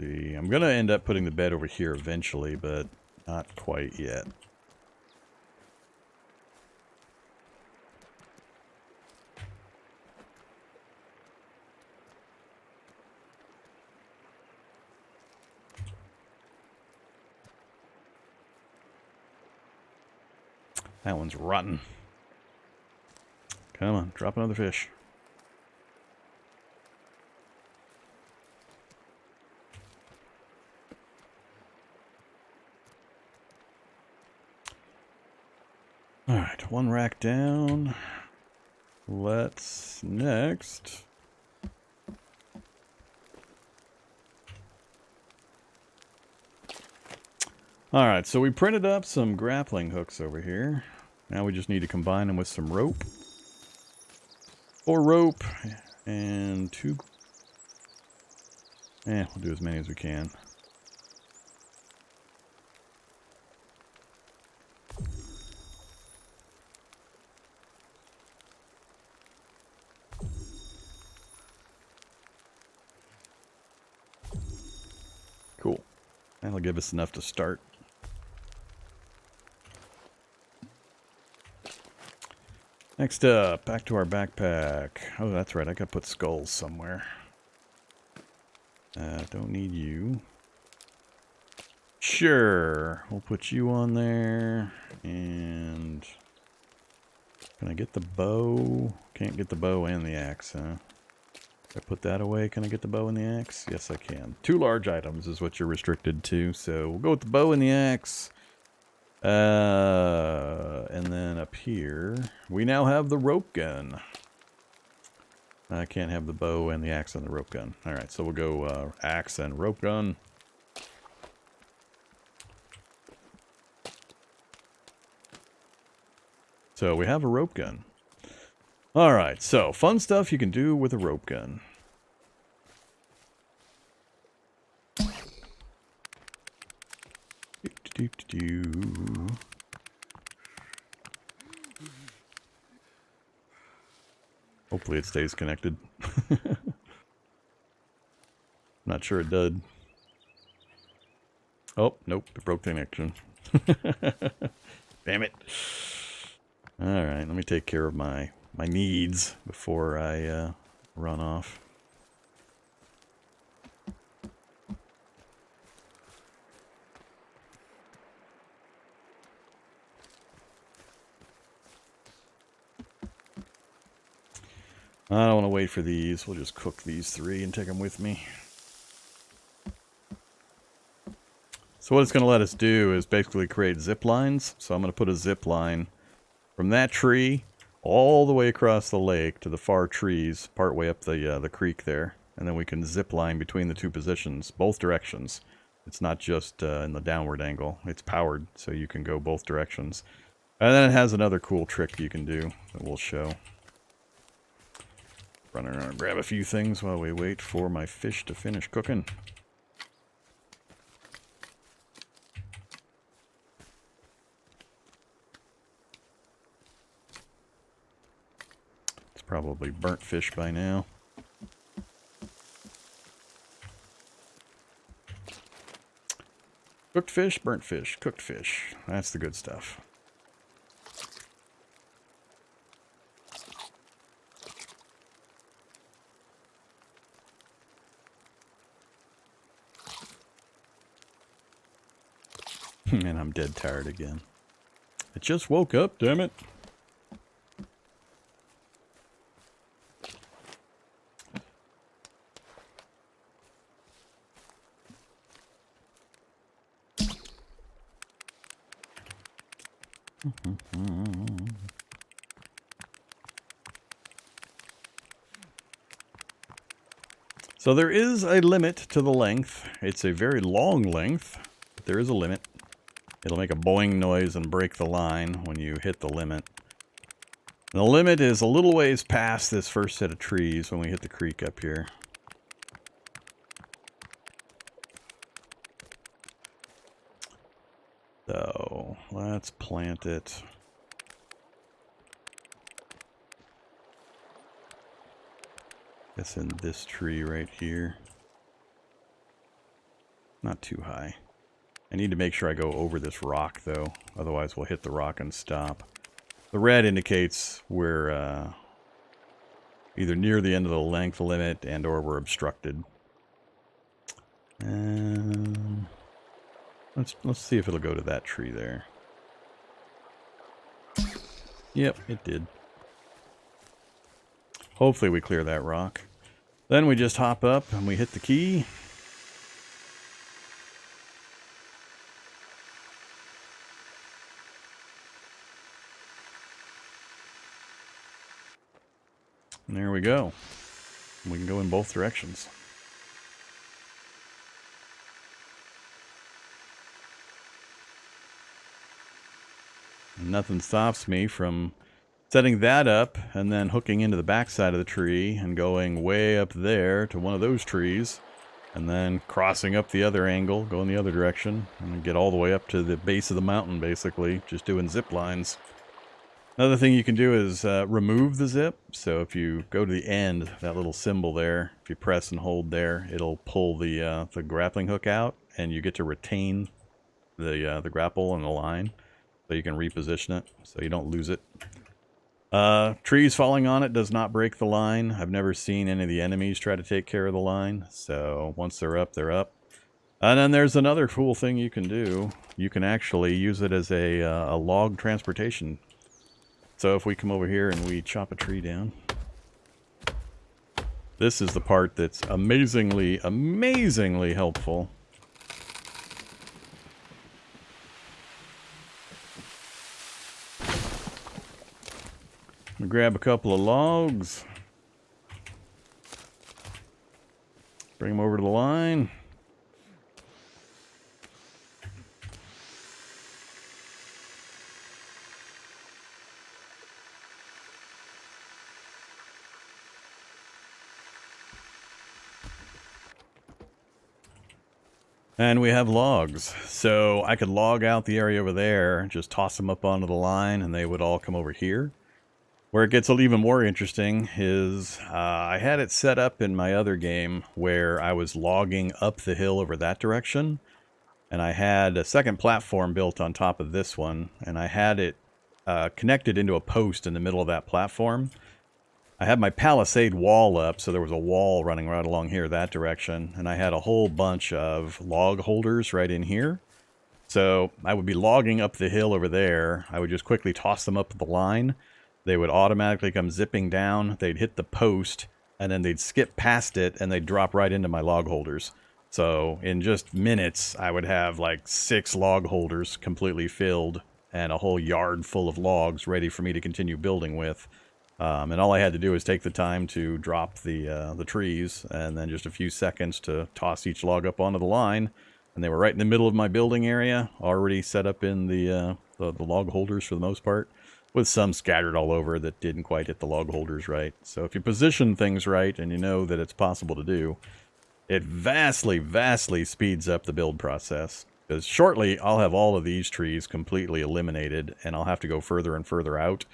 See, I'm going to end up putting the bed over here eventually, but not quite yet. That one's rotten. Come on, drop another fish. Alright, one rack down. Let's next... Alright, so we printed up some grappling hooks over here. Now we just need to combine them with some rope. 4 rope and 2... we'll do as many as we can. Cool. That'll give us enough to start. Next up, back to our backpack. Oh, that's right, I gotta put skulls somewhere. Don't need you. Sure, we'll put you on there. And... Can I get the bow? Can't get the bow and the axe, huh? If I put that away, can I get the bow and the axe? Yes, I can. 2 large items is what you're restricted to, so we'll go with the bow and the axe. And then up here, we now have the rope gun. I can't have the bow and the axe and the rope gun. Alright, so we'll go axe and rope gun. So we have a rope gun. Alright, so fun stuff you can do with a rope gun. Hopefully it stays connected. Not sure it did. Oh, nope, it broke the connection. Damn it. Alright, let me take care of my needs before I run off. I don't want to wait for these. We'll just cook these 3 and take them with me. So what it's going to let us do is basically create zip lines. So I'm going to put a zip line from that tree all the way across the lake to the far trees, part way up the creek there. And then we can zip line between the 2 positions, both directions. It's not just in the downward angle. It's powered, so you can go both directions. And then it has another cool trick you can do that we'll show. Run around and grab a few things while we wait for my fish to finish cooking. It's probably burnt fish by now. Cooked fish, burnt fish, cooked fish. That's the good stuff. And I'm dead tired again. I just woke up, damn it. So there is a limit to the length. It's a very long length, but there is a limit. It'll make a boing noise and break the line when you hit the limit. The limit is a little ways past this first set of trees when we hit the creek up here. So let's plant it. It's in this tree right here. Not too high. I need to make sure I go over this rock, though. Otherwise, we'll hit the rock and stop. The red indicates we're either near the end of the length limit and or we're obstructed. Let's see if it'll go to that tree there. Yep, it did. Hopefully we clear that rock. Then we just hop up and we hit the key. And there we go. We can go in both directions. And nothing stops me from setting that up and then hooking into the back side of the tree and going way up there to one of those trees and then crossing up the other angle, going the other direction, and get all the way up to the base of the mountain, basically, just doing zip lines. Another thing you can do is remove the zip. So if you go to the end, that little symbol there, if you press and hold there, it'll pull the grappling hook out, and you get to retain the grapple and the line, so you can reposition it, so you don't lose it. Trees falling on it does not break the line. I've never seen any of the enemies try to take care of the line, so once they're up, they're up. And then there's another cool thing you can do. You can actually use it as a log transportation. So if we come over here and we chop a tree down, this is the part that's amazingly, amazingly helpful. I'm gonna grab a couple of logs, bring them over to the line. And we have logs, so I could log out the area over there, just toss them up onto the line, and they would all come over here. Where it gets even more interesting is I had it set up in my other game where I was logging up the hill over that direction. And I had a second platform built on top of this one. And I had it connected into a post in the middle of that platform. I had my palisade wall up, so there was a wall running right along here that direction. And I had a whole bunch of log holders right in here. So I would be logging up the hill over there. I would just quickly toss them up the line. They would automatically come zipping down. They'd hit the post, and then they'd skip past it, and they'd drop right into my log holders. So in just minutes, I would have like 6 log holders completely filled and a whole yard full of logs ready for me to continue building with. And all I had to do was take the time to drop the trees, and then just a few seconds to toss each log up onto the line. And they were right in the middle of my building area, already set up in the log holders for the most part, with some scattered all over that didn't quite hit the log holders right. So if you position things right and you know that it's possible to do, it vastly, vastly speeds up the build process. Because shortly, I'll have all of these trees completely eliminated, and I'll have to go further and further out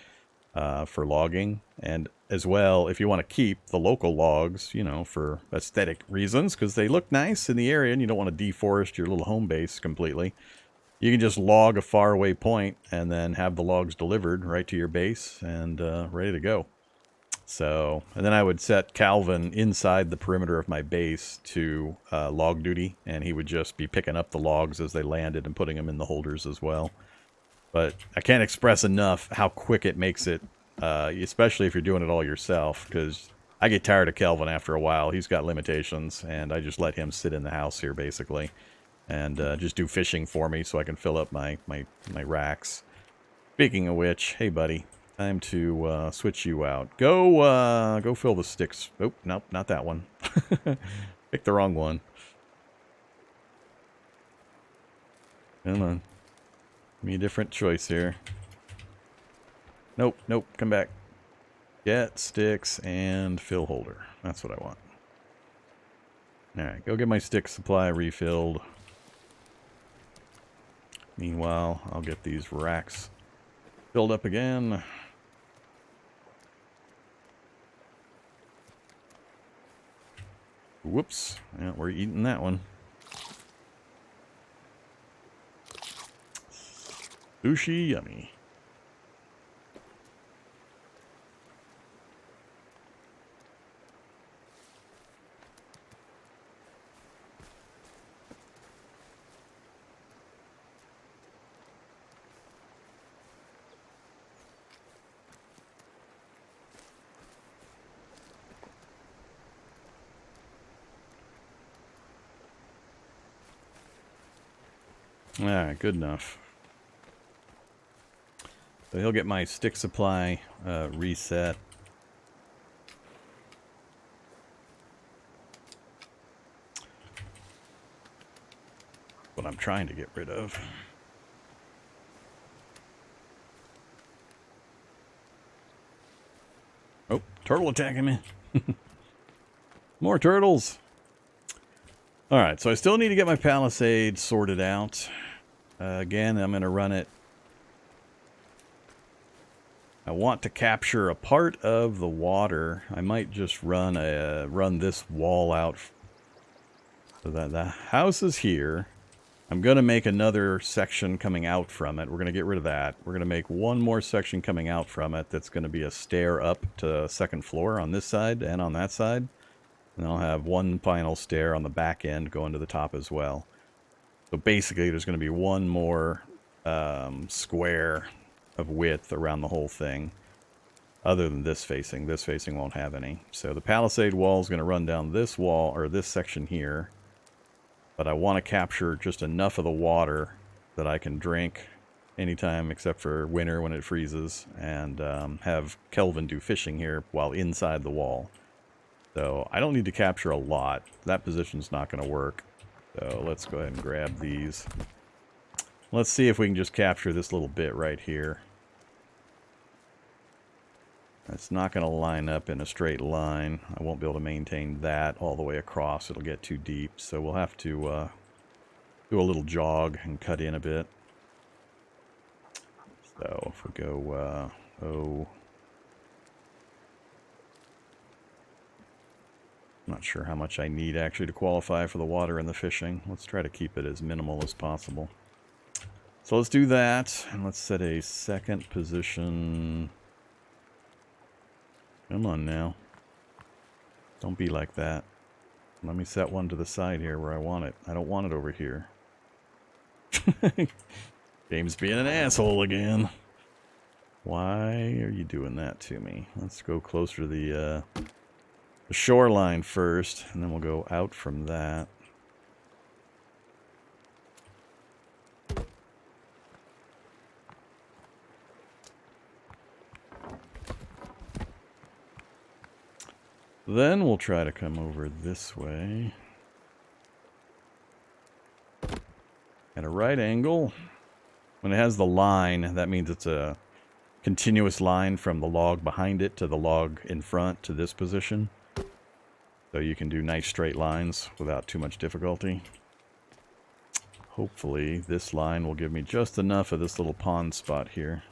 for logging. And as well, if you want to keep the local logs, you know, for aesthetic reasons, because they look nice in the area and you don't want to deforest your little home base completely, you can just log a faraway point and then have the logs delivered right to your base and ready to go. So, and then I would set Calvin inside the perimeter of my base to log duty, and he would just be picking up the logs as they landed and putting them in the holders as well. But I can't express enough how quick it makes it, especially if you're doing it all yourself, because I get tired of Calvin after a while. He's got limitations, and I just let him sit in the house here, basically, and just do fishing for me so I can fill up my racks. Speaking of which, hey, buddy, time to switch you out. Go fill the sticks. Oh, nope, not that one. Picked the wrong one. Come on. Give me a different choice here. Nope, nope, come back. Get sticks and fill holder. That's what I want. Alright, go get my stick supply refilled. Meanwhile, I'll get these racks filled up again. Whoops. Yeah, we're eating that one. Sushi yummy. Alright, good enough. So he'll get my stick supply reset. What I'm trying to get rid of. Oh, turtle attacking me. More turtles. Alright, so I still need to get my palisade sorted out. Again, I'm going to run it. I want to capture a part of the water. I might just run this wall out so that the house is here. I'm going to make another section coming out from it. We're going to get rid of that. We're going to make one more section coming out from it that's going to be a stair up to the second floor on this side and on that side. And I'll have one final stair on the back end going to the top as well. So basically there's going to be one more square of width around the whole thing. Other than this facing. This facing won't have any. So the palisade wall is going to run down this wall, or this section here. But I want to capture just enough of the water that I can drink anytime except for winter when it freezes. And have Kelvin do fishing here while inside the wall. So I don't need to capture a lot. That position's not going to work. So let's go ahead and grab these. Let's see if we can just capture this little bit right here. It's not going to line up in a straight line. I won't be able to maintain that all the way across. It'll get too deep. So we'll have to do a little jog and cut in a bit. So if we go, Not sure how much I need actually to qualify for the water and the fishing. Let's try to keep it as minimal as possible. So let's do that, and let's set a second position. Come on now. Don't be like that. Let me set one to the side here where I want it. I don't want it over here. Game's being an asshole again. Why are you doing that to me? Let's go closer to the shoreline first, and then we'll go out from that. Then we'll try to come over this way. At a right angle. When it has the line, that means it's a continuous line from the log behind it to the log in front to this position. So you can do nice straight lines without too much difficulty. Hopefully this line will give me just enough of this little pond spot here.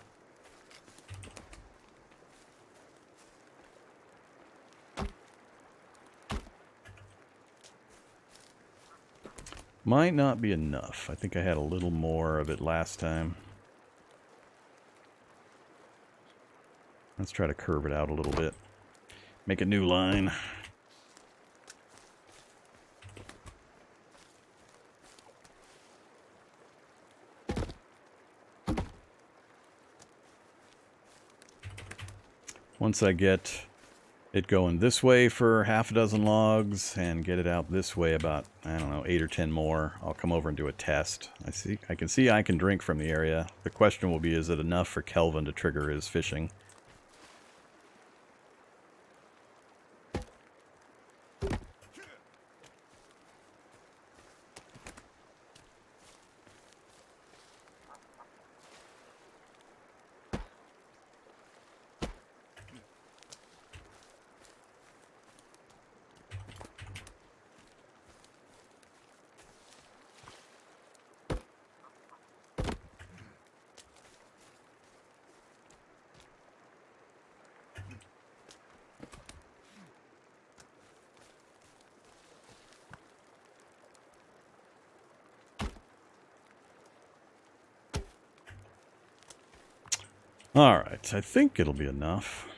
Might not be enough. I think I had a little more of it last time. Let's try to curve it out a little bit. Make a new line. Once I get it going this way for half a dozen logs and get it out this way about, I don't know, 8 or 10 more, I'll come over and do a test. I can see I can drink from the area. The question will be, is it enough for Kelvin to trigger his fishing? Alright, I think it'll be enough.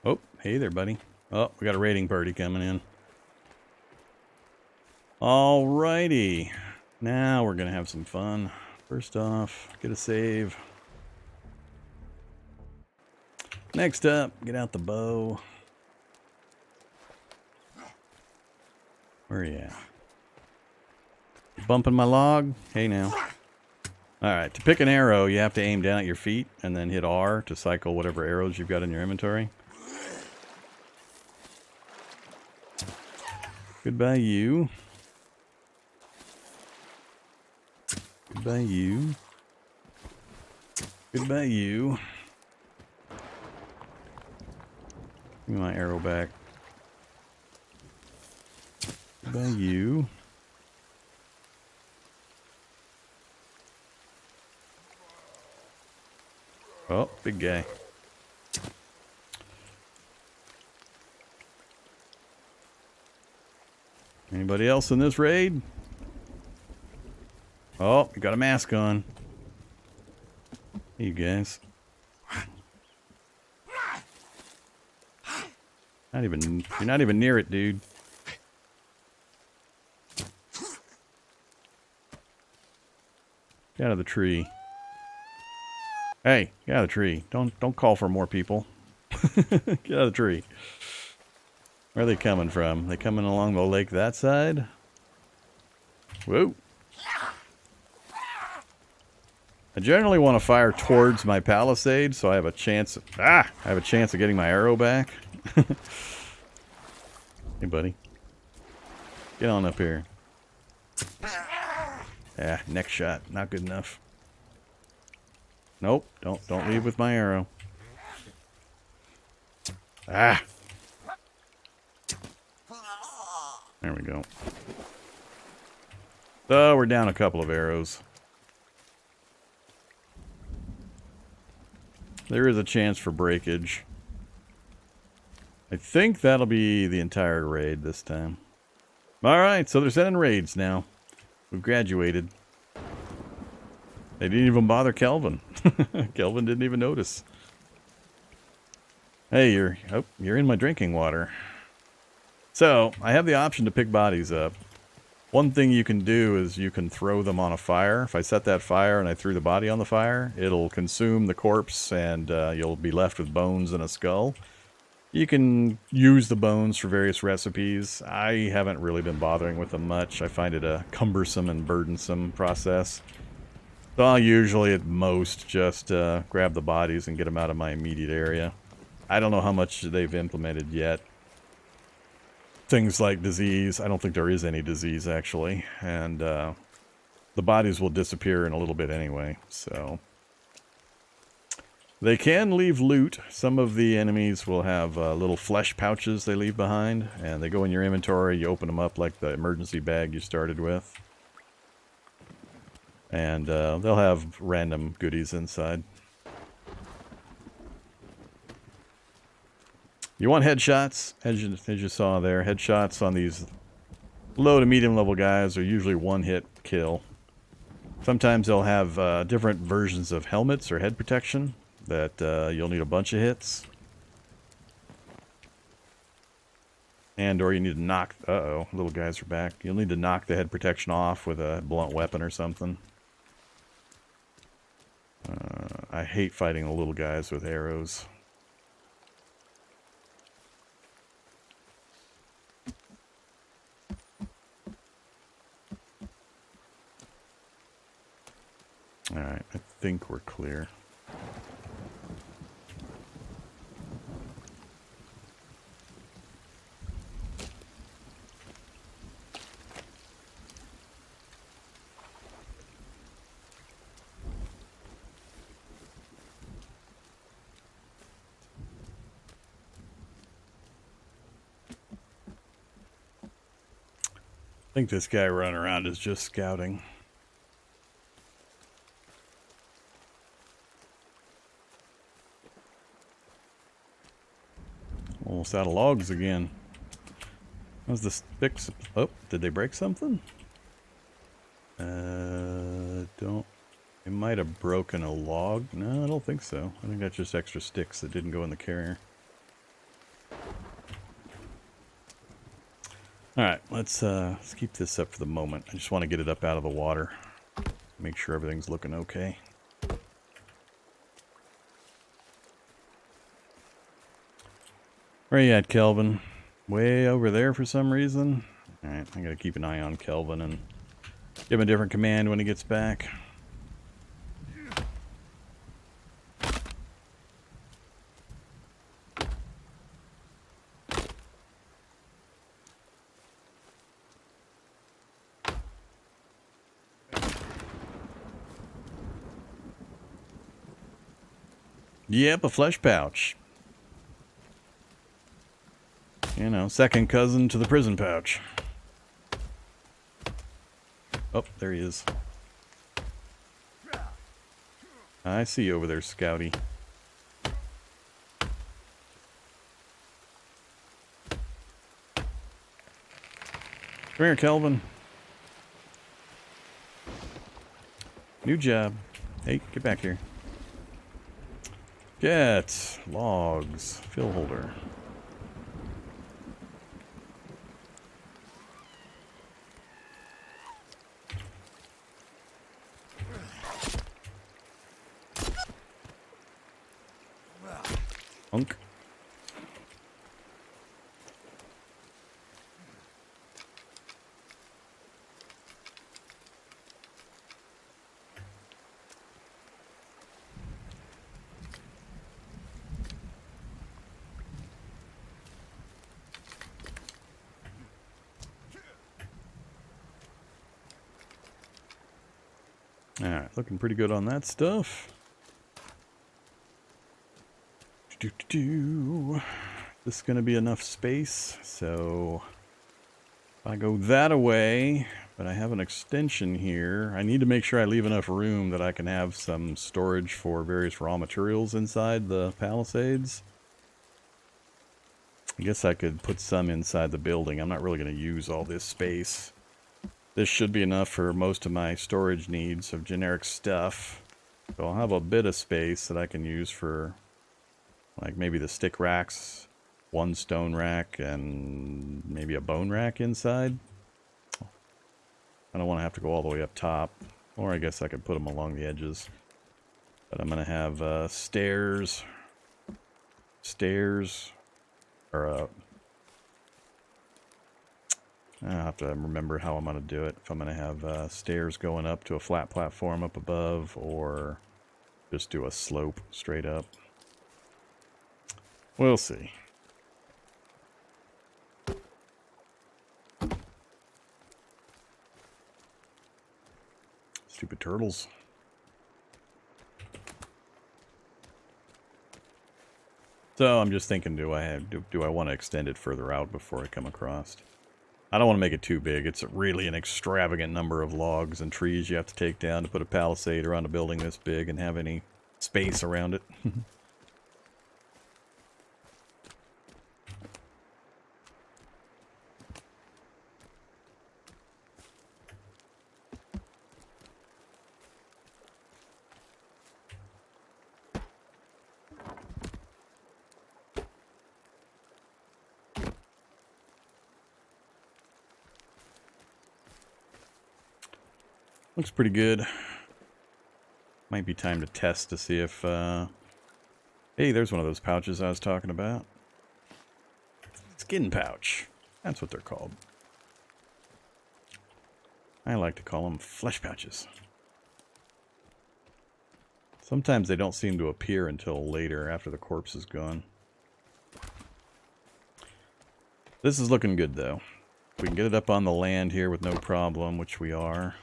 Oh, hey there, buddy. Oh, we got a raiding party coming in. Alrighty. Now we're going to have some fun. First off, get a save. Next up, get out the bow. Where are you at? Bumping my log? Hey now. Alright, to pick an arrow, you have to aim down at your feet and then hit R to cycle whatever arrows you've got in your inventory. Goodbye, you. Goodbye, you. Goodbye, you. Give me my arrow back. Goodbye, you. Oh, big guy. Anybody else in this raid? Oh, you got a mask on. Hey, you guys. You're not even near it, dude. Get out of the tree. Hey, get out of the tree. Don't call for more people. Get out of the tree. Where are they coming from? They coming along the lake that side? Whoa. I generally want to fire towards my palisade so I have a chance of getting my arrow back. Hey buddy. Get on up here. Yeah, neck shot. Not good enough. Nope. Don't leave with my arrow. Ah! There we go. So we're down a couple of arrows. There is a chance for breakage. I think that'll be the entire raid this time. Alright, so they're sending raids now. We've graduated. They didn't even bother Kelvin. Kelvin didn't even notice. Hey, you're in my drinking water. So, I have the option to pick bodies up. One thing you can do is you can throw them on a fire. If I set that fire and I threw the body on the fire, it'll consume the corpse and you'll be left with bones and a skull. You can use the bones for various recipes. I haven't really been bothering with them much. I find it a cumbersome and burdensome process. So I'll usually at most just grab the bodies and get them out of my immediate area. I don't know how much they've implemented yet. Things like disease. I don't think there is any disease actually. And the bodies will disappear in a little bit anyway. So they can leave loot. Some of the enemies will have little flesh pouches they leave behind. And they go in your inventory. You open them up like the emergency bag you started with. And they'll have random goodies inside. You want headshots, as you saw there. Headshots on these low to medium level guys are usually one hit kill. Sometimes they'll have different versions of helmets or head protection that you'll need a bunch of hits. And or you need to knock... Uh-oh, little guys are back. You'll need to knock the head protection off with a blunt weapon or something. I hate fighting the little guys with arrows. Alright, I think we're clear. I think this guy running around is just scouting. Almost out of logs again. How's the sticks? Oh, did they break something? Don't. It might have broken a log. No, I don't think so. I think that's just extra sticks that didn't go in the carrier. Alright, let's keep this up for the moment. I just want to get it up out of the water. Make sure everything's looking okay. Where are you at, Kelvin? Way over there for some reason? Alright, I gotta keep an eye on Kelvin and give him a different command when he gets back. Yep, a flesh pouch. You know, second cousin to the prison pouch. Oh, there he is. I see you over there, Scouty. Come here, Kelvin. New job. Hey, get back here. Get logs. Fill holder. Hunk. Alright, looking pretty good on that stuff. This is going to be enough space, so if I go that away, but I have an extension here, I need to make sure I leave enough room that I can have some storage for various raw materials inside the palisades. I guess I could put some inside the building. I'm not really going to use all this space. This should be enough for most of my storage needs of generic stuff. So I'll have a bit of space that I can use for, like, maybe the stick racks, one stone rack, and maybe a bone rack inside. I don't want to have to go all the way up top. Or I guess I could put them along the edges. But I'm going to have stairs, or I'll have to remember how I'm going to do it. If I'm going to have stairs going up to a flat platform up above, or just do a slope straight up. We'll see. Stupid turtles. So I'm just thinking, do I want to extend it further out before I come across? I don't want to make it too big. It's really an extravagant number of logs and trees you have to take down to put a palisade around a building this big and have any space around it. Looks pretty good. Might be time to test to see if, hey, there's one of those pouches I was talking about. Skin pouch. That's what they're called. I like to call them flesh pouches. Sometimes they don't seem to appear until later, after the corpse is gone. This is looking good, though. We can get it up on the land here with no problem, which we are.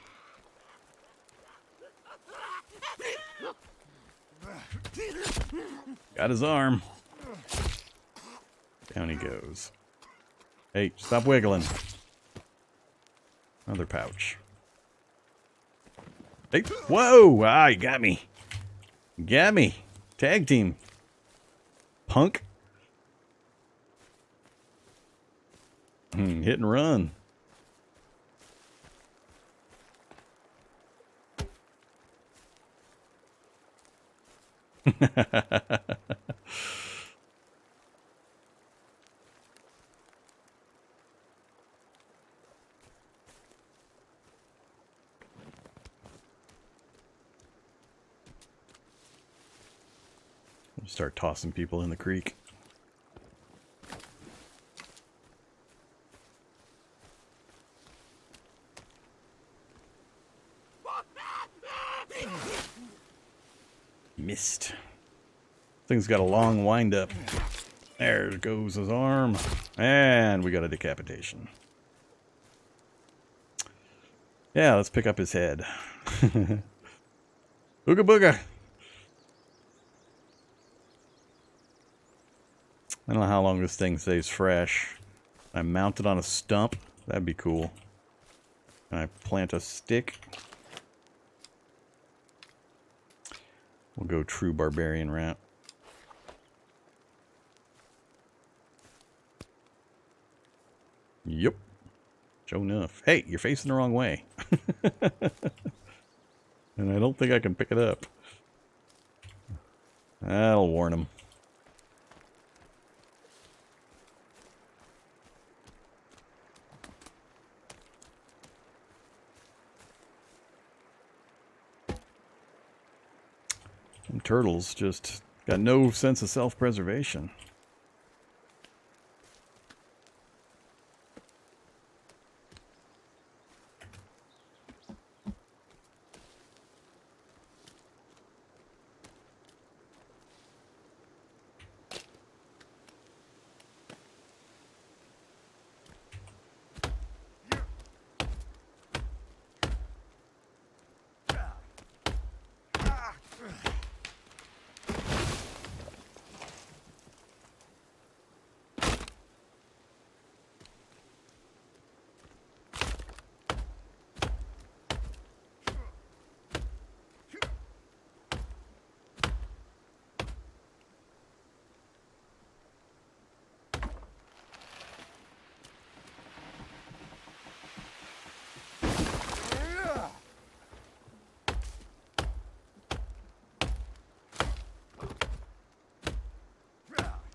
Got his arm. Down he goes. Hey, stop wiggling. Another pouch. Hey, whoa! Ah, you got me. Got me. Tag team. Punk. Hit and run. Start tossing people in the creek. Missed. Thing's got a long wind up. There goes his arm. And we got a decapitation. Yeah, let's pick up his head. Ooga booga. I don't know how long this thing stays fresh. I mount it on a stump. That'd be cool. And I plant a stick. We'll go true barbarian route. Yep. Sure enough. Hey, you're facing the wrong way. And I don't think I can pick it up. That'll warn him. Them turtles just got no sense of self-preservation.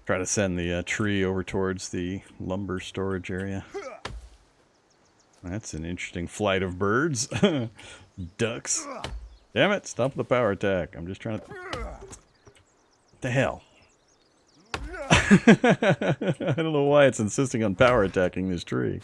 Try to send the tree over towards the lumber storage area. That's an interesting flight of birds. Ducks. Damn it, stop the power attack. I'm just trying to... What the hell? I don't know why it's insisting on power attacking this tree.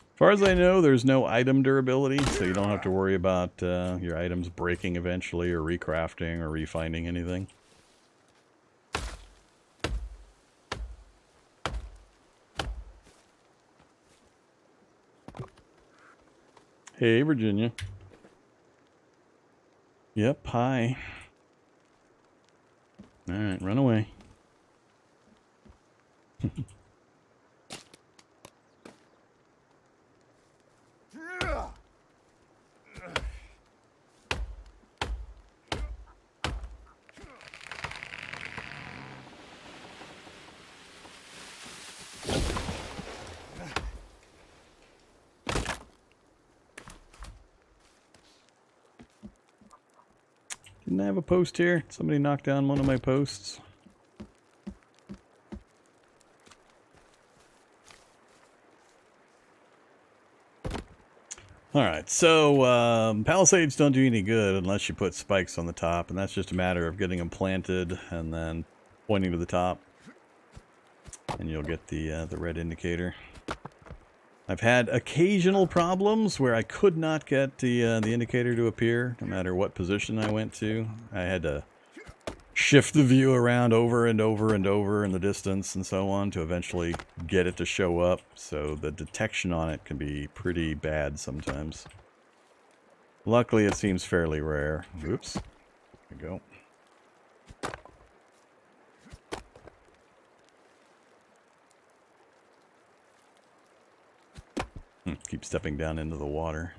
As far as I know, there's no item durability, so you don't have to worry about your items breaking eventually, or recrafting, or refinding anything. Hey, Virginia. Yep, hi. Alright, run away. Didn't I have a post here? Somebody knocked down one of my posts. Alright, so palisades don't do any good unless you put spikes on the top, and that's just a matter of getting them planted and then pointing to the top, and you'll get the red indicator. I've had occasional problems where I could not get the indicator to appear, no matter what position I went to. I had to shift the view around over and over and over in the distance and so on to eventually get it to show up. So the detection on it can be pretty bad sometimes. Luckily, it seems fairly rare. Oops. There we go. Keep stepping down into the water.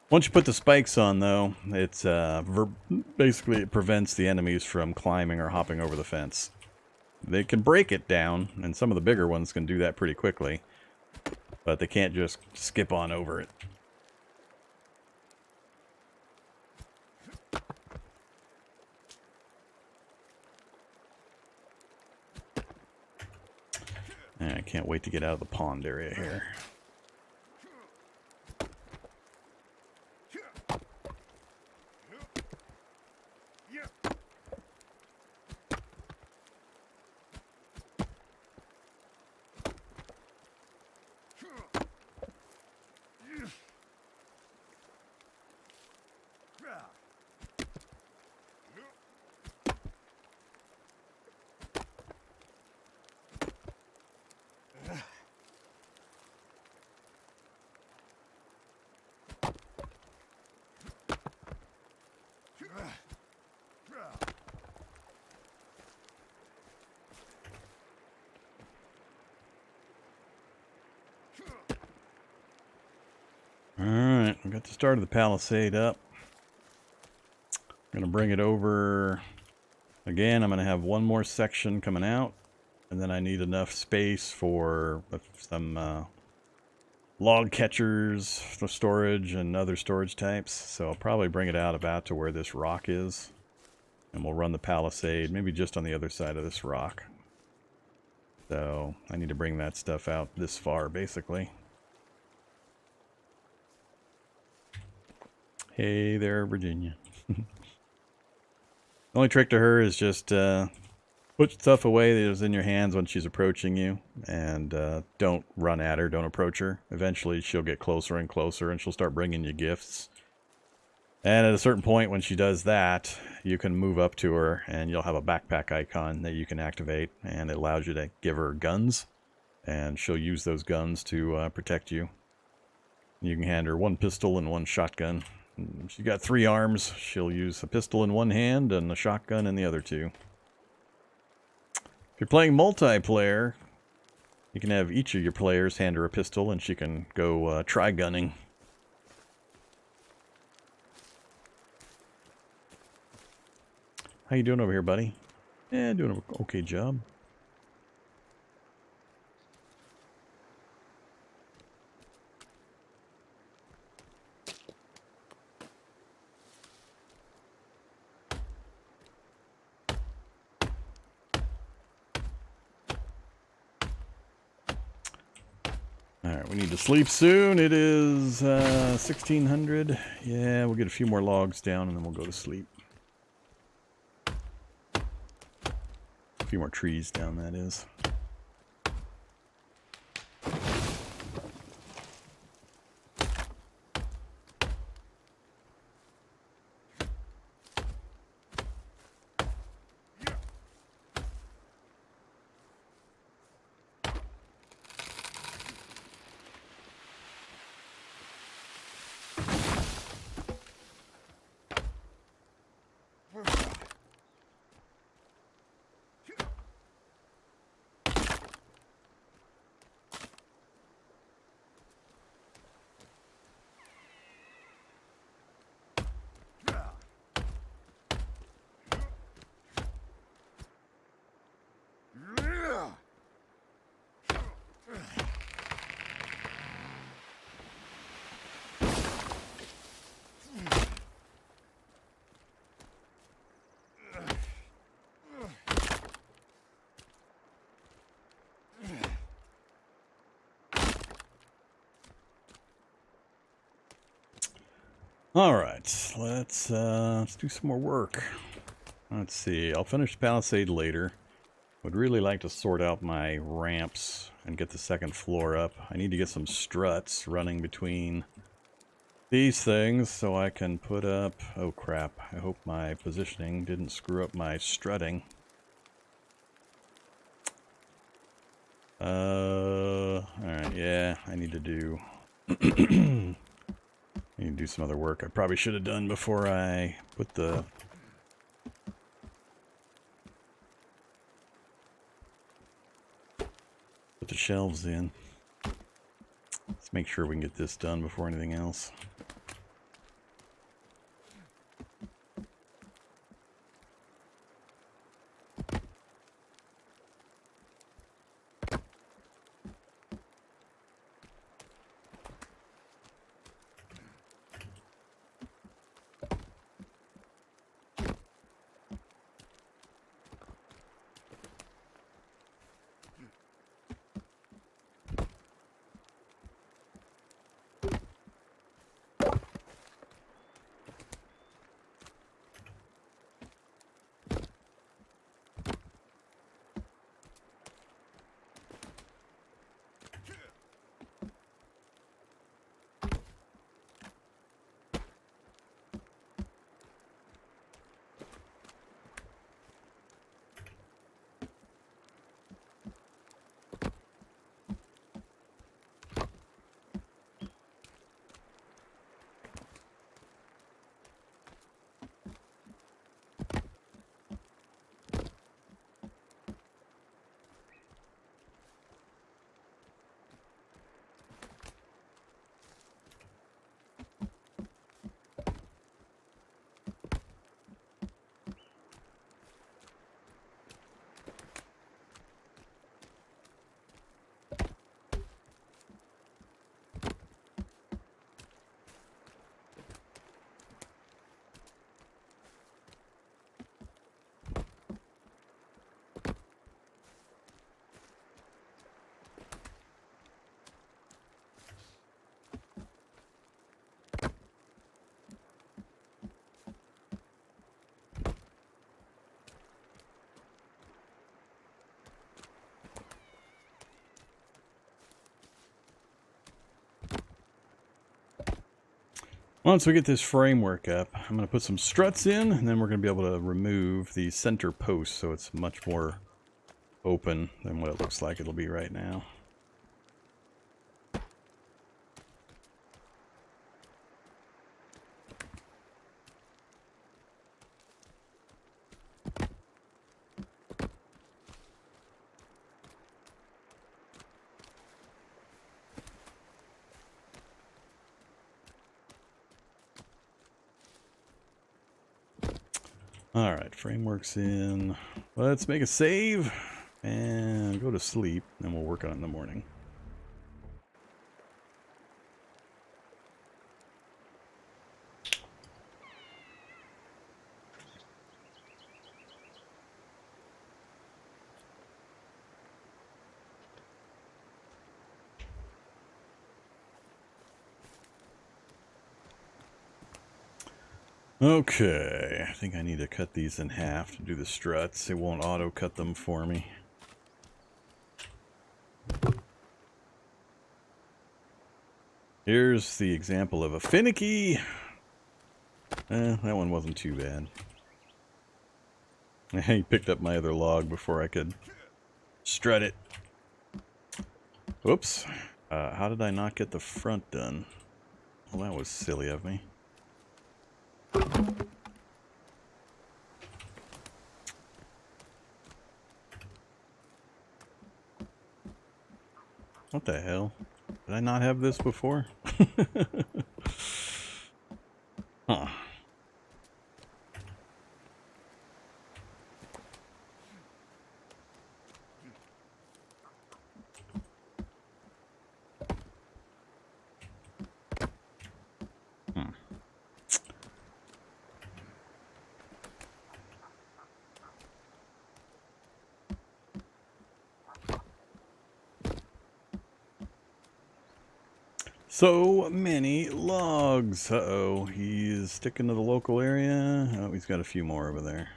Once you put the spikes on, though, it's basically it prevents the enemies from climbing or hopping over the fence. They can break it down, and some of the bigger ones can do that pretty quickly, but they can't just skip on over it. I can't wait to get out of the pond area here. Alright, we got the start of the palisade up. I'm going to bring it over. Again, I'm going to have one more section coming out. And then I need enough space for some log catchers for storage and other storage types. So I'll probably bring it out about to where this rock is. And we'll run the palisade, maybe just on the other side of this rock. So I need to bring that stuff out this far, basically. Hey there, Virginia. The only trick to her is just put stuff away that is in your hands when she's approaching you, and don't run at her, don't approach her. Eventually she'll get closer and closer, and she'll start bringing you gifts. And at a certain point when she does that, you can move up to her, and you'll have a backpack icon that you can activate, and it allows you to give her guns, and she'll use those guns to protect you. You can hand her one pistol and one shotgun. She's got 3 arms. She'll use a pistol in one hand and a shotgun in the other 2. If you're playing multiplayer, you can have each of your players hand her a pistol and she can go try gunning. How you doing over here, buddy? Yeah, doing an okay job. Alright, we need to sleep soon. It is 1600. Yeah, we'll get a few more logs down and then we'll go to sleep. A few more trees down, that is. Alright, let's do some more work. Let's see, I'll finish the palisade later. Would really like to sort out my ramps and get the second floor up. I need to get some struts running between these things so I can put up... Oh crap, I hope my positioning didn't screw up my strutting. Alright, yeah, I need to do... I need to do some other work I probably should have done before I put the... Put the shelves in. Let's make sure we can get this done before anything else. Once we get this framework up, I'm going to put some struts in, and then we're going to be able to remove the center post so it's much more open than what it looks like it'll be right now. Alright, framework's in. Let's make a save and go to sleep, and we'll work on it in the morning. Okay, I think I need to cut these in half to do the struts. It won't auto-cut them for me. Here's the example of a finicky. That one wasn't too bad. He picked up my other log before I could strut it. Whoops. How did I not get the front done? Well, that was silly of me. What the hell? Did I not have this before? Huh. So many logs. Uh-oh, he's sticking to the local area. Oh, he's got a few more over there.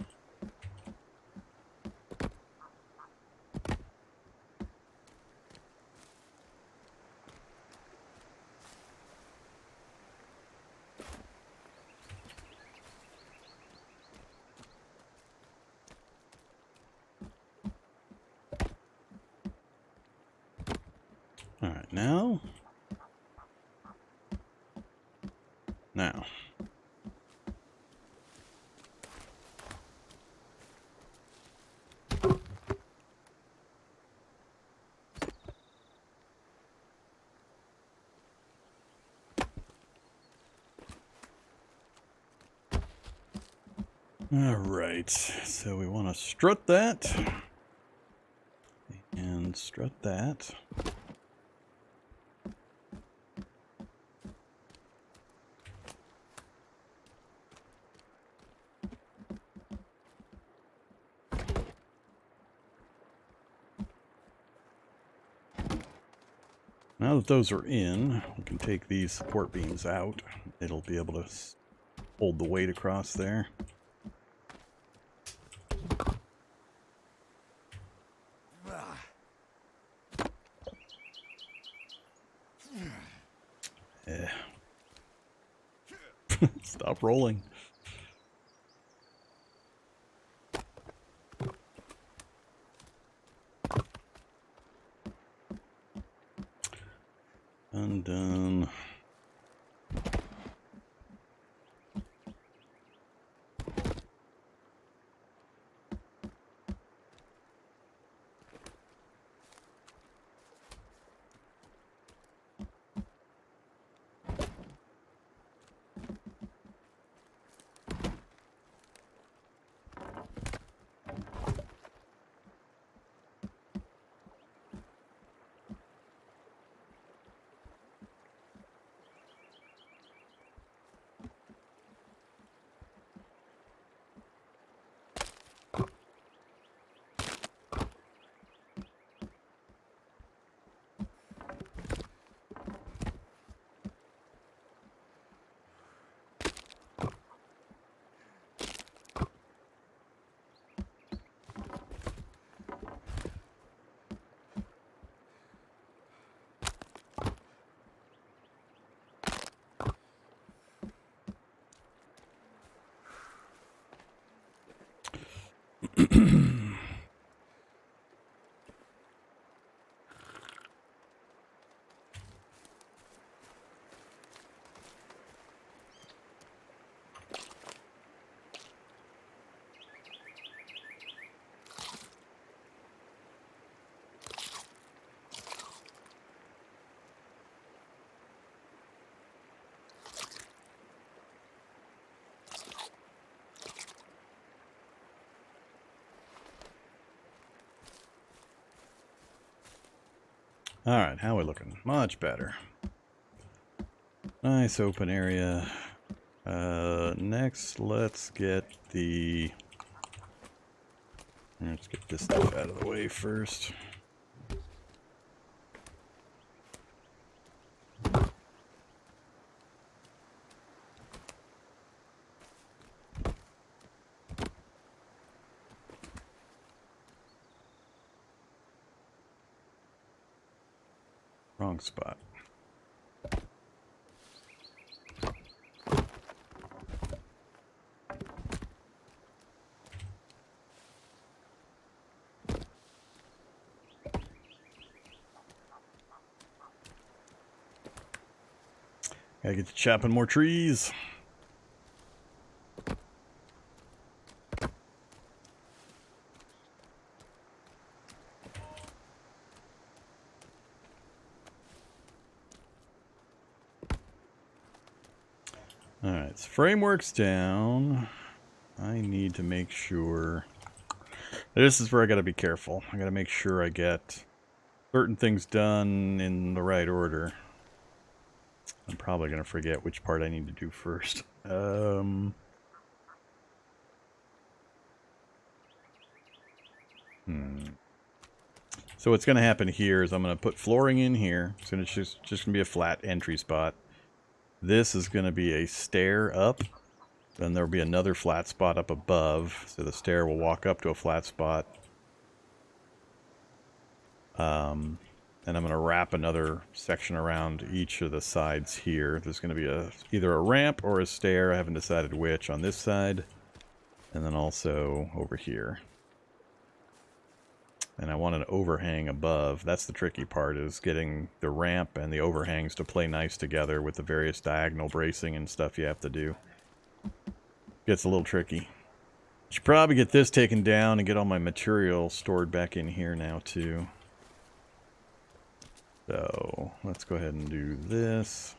All right, now. Now. All right, so we want to strut that and strut that. Now that those are in, we can take these support beams out. It'll be able to hold the weight across there. Yeah. Stop rolling. Undone. Alright, how are we looking? Much better. Nice open area. Next, let's get the... Let's get this stuff out of the way first. Wrong spot. Gotta get to chopping more trees. Alright, so framework's down. I need to make sure... This is where I gotta be careful. I gotta make sure I get certain things done in the right order. I'm probably gonna forget which part I need to do first. So what's gonna happen here is I'm gonna put flooring in here. So it's just gonna be a flat entry spot. This is gonna be a stair up. Then there'll be another flat spot up above. So the stair will walk up to a flat spot. And I'm going to wrap another section around each of the sides here. There's going to be either a ramp or a stair. I haven't decided which on this side. And then also over here. And I want an overhang above. That's the tricky part, is getting the ramp and the overhangs to play nice together with the various diagonal bracing and stuff you have to do. Gets a little tricky. Should probably get this taken down and get all my material stored back in here now too. So let's go ahead and do this.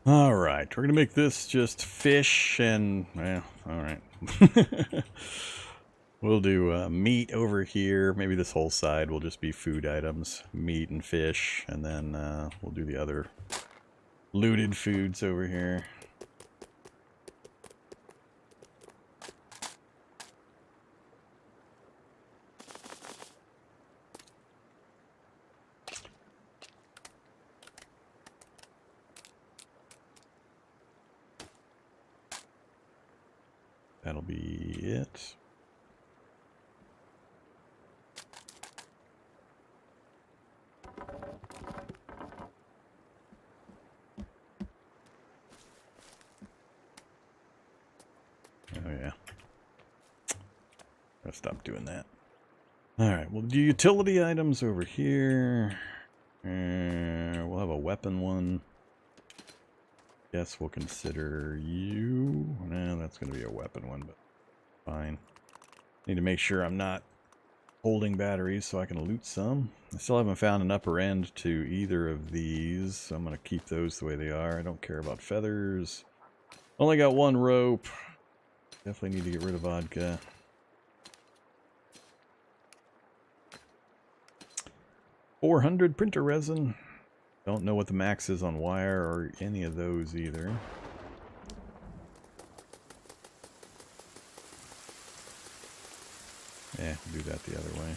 Alright, we're going to make this just fish and, well, alright. We'll do meat over here. Maybe this whole side will just be food items. Meat and fish, and then we'll do the other looted foods over here. That'll be it. Oh yeah. Gotta stop doing that. Alright, we'll do utility items over here. We'll have a weapon one. Guess we'll consider you. No, that's going to be a weapon one, but fine. Need to make sure I'm not holding batteries so I can loot some. I still haven't found an upper end to either of these, so I'm going to keep those the way they are. I don't care about feathers. Only got one rope. Definitely need to get rid of vodka. $400 printer resin. Don't know what the max is on wire or any of those either. Yeah, we'll do that the other way.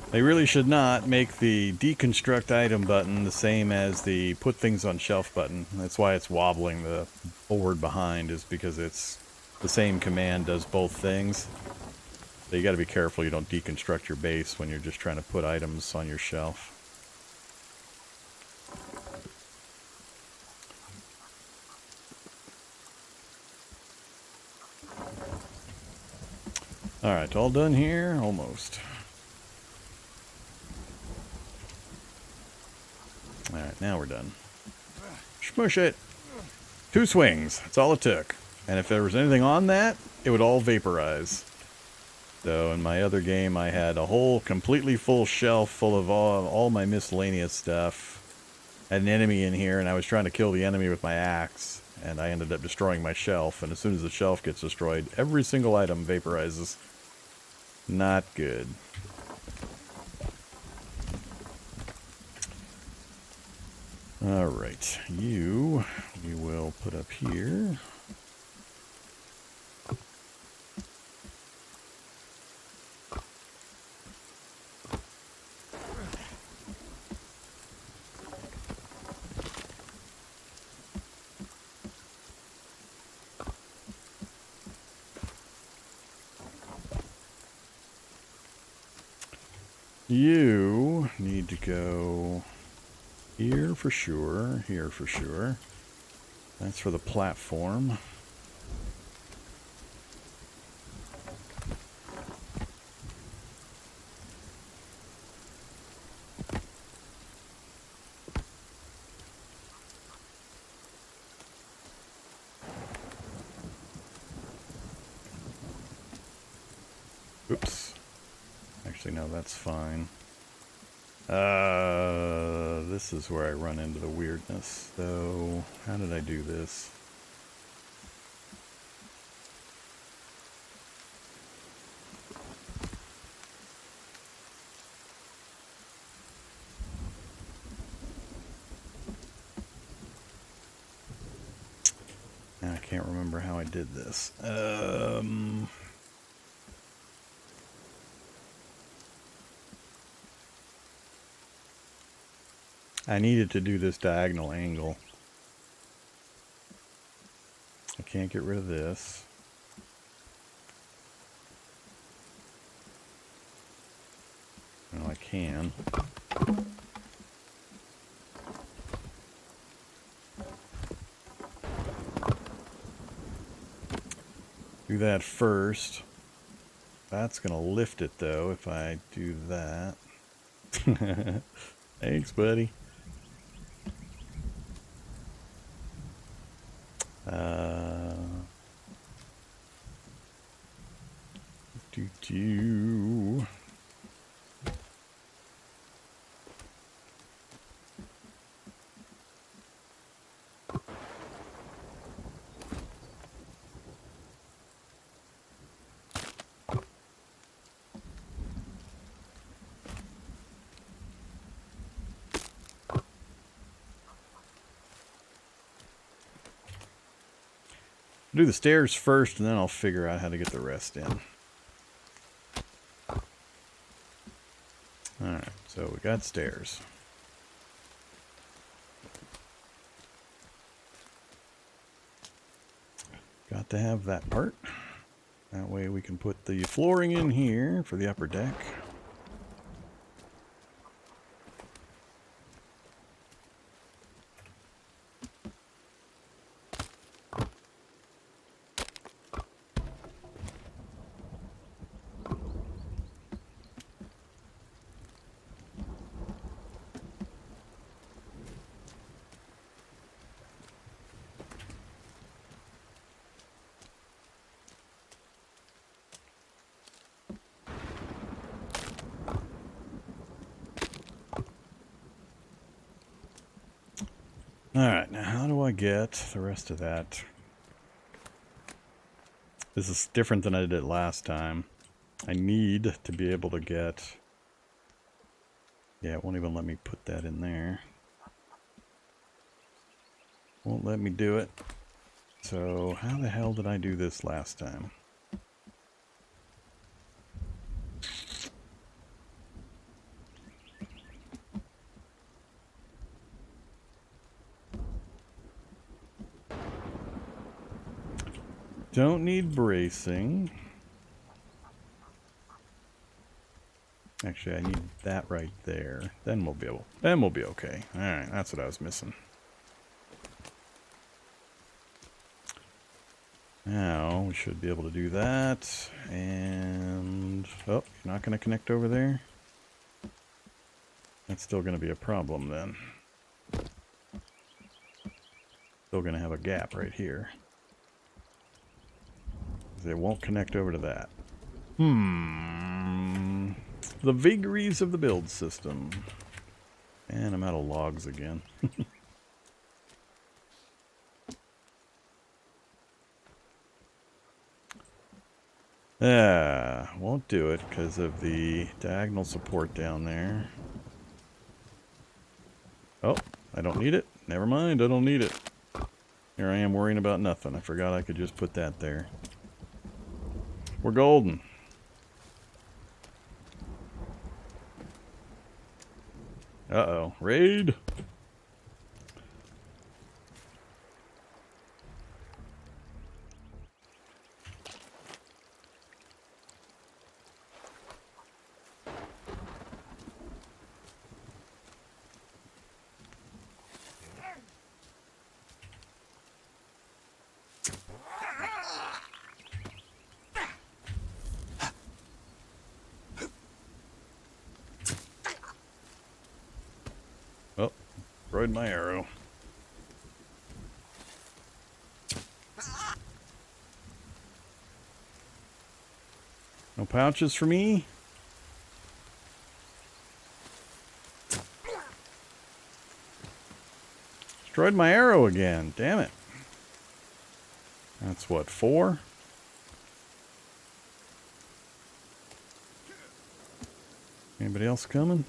They really should not make the deconstruct item button the same as the put things on shelf button. That's why it's wobbling the board behind, is because it's the same command does both things. So you got to be careful you don't deconstruct your base when you're just trying to put items on your shelf. Alright, all done here? Almost. Alright, now we're done. Smush it! 2 swings. That's all it took. And if there was anything on that, it would all vaporize. So in my other game, I had a whole completely full shelf full of all my miscellaneous stuff. Had an enemy in here, and I was trying to kill the enemy with my axe. And I ended up destroying my shelf. And as soon as the shelf gets destroyed, every single item vaporizes. Not good. Alright, you we will put up here. You need to go here for sure, here for sure. That's for the platform. Oops. Actually, no, that's fine. This is where I run into the weirdness. So, how did I do this? Now I can't remember how I did this. I needed to do this diagonal angle. I can't get rid of this. Well, I can. Do that first. That's gonna lift it though if I do that. Thanks, buddy. Do. Do the stairs first, and then I'll figure out how to get the rest in. Alright, so we got stairs. Got to have that part. That way we can put the flooring in here for the upper deck. Alright, now how do I get the rest of that? This is different than I did last time. I need to be able to get... Yeah, it won't even let me put that in there. Won't let me do it. So, how the hell did I do this last time? Don't need bracing. Actually, I need that right there. Then we'll be okay. Alright, that's what I was missing. Now, we should be able to do that. And... oh, you're not going to connect over there? That's still going to be a problem then. Still going to have a gap right here. They won't connect over to that. The vagaries of the build system. And I'm out of logs again. Won't do it because of the diagonal support down there. Oh, I don't need it. Never mind, I don't need it. Here I am worrying about nothing. I forgot I could just put that there. We're golden. Uh-oh. Raid! Oh, destroyed my arrow. No pouches for me? Destroyed my arrow again. Damn it. That's what, 4? Anybody else coming?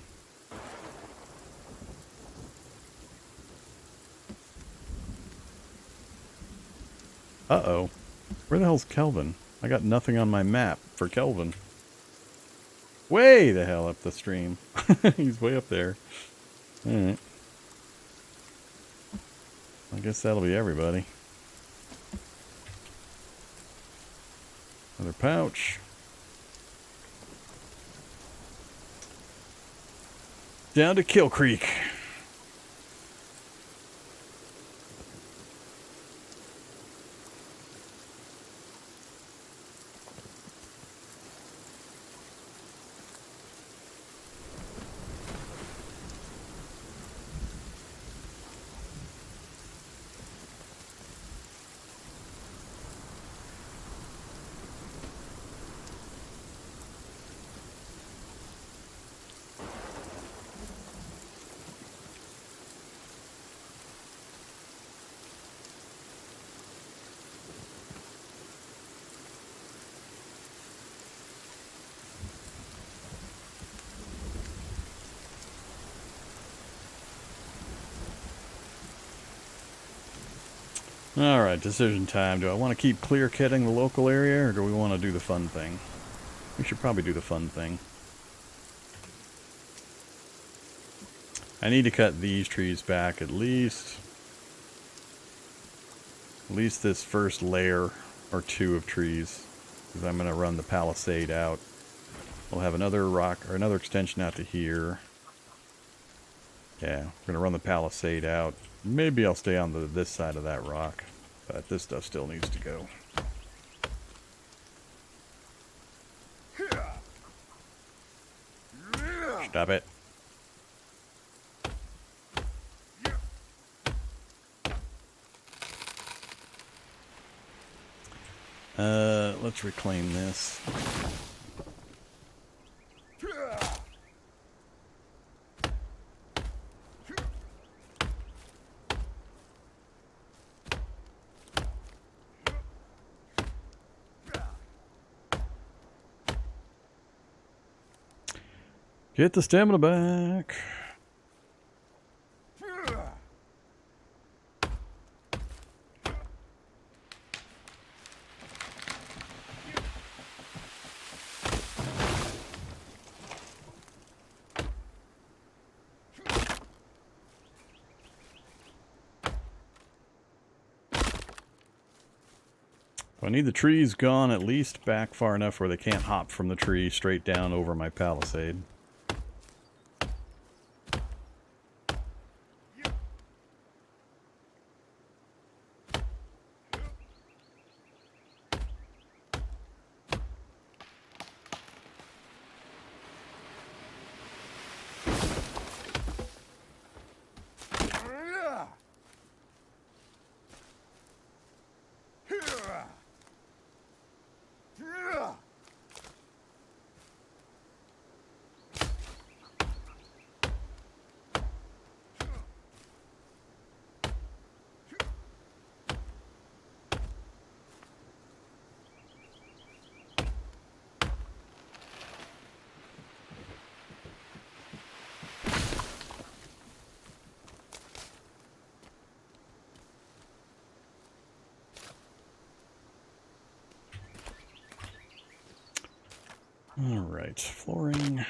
Uh-oh. Where the hell's Kelvin? I got nothing on my map for Kelvin. Way the hell up the stream. He's way up there. Alright. I guess that'll be everybody. Another pouch. Down to Kill Creek. Alright, decision time. Do I want to keep clear-cutting the local area, or do we want to do the fun thing? We should probably do the fun thing. I need to cut these trees back at least this first layer or 2 of trees, because I'm going to run the palisade out. We'll have another rock, or another extension out to here. Yeah, we're going to run the palisade out. Maybe I'll stay on this side of that rock, but this stuff still needs to go. Stop it. Let's reclaim this. Get the stamina back. I need the trees gone at least back far enough where they can't hop from the tree straight down over my palisade. All right, flooring.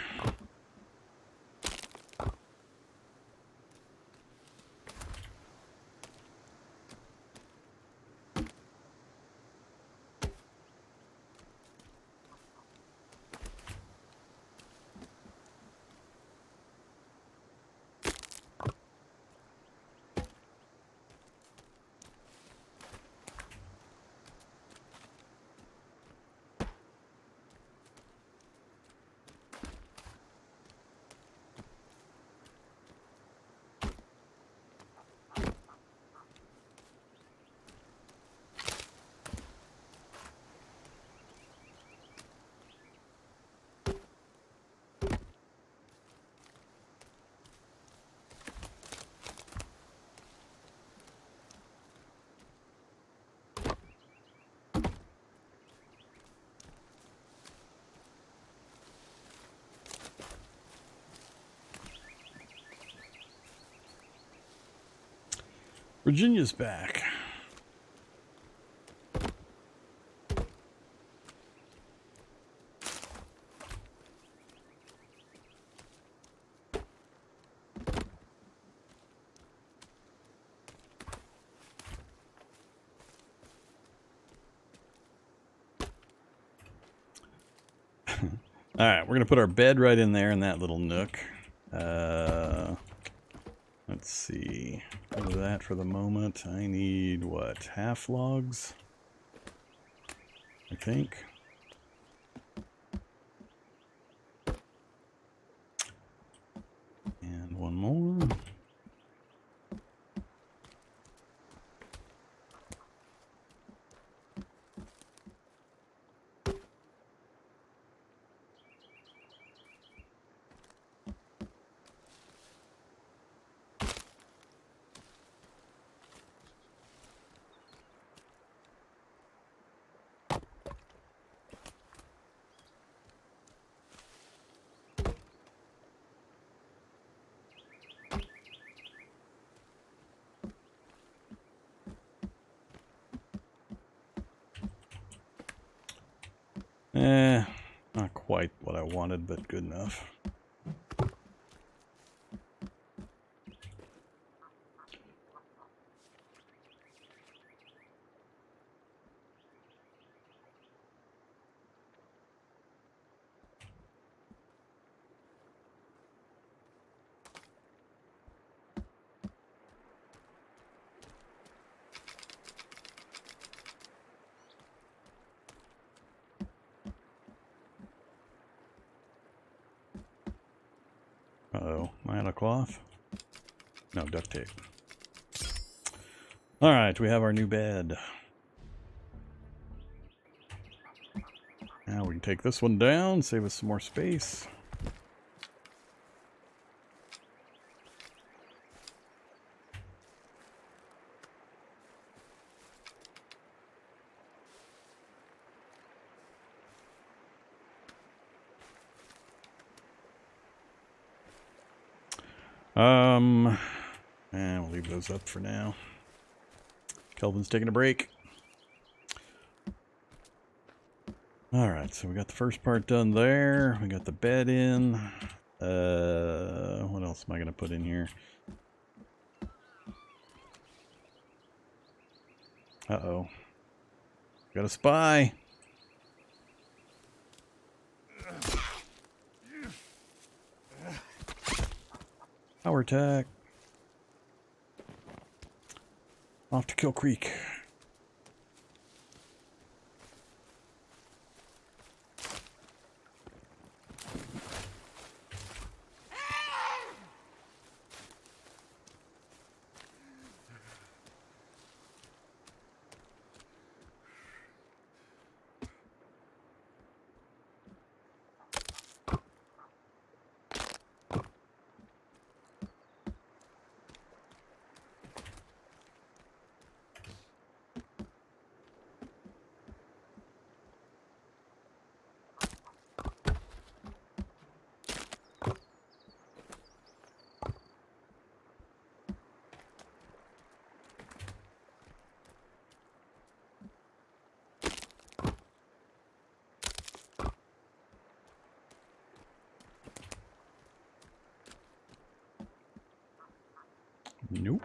Virginia's back. All right, we're going to put our bed right in there in that little nook. Let's see. Go to that for the moment. I need, what, half logs? I think. And one more. Not quite what I wanted, but good enough. Uh-oh, am I out of cloth? No, duct tape. Alright, we have our new bed. Now we can take this one down, save us some more space. And we'll leave those up for now. Kelvin's taking a break. Alright, so we got the first part done there. We got the bed in. What else am I going to put in here? Uh-oh. Got a spy. Power attack. Off to Kill Creek. Nope.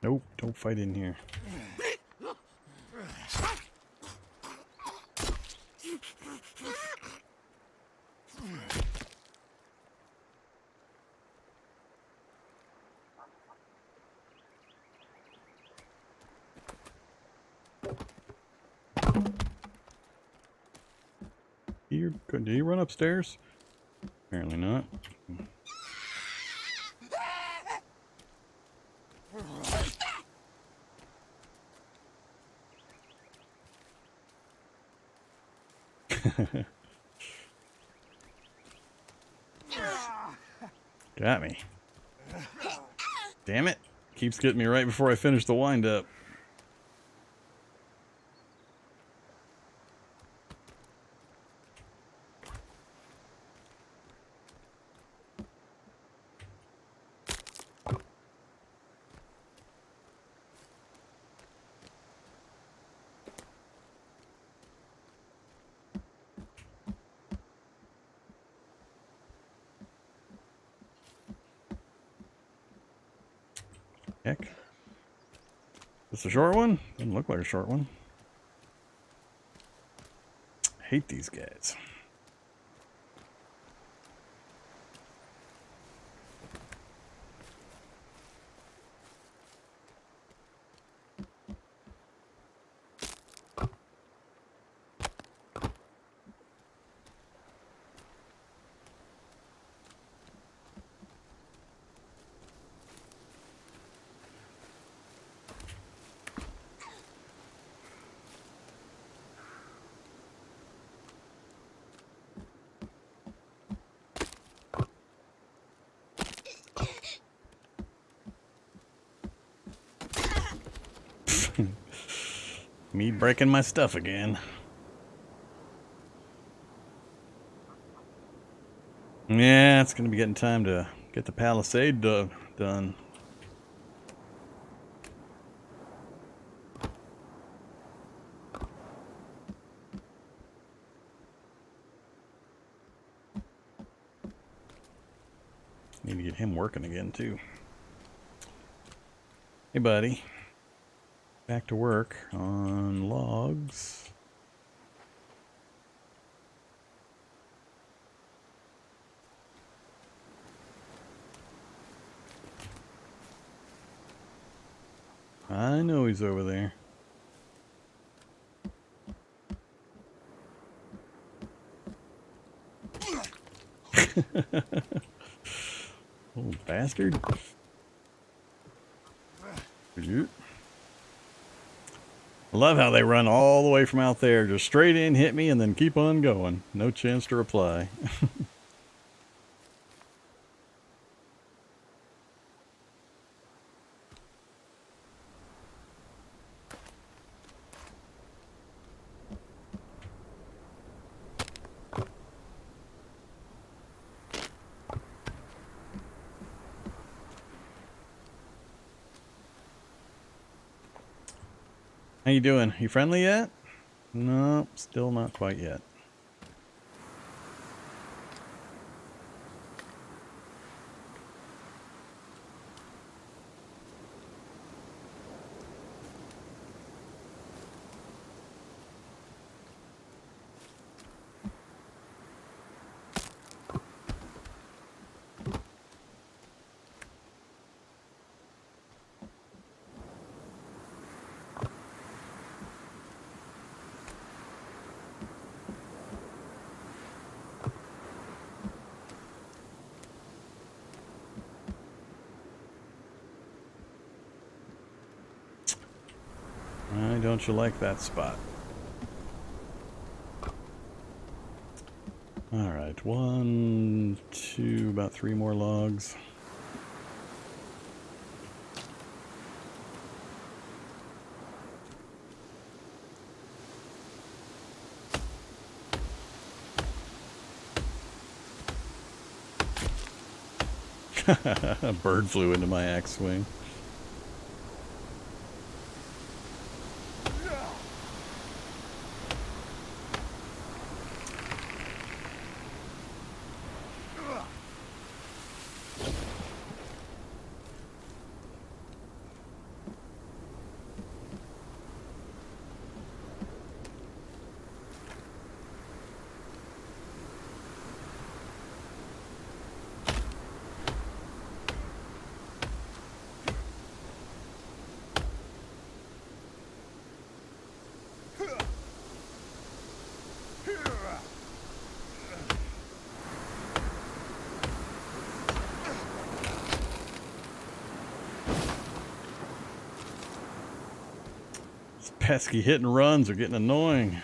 Nope, don't fight in here. Did he run upstairs? Apparently not. Got me. Damn it. Keeps getting me right before I finish the wind up. Heck. This a short one? Doesn't look like a short one. Hate these guys. Me breaking my stuff again. Yeah, it's gonna be getting time to get the palisade done. Need to get him working again too. Hey buddy. Back to work on logs. I know he's over there. Little bastard. I love how they run all the way from out there, just straight in, hit me, and then keep on going. No chance to reply. How you doing? You friendly yet? No, still not quite yet. Why don't you like that spot? Alright, 1, 2, about 3 more logs. A bird flew into my axe swing. Pesky hit and runs are getting annoying.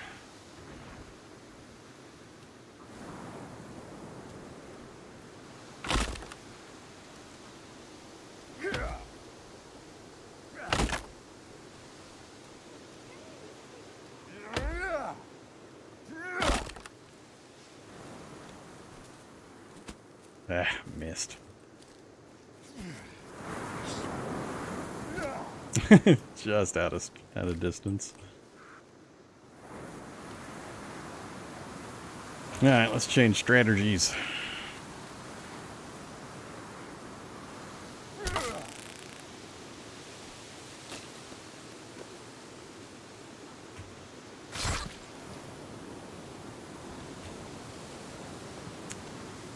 Ah, missed. Just out of distance. All right, let's change strategies.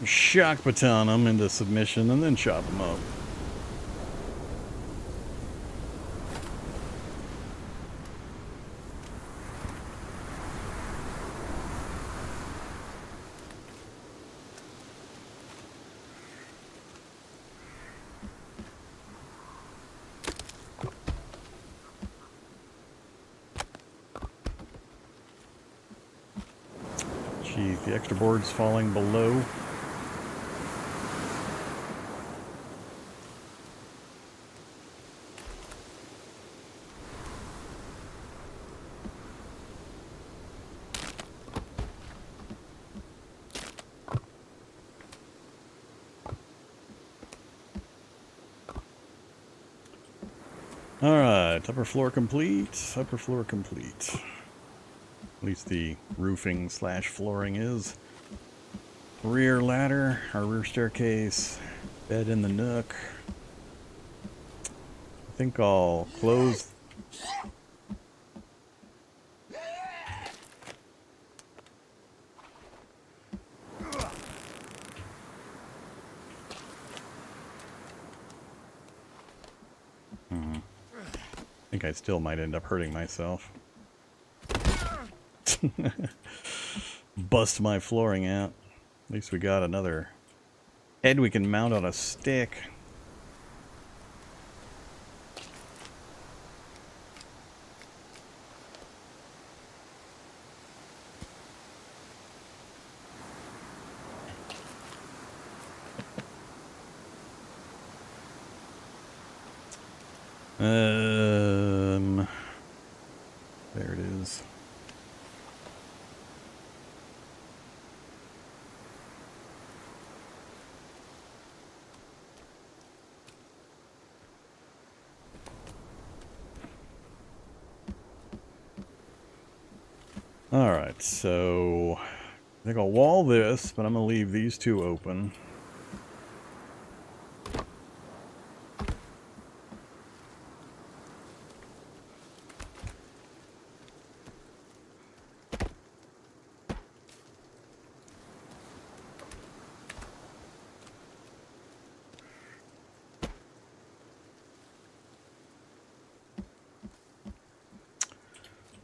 Shock baton them into submission and then chop them up. Gee, the extra board's falling below. Alright, upper floor complete. Upper floor complete. At least the roofing slash flooring is. Rear ladder, our rear staircase, bed in the nook. I think I'll close. I think I still might end up hurting myself. Bust my flooring out. At least we got another head we can mount on a stick. There it is. Alright, so I think I'll wall this, but I'm going to leave these two open.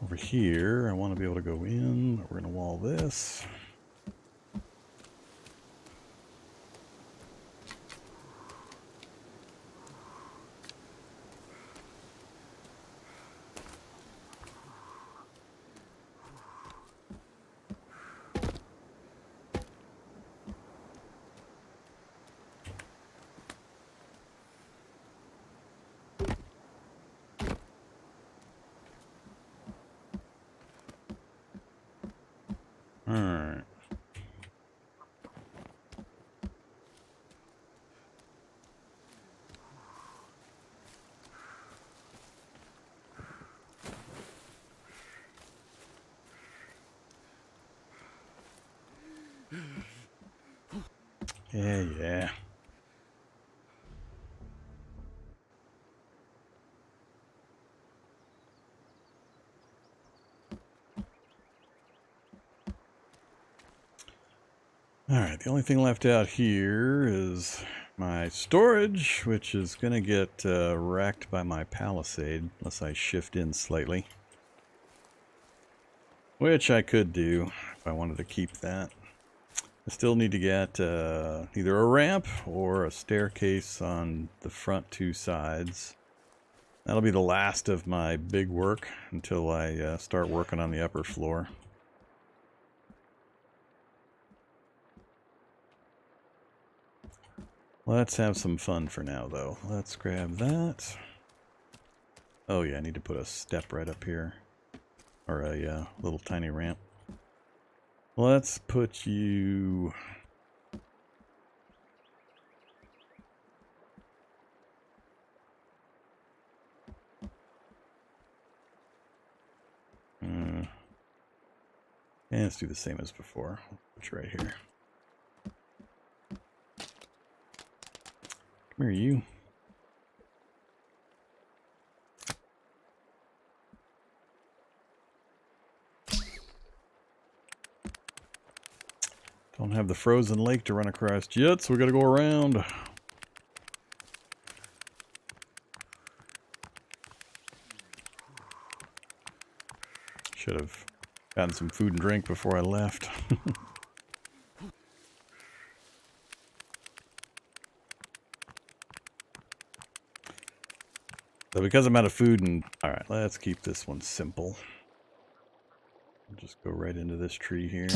Over here, I want to be able to go in. We're going to wall this. Alright. Yeah. Alright, the only thing left out here is my storage, which is going to get wrecked by my palisade, unless I shift in slightly. Which I could do if I wanted to keep that. I still need to get either a ramp or a staircase on the front two sides. That'll be the last of my big work until I start working on the upper floor. Let's have some fun for now, though. Let's grab that. Oh yeah, I need to put a step right up here. Or a little tiny ramp. Let's put you... yeah, let's do the same as before. Put you right here. Come here, you. Don't have the frozen lake to run across yet, so we gotta go around. Should have gotten some food and drink before I left. So because I'm out of food and... Alright, let's keep this one simple. I'll just go right into this tree here.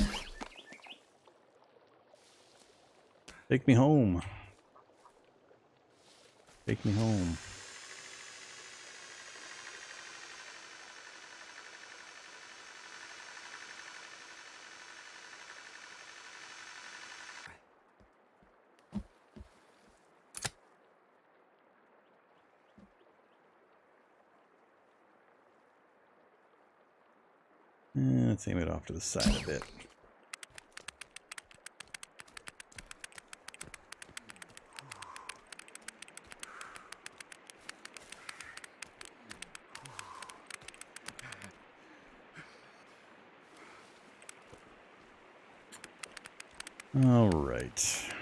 Take me home. Take me home. Let's aim it off to the side a bit. All right.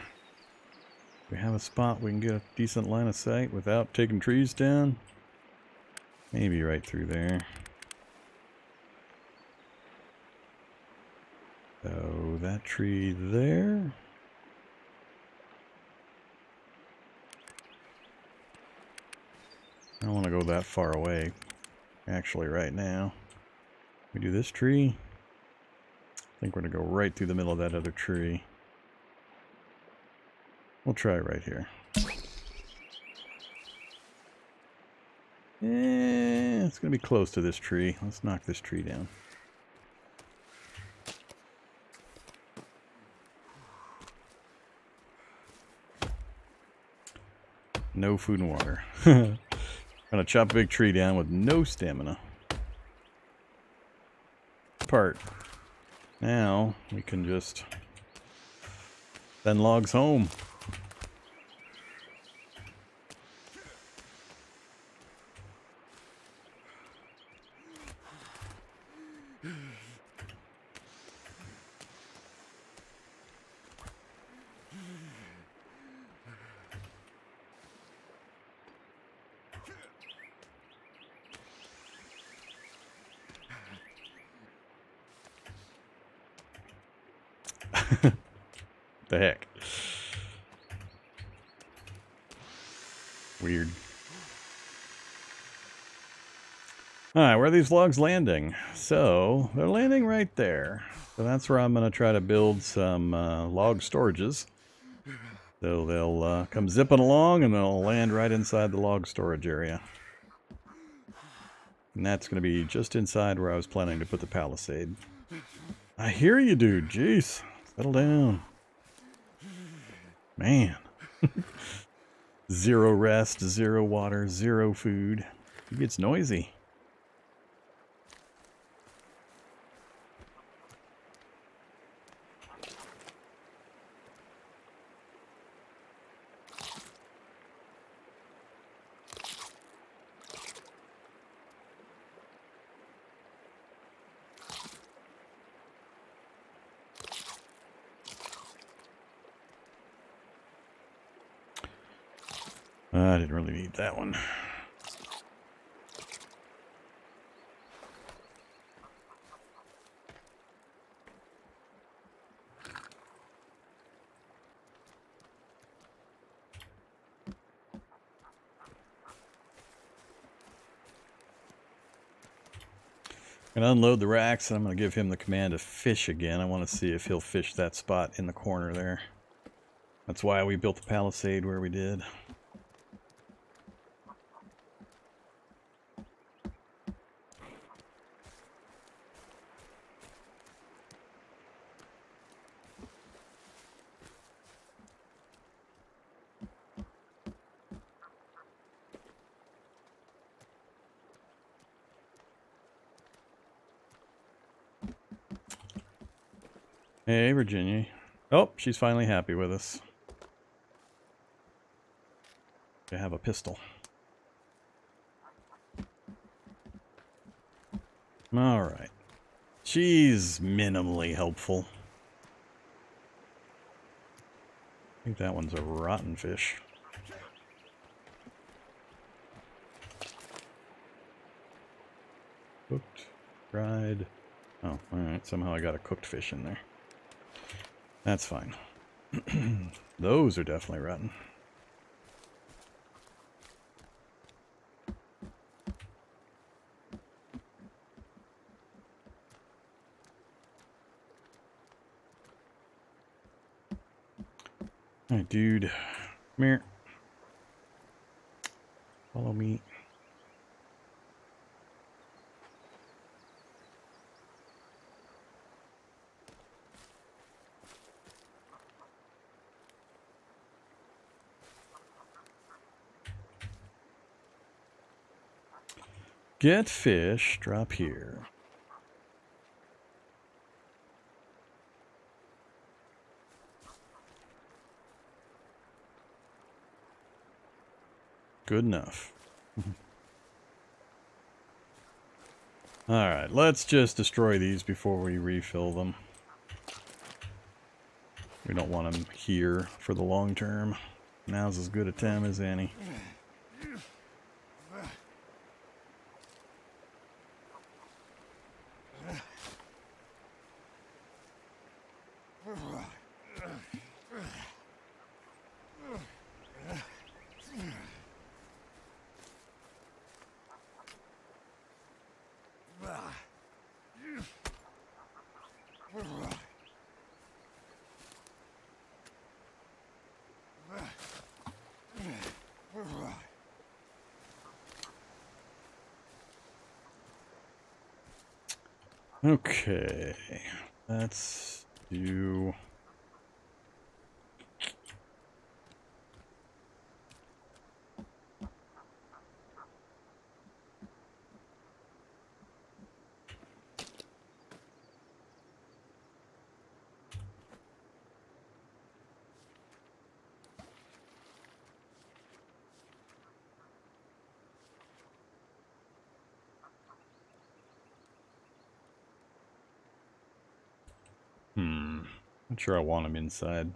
We have a spot we can get a decent line of sight without taking trees down. Maybe right through there. So that tree there. I don't want to go that far away. Actually, right now. We do this tree. I think we're going to go right through the middle of that other tree. We'll try right here. It's going to be close to this tree. Let's knock this tree down. No food and water. Gonna chop a big tree down with no stamina. Part Now we can just send logs home. The heck? Weird. Alright, where are these logs landing? So, they're landing right there. So that's where I'm going to try to build some log storages. So they'll come zipping along and they'll land right inside the log storage area. And that's going to be just inside where I was planning to put the palisade. I hear you, dude. Jeez. Settle down. Man. Zero rest, zero water, zero food. He gets noisy. I didn't really need that one. I'm going to unload the racks and I'm going to give him the command to fish again. I want to see if he'll fish that spot in the corner there. That's why we built the palisade where we did. Hey, Virginia. Oh, she's finally happy with us. I have a pistol. Alright. She's minimally helpful. I think that one's a rotten fish. Cooked, fried. Oh, alright. Somehow I got a cooked fish in there. That's fine. Those are definitely rotten. Alright, dude. Come here. Follow me. Get fish, drop here. Good enough. Alright, let's just destroy these before we refill them. We don't want them here for the long term. Now's as good a time as any. Okay, let's do... Not sure I want him inside.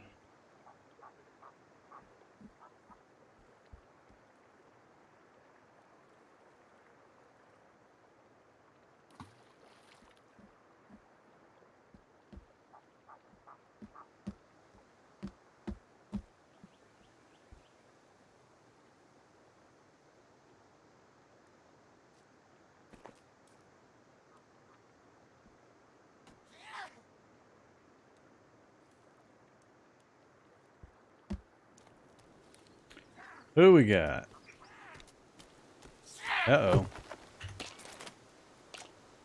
Who we got? Uh-oh.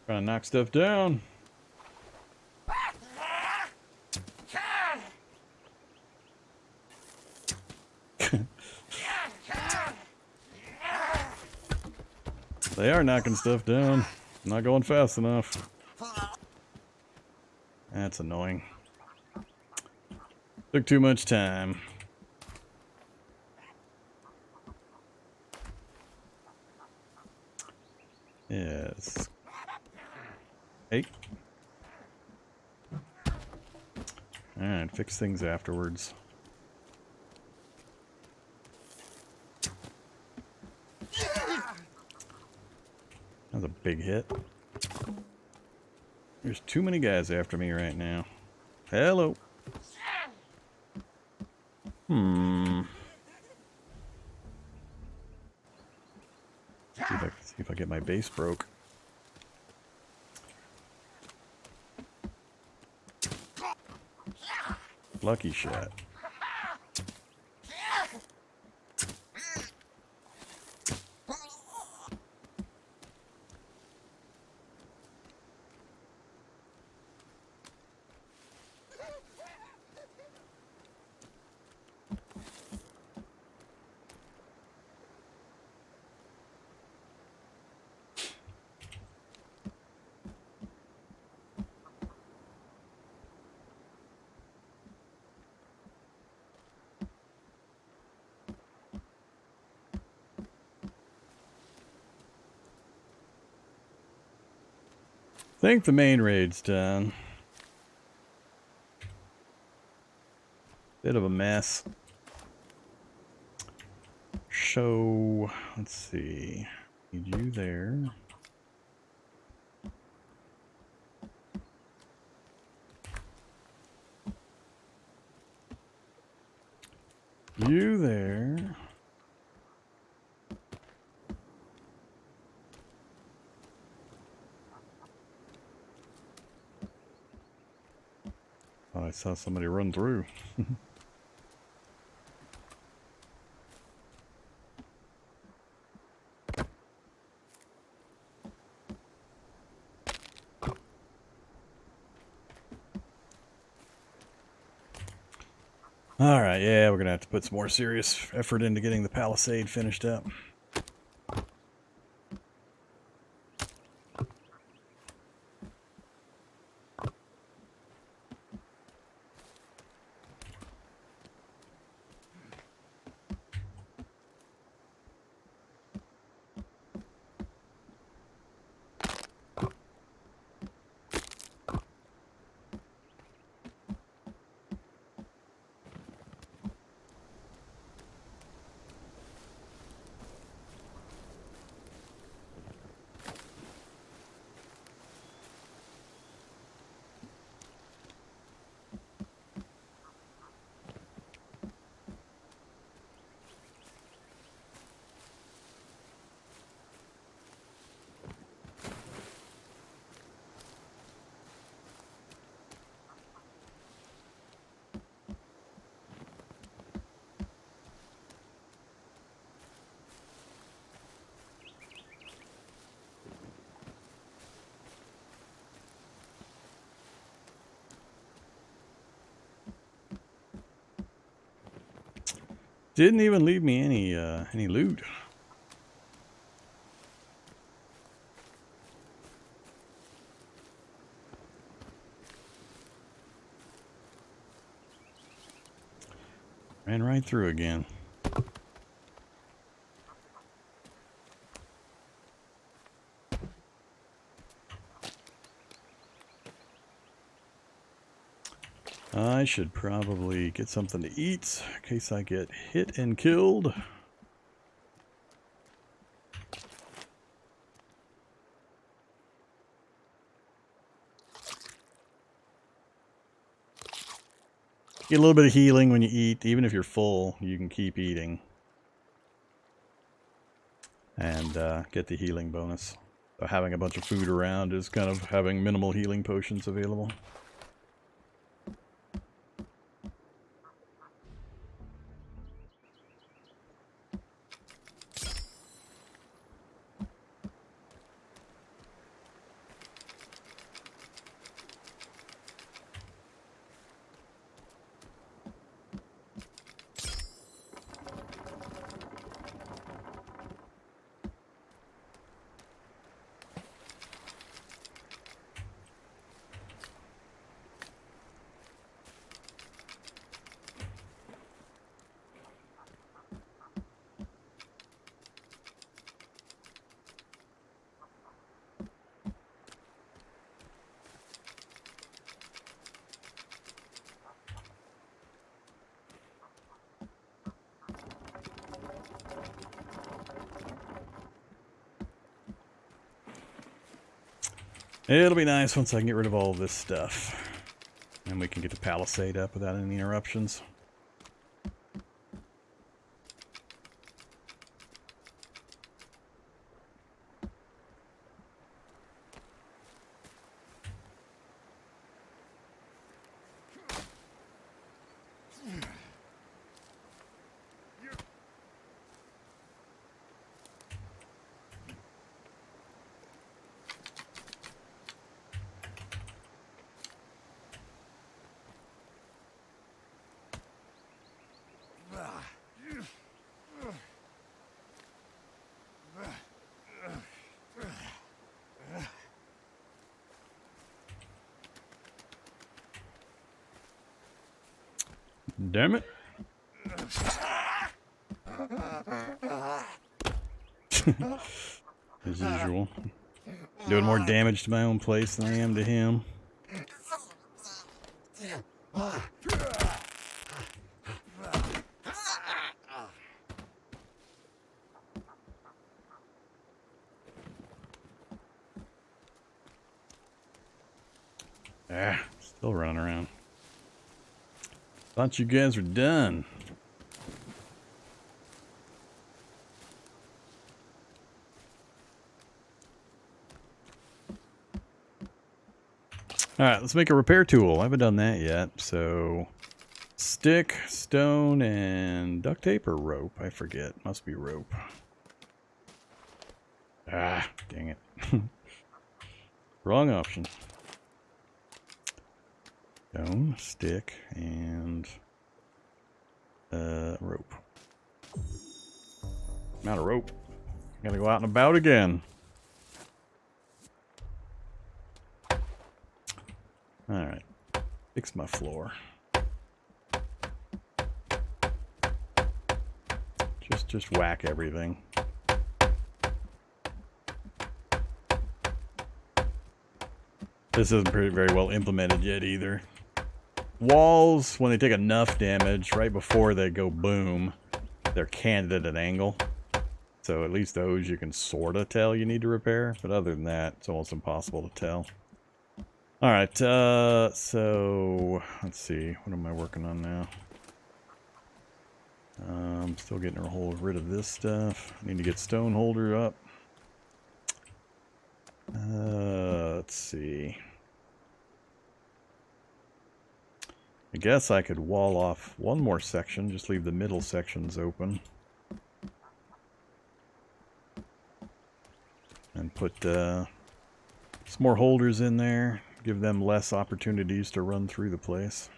Trying to knock stuff down. They are knocking stuff down. Not going fast enough. That's annoying. Took too much time. Yes. Hey. Alright, fix things afterwards. That's a big hit. There's too many guys after me right now. Hello. See if I get my base broke. Lucky shot. I think the main raid's done. Bit of a mess. So, let's see. Need you there. You there. Oh, I saw somebody run through. Alright, yeah, we're gonna have to put some more serious effort into getting the palisade finished up. Didn't even leave me any loot. Ran right through again. I should probably get something to eat in case I get hit and killed. Get a little bit of healing when you eat. Even if you're full, you can keep eating. And get the healing bonus. So having a bunch of food around is kind of having minimal healing potions available. It'll be nice once I can get rid of all this stuff. And we can get the palisade up without any interruptions. Damn it. As usual. Doing more damage to my own place than I am to him. Still running around. Thought you guys were done. Alright, let's make a repair tool. I haven't done that yet. So, stick, stone, and duct tape or rope? I forget. Must be rope. Ah, dang it. Wrong option. Stone, stick, and rope. I'm out of rope. Gotta go out and about again. Alright. Fix my floor. Just whack everything. This isn't very well implemented yet either. Walls, when they take enough damage, right before they go boom, they're canted at an angle. So at least those you can sort of tell you need to repair. But other than that, it's almost impossible to tell. Alright, so let's see. What am I working on now? I'm still getting rid of this stuff. Need to get stone holder up. Let's see. I guess I could wall off one more section, just leave the middle sections open. And put some more holders in there, give them less opportunities to run through the place.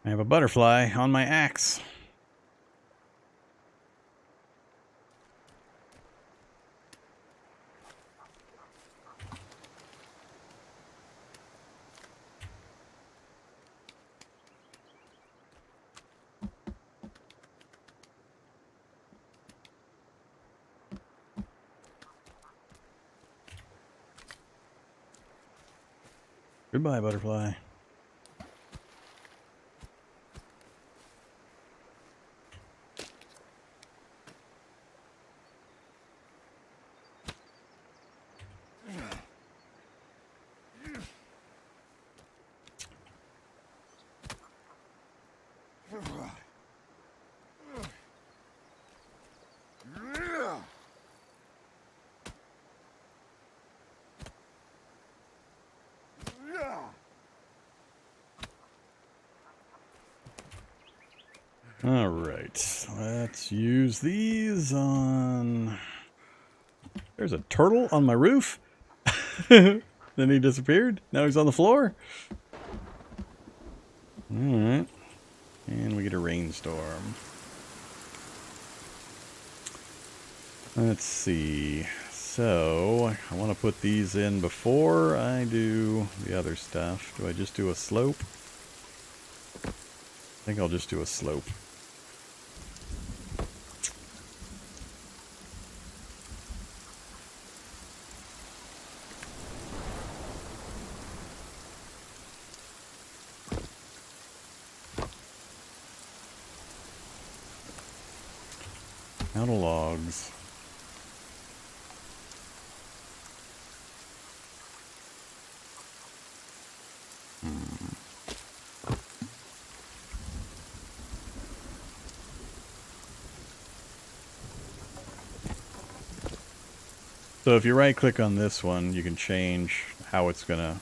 I have a butterfly on my axe. Goodbye, butterfly. Alright, let's use these on... There's a turtle on my roof? Then he disappeared? Now he's on the floor? Alright. And we get a rainstorm. Let's see. So, I want to put these in before I do the other stuff. Do I just do a slope? I think I'll just do a slope. Out of logs. So if you right click on this one, you can change how it's going to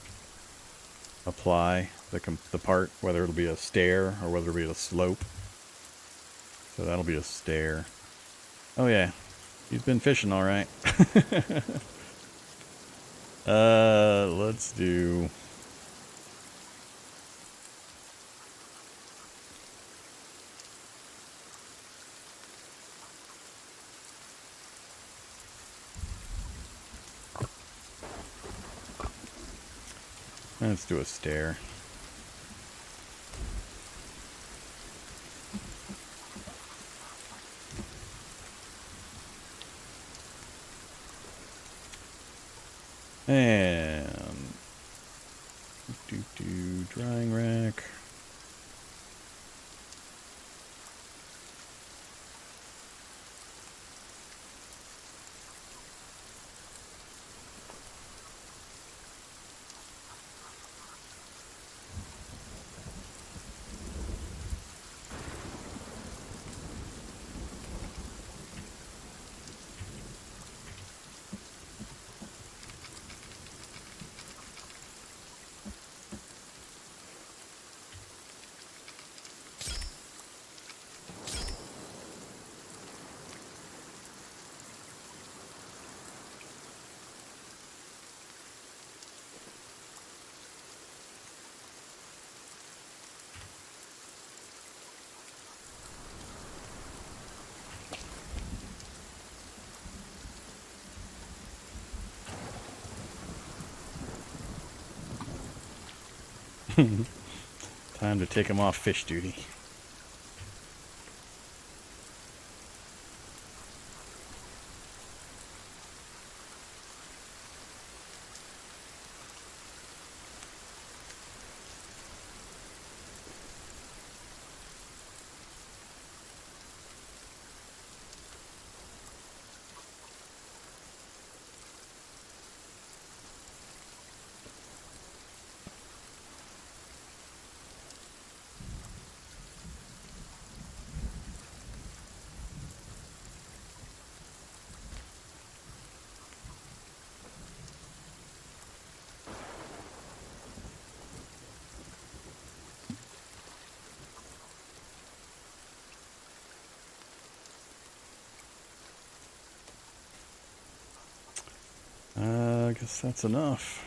apply the part, whether it'll be a stair or whether it'll be a slope. So that'll be a stair. Oh yeah, he's been fishing all right. Let's do... Let's do a stair. And drying rack. Time to take him off fish duty. I guess that's enough.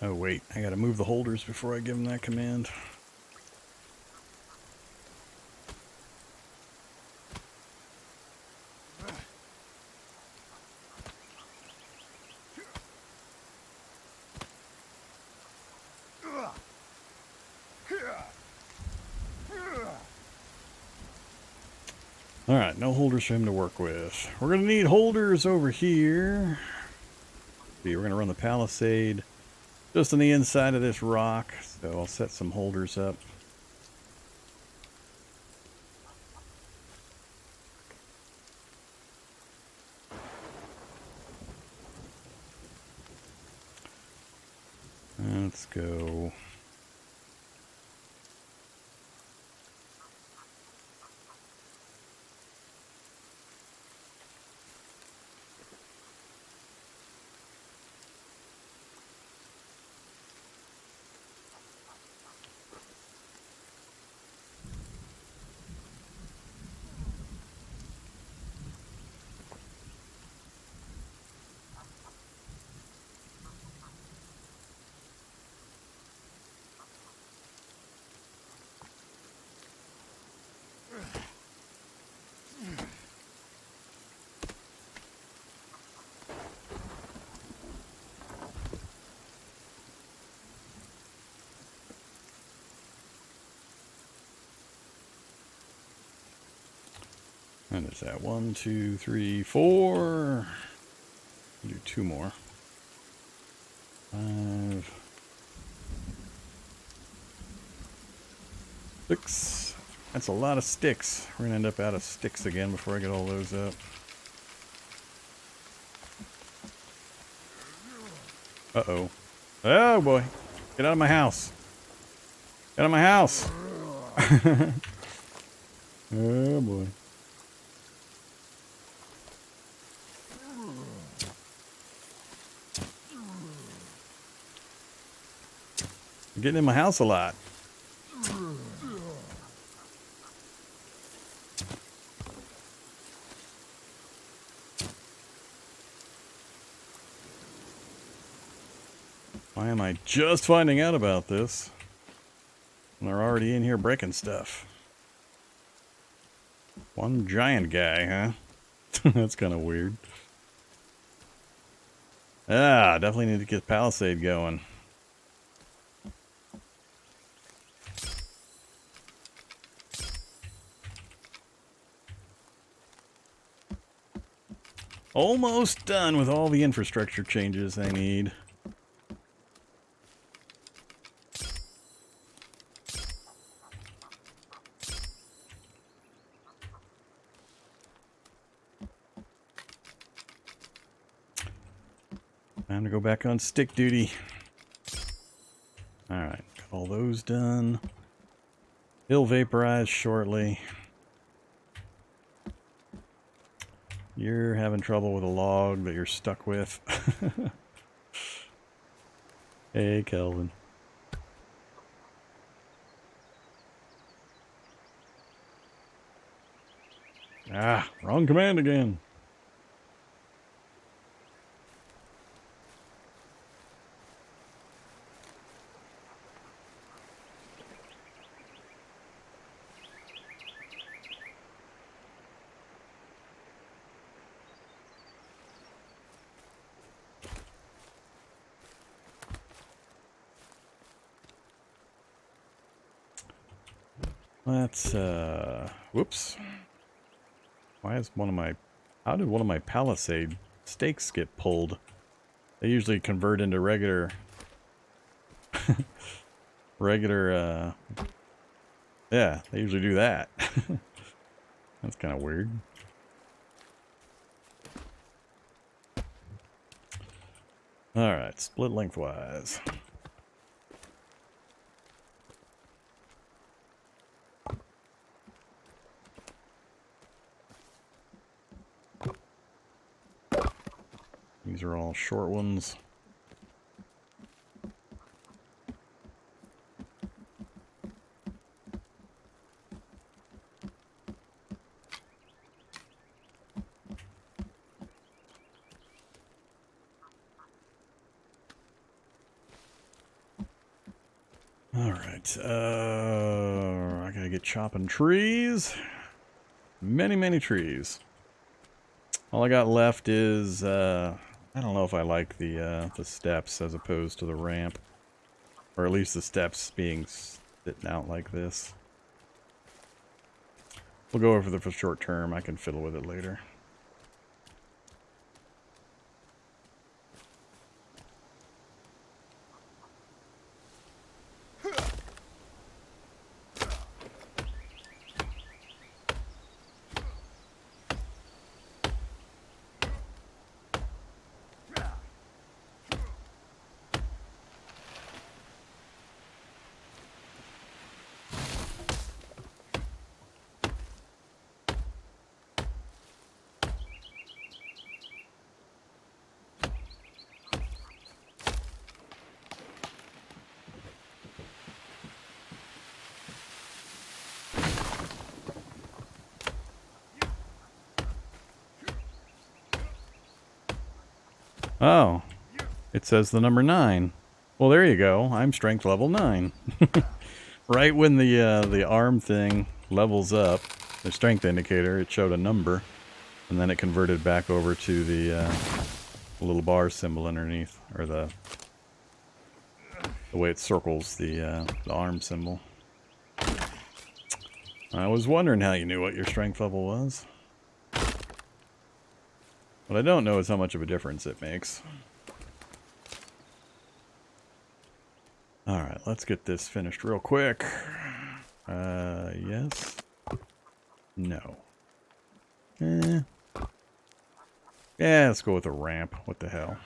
Oh wait, I gotta move the holders before I give them that command. Alright, no holders for him to work with. We're gonna need holders over here. See, we're gonna run the palisade just on the inside of this rock, so I'll set some holders up. Let's go. And is that 1, 2, 3, 4? We'll do 2 more. 5, 6. That's a lot of sticks. We're gonna end up out of sticks again before I get all those up. Uh-oh. Oh boy. Get out of my house. Get out of my house. Oh boy. I'm getting in my house a lot. Why am I just finding out about this? And they're already in here breaking stuff. One giant guy, huh? That's kind of weird. Ah, definitely need to get Palisade going. Almost done with all the infrastructure changes I need. Time to go back on stick duty. Alright, got all those done. He'll vaporize shortly. You're having trouble with a log that you're stuck with. Hey, Kelvin. Ah, wrong command again. Let's, whoops. Why is how did one of my Palisade stakes get pulled? They usually convert into regular, yeah, they usually do that. That's kind of weird. Alright, split lengthwise. These are all short ones. Alright, I gotta get chopping trees. Many, many trees. All I got left is, I don't know if I like the steps as opposed to the ramp. Or at least the steps being sitting out like this. We'll go over for the short term. I can fiddle with it later. Oh, it says the number 9. Well, there you go. I'm strength level 9. Right when the arm thing levels up, the strength indicator, it showed a number, and then it converted back over to the little bar symbol underneath, or the way it circles the arm symbol. I was wondering how you knew what your strength level was. What I don't know is how much of a difference it makes. Alright, let's get this finished real quick. Yes. No. Yeah, let's go with a ramp. What the hell.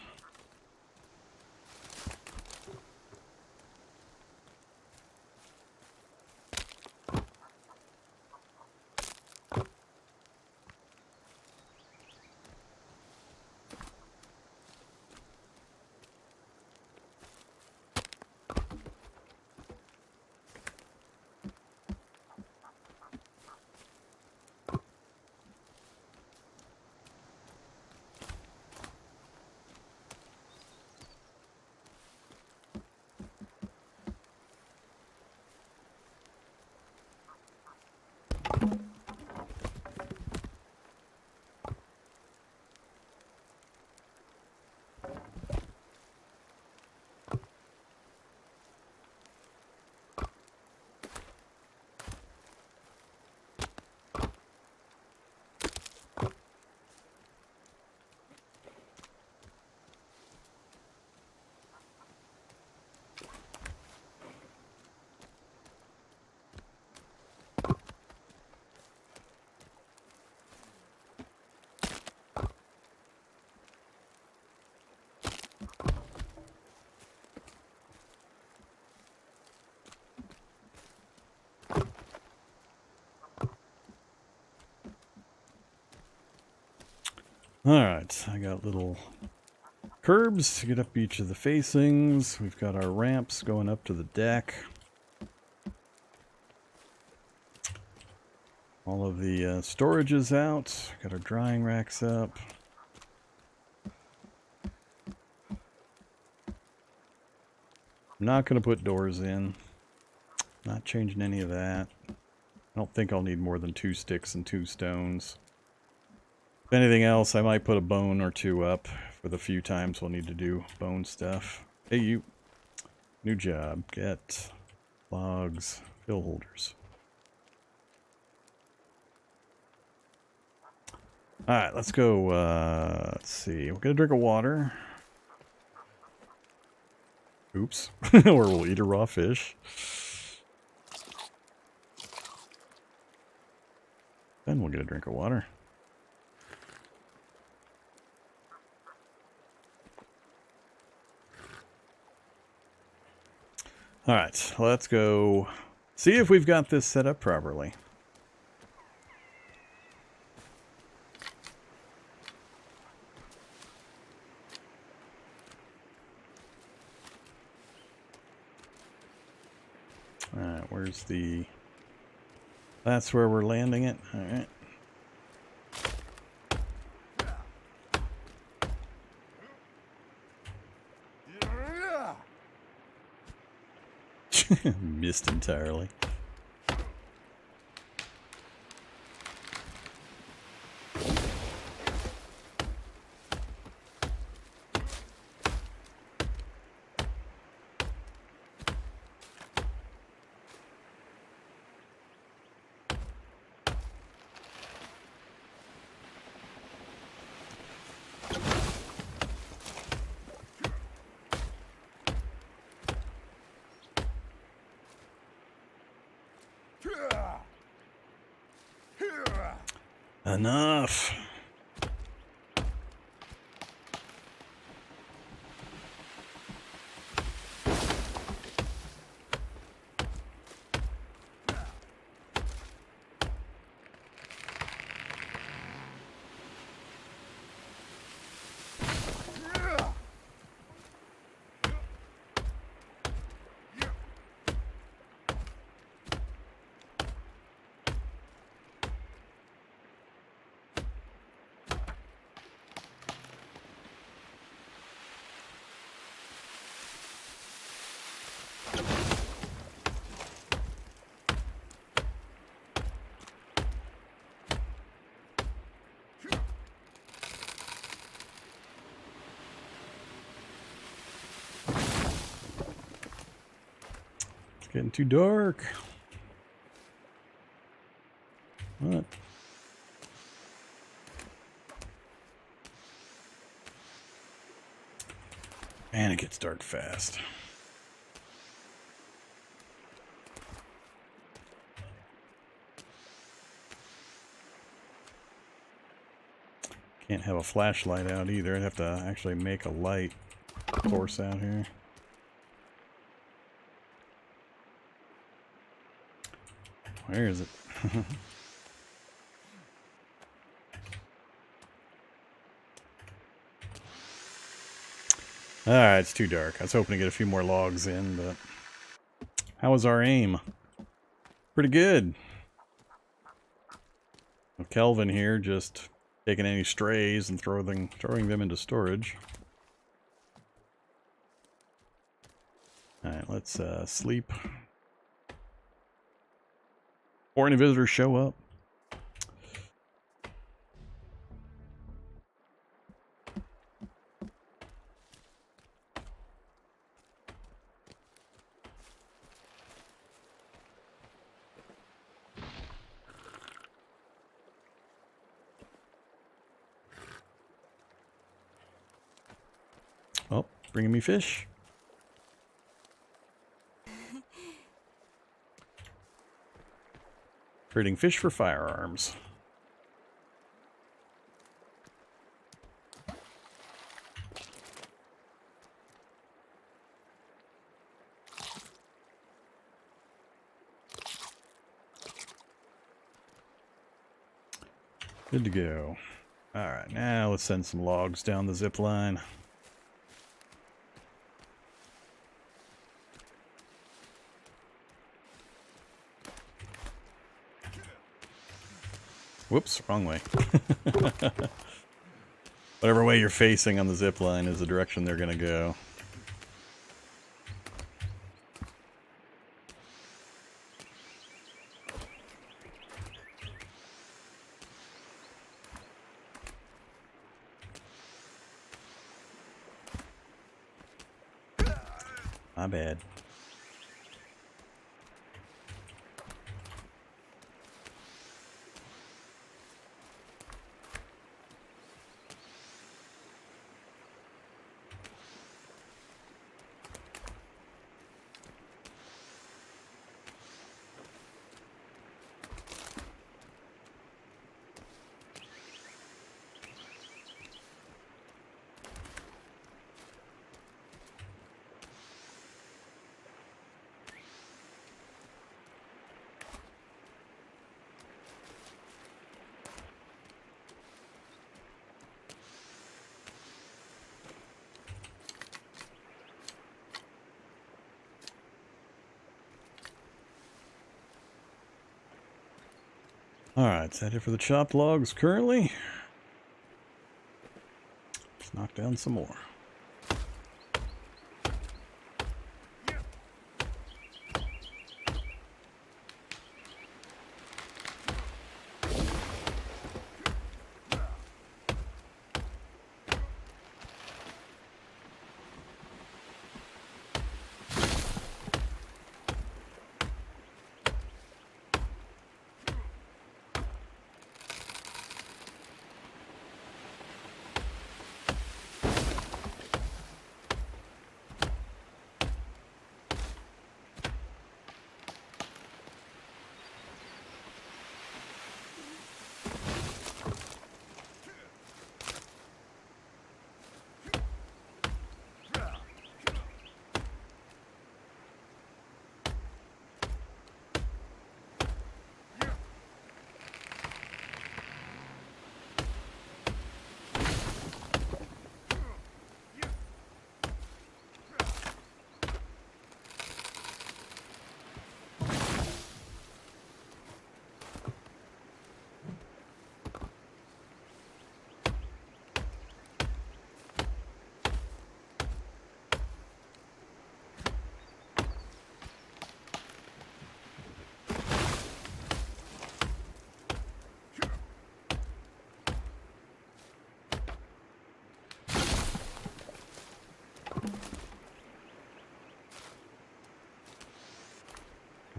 Alright, I got little curbs to get up each of the facings. We've got our ramps going up to the deck. All of the storage is out. Got our drying racks up. I'm not going to put doors in. Not changing any of that. I don't think I'll need more than 2 sticks and 2 stones. If anything else, I might put a bone or 2 up for the few times we'll need to do bone stuff. Hey, you. New job. Get logs, fill holders. Alright, let's go. Let's see. We're going to drink a water. Oops. Or we'll eat a raw fish. Then we'll get a drink of water. Alright, let's go see if we've got this set up properly. Alright, where's the... That's where we're landing it. Alright. Missed entirely. Enough. Getting too dark. What? And it gets dark fast. Can't have a flashlight out either. I'd have to actually make a light source out here. Where is it? Alright, it's too dark. I was hoping to get a few more logs in, but... How was our aim? Pretty good. With Kelvin here, just taking any strays and throwing them into storage. Alright, let's sleep. Before any visitors show up. Oh, bringing me fish. Trading fish for firearms. Good to go. Alright, now let's send some logs down the zip line. Whoops, wrong way. Whatever way you're facing on the zip line is the direction they're gonna go. My bad. Alright, is that it for the chopped logs currently? Let's knock down some more.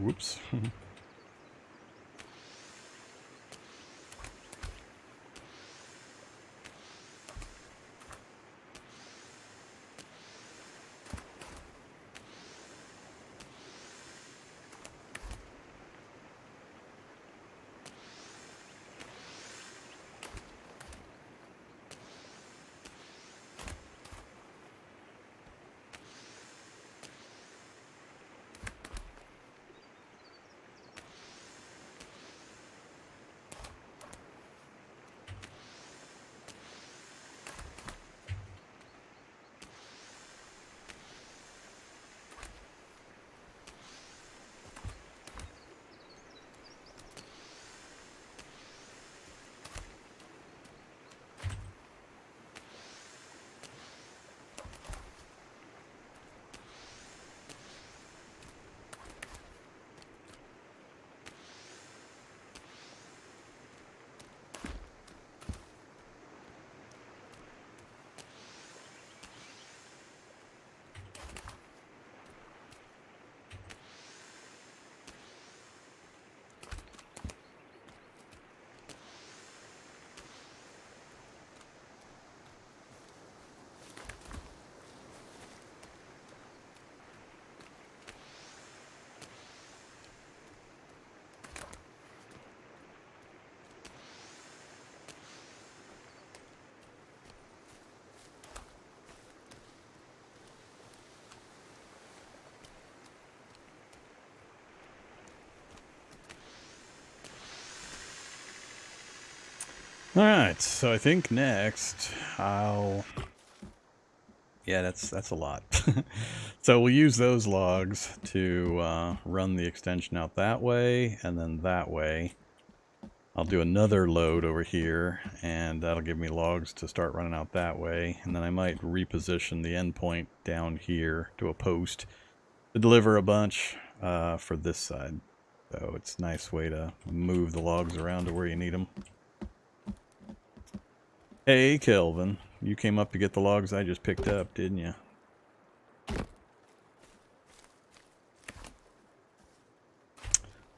Whoops. Alright, so I think next I'll... Yeah, that's a lot. So we'll use those logs to run the extension out that way, and then that way. I'll do another load over here, and that'll give me logs to start running out that way, and then I might reposition the endpoint down here to a post to deliver a bunch for this side. So it's a nice way to move the logs around to where you need them. Hey, Kelvin. You came up to get the logs I just picked up, didn't you?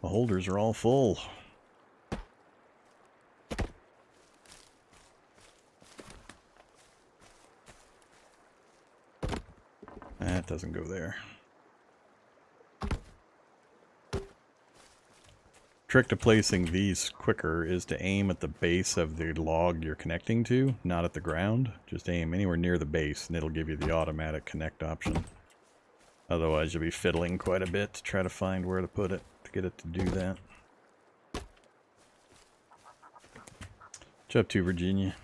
The holders are all full. That doesn't go there. Trick to placing these quicker is to aim at the base of the log you're connecting to, not at the ground. Just aim anywhere near the base and it'll give you the automatic connect option. Otherwise you'll be fiddling quite a bit to try to find where to put it, to get it to do that. What's up to, Virginia?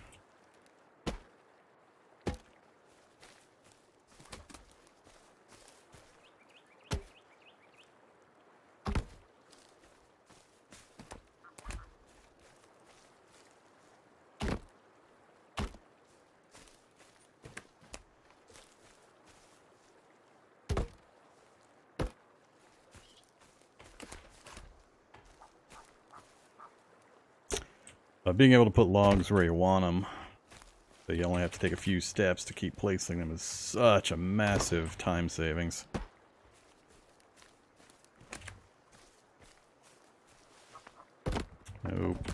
Being able to put logs where you want them, so you only have to take a few steps to keep placing them, is such a massive time savings. Nope.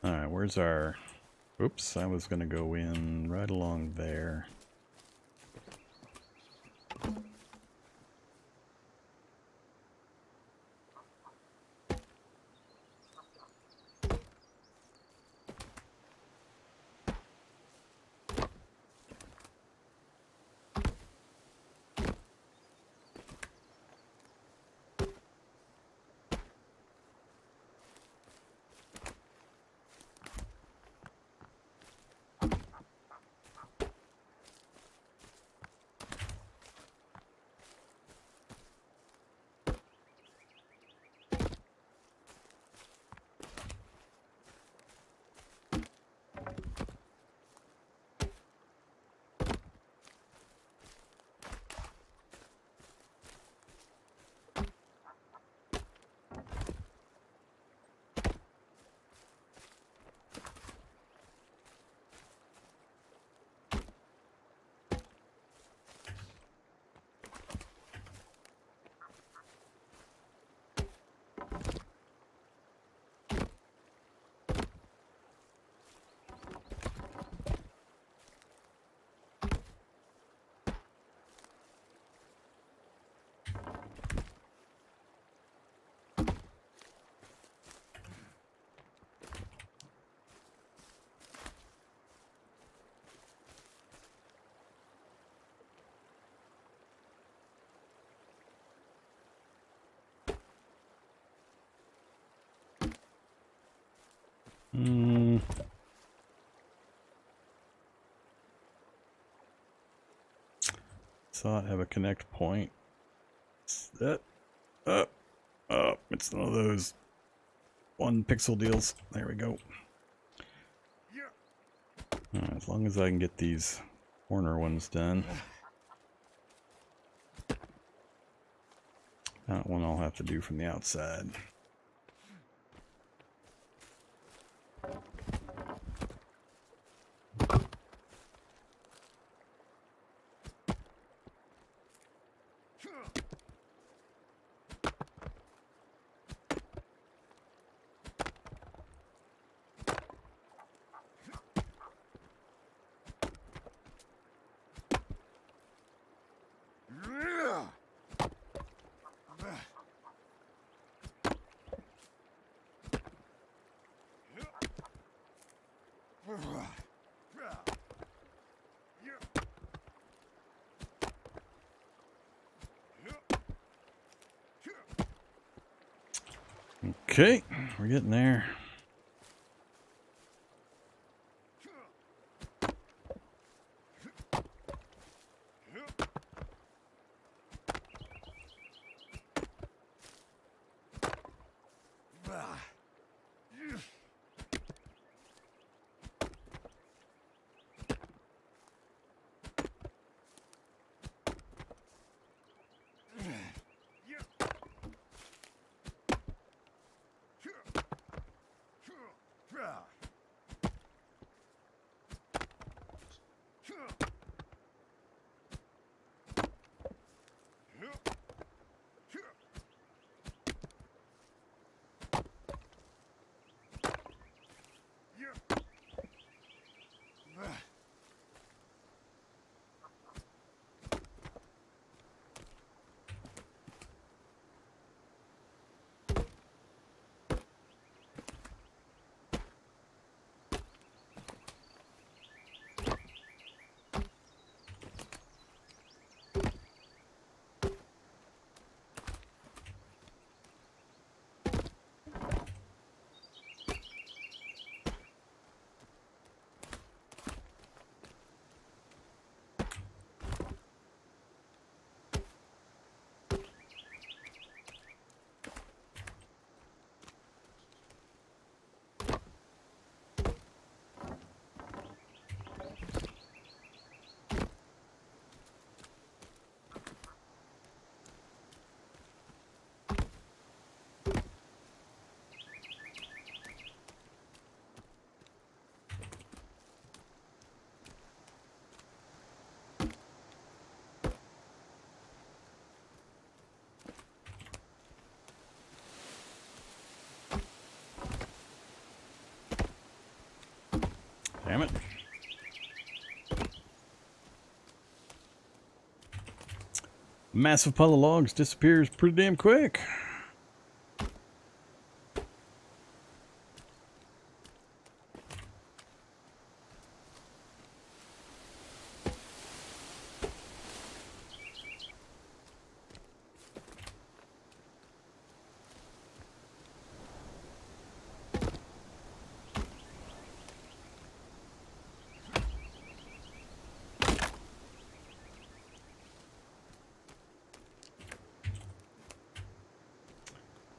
Alright, where's our... Oops, I was going to go in right along there. Saw it have a connect point. It's one of those 1 pixel deals. There we go. As long as I can get these corner ones done. That one I'll have to do from the outside. Okay, we're getting there. Damn it. Massive pile of logs disappears pretty damn quick.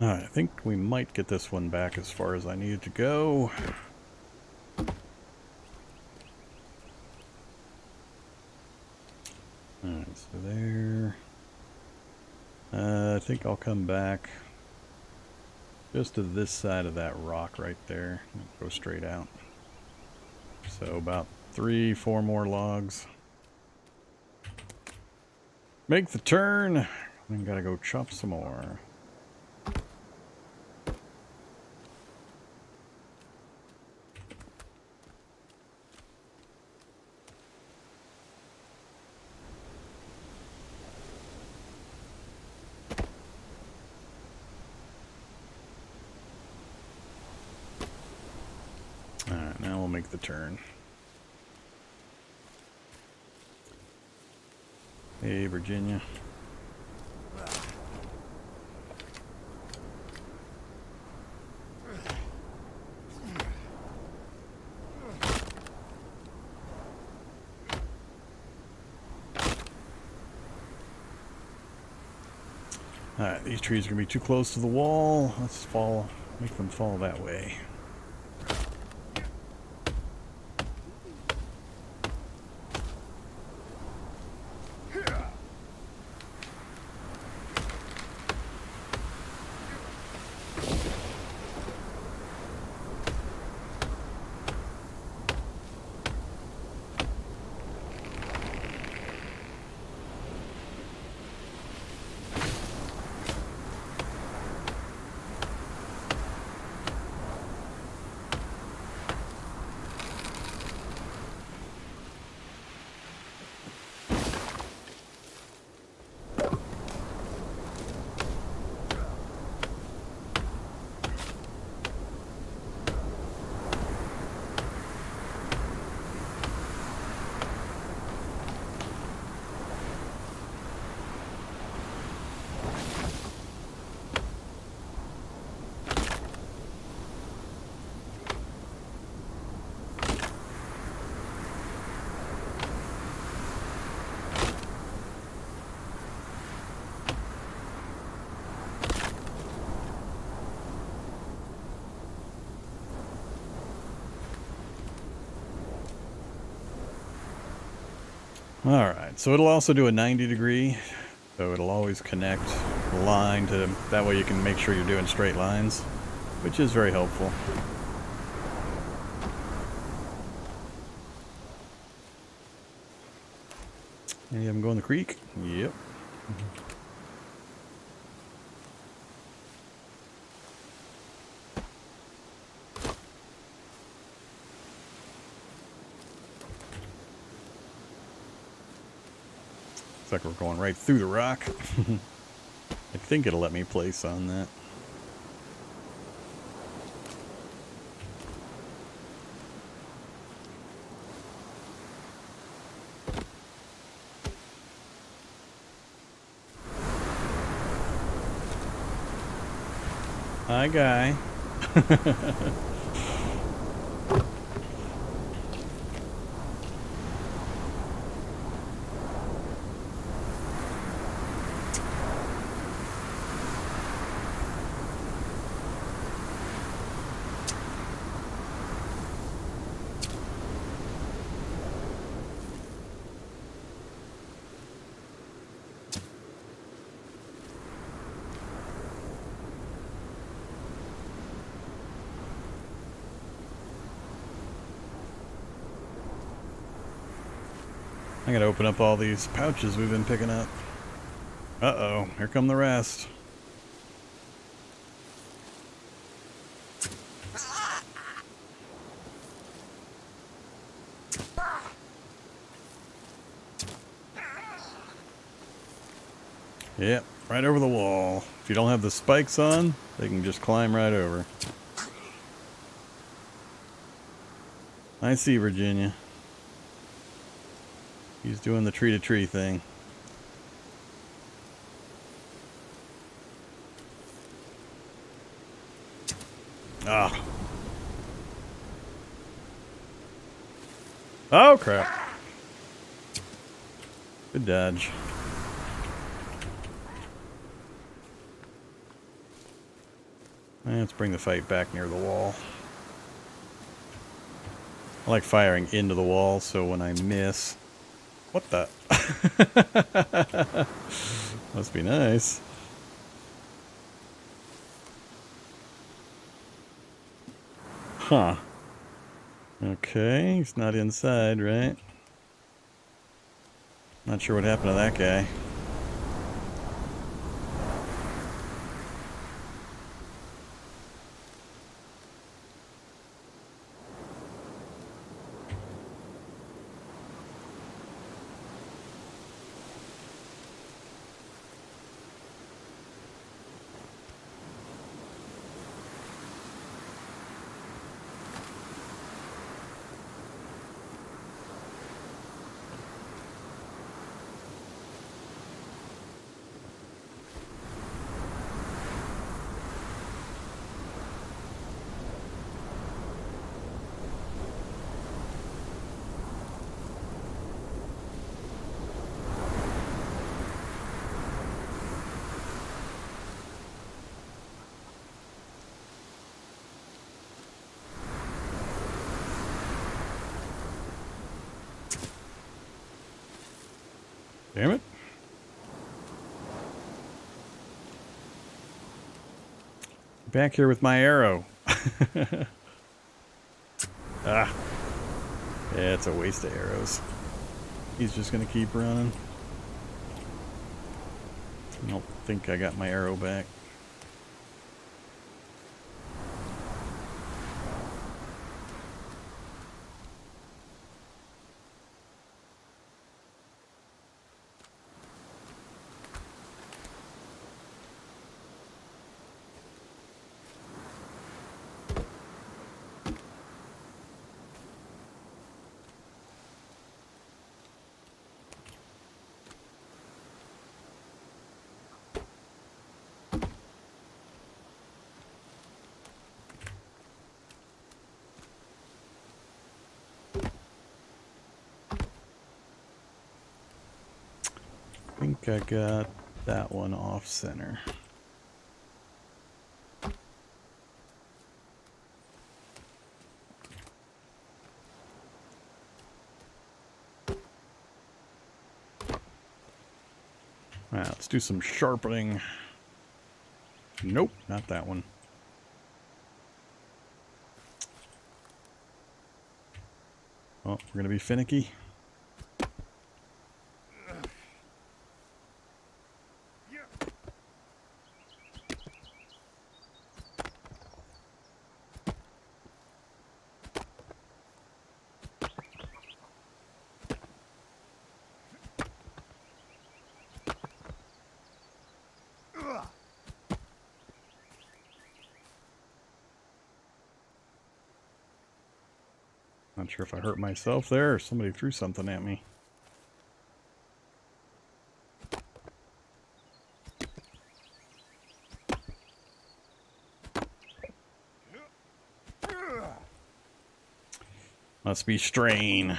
I think we might get this one back as far as I needed to go. Alright, so there. I think I'll come back just to this side of that rock right there and go straight out. So about 3-4 more logs. Make the turn. Then gotta go chop some more. Alright, now we'll make the turn. Hey, Virginia. Alright, these trees are going to be too close to the wall. Let's make them fall that way. Alright, so it'll also do a 90 degree, so it'll always connect the line to, that way you can make sure you're doing straight lines, which is very helpful. Any of them go in the creek? Yep. Looks like we're going right through the rock. I think it'll let me place on that. Hi, guy. I gotta open up all these pouches we've been picking up. Uh-oh, here come the rest. Yep, right over the wall. If you don't have the spikes on, they can just climb right over. I see, Virginia. He's doing the tree-to-tree thing. Ah. Oh, crap. Good dodge. Let's bring the fight back near the wall. I like firing into the wall, so when I miss... What the? Must be nice. Huh. Okay, he's not inside, right? Not sure what happened to that guy. Damn it. Back here with my arrow. Ah. Yeah, it's a waste of arrows. He's just gonna keep running. I don't think I got my arrow back. I think I got that one off center. Alright, let's do some sharpening. Nope, not that one. Oh, we're gonna be finicky. Not sure if I hurt myself there or somebody threw something at me. Must be strain.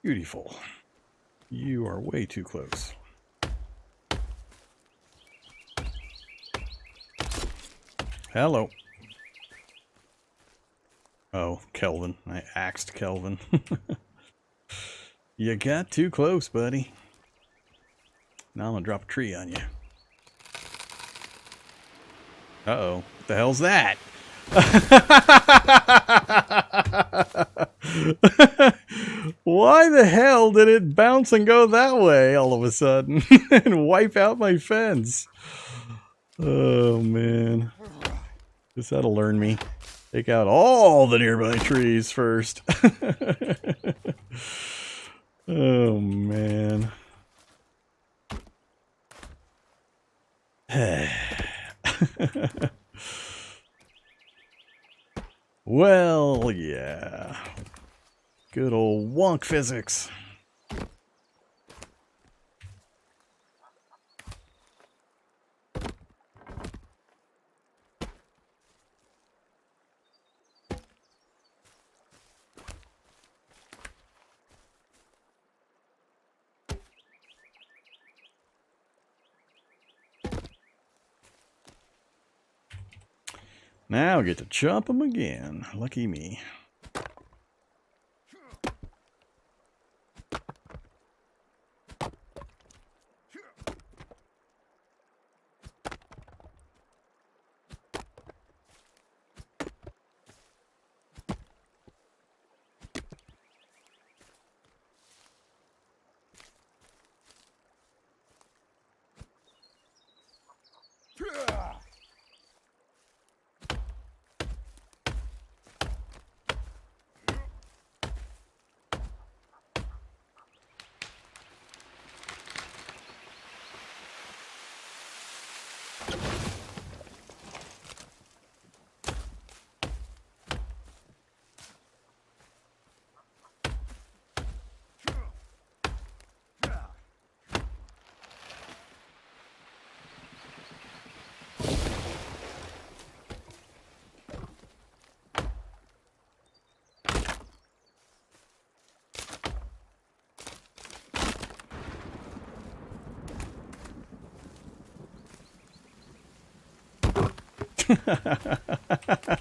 Beautiful. You are way too close. Hello. Oh, Kelvin. I axed Kelvin. You got too close, buddy. Now I'm gonna drop a tree on you. Uh-oh. What the hell's that? Why the hell did it bounce and go that way all of a sudden and wipe out my fence? Oh, man. Guess that'll learn me. Take out all the nearby trees first. Oh, man. Well, yeah. Good old wonk physics. Now I get to chop them again. Lucky me.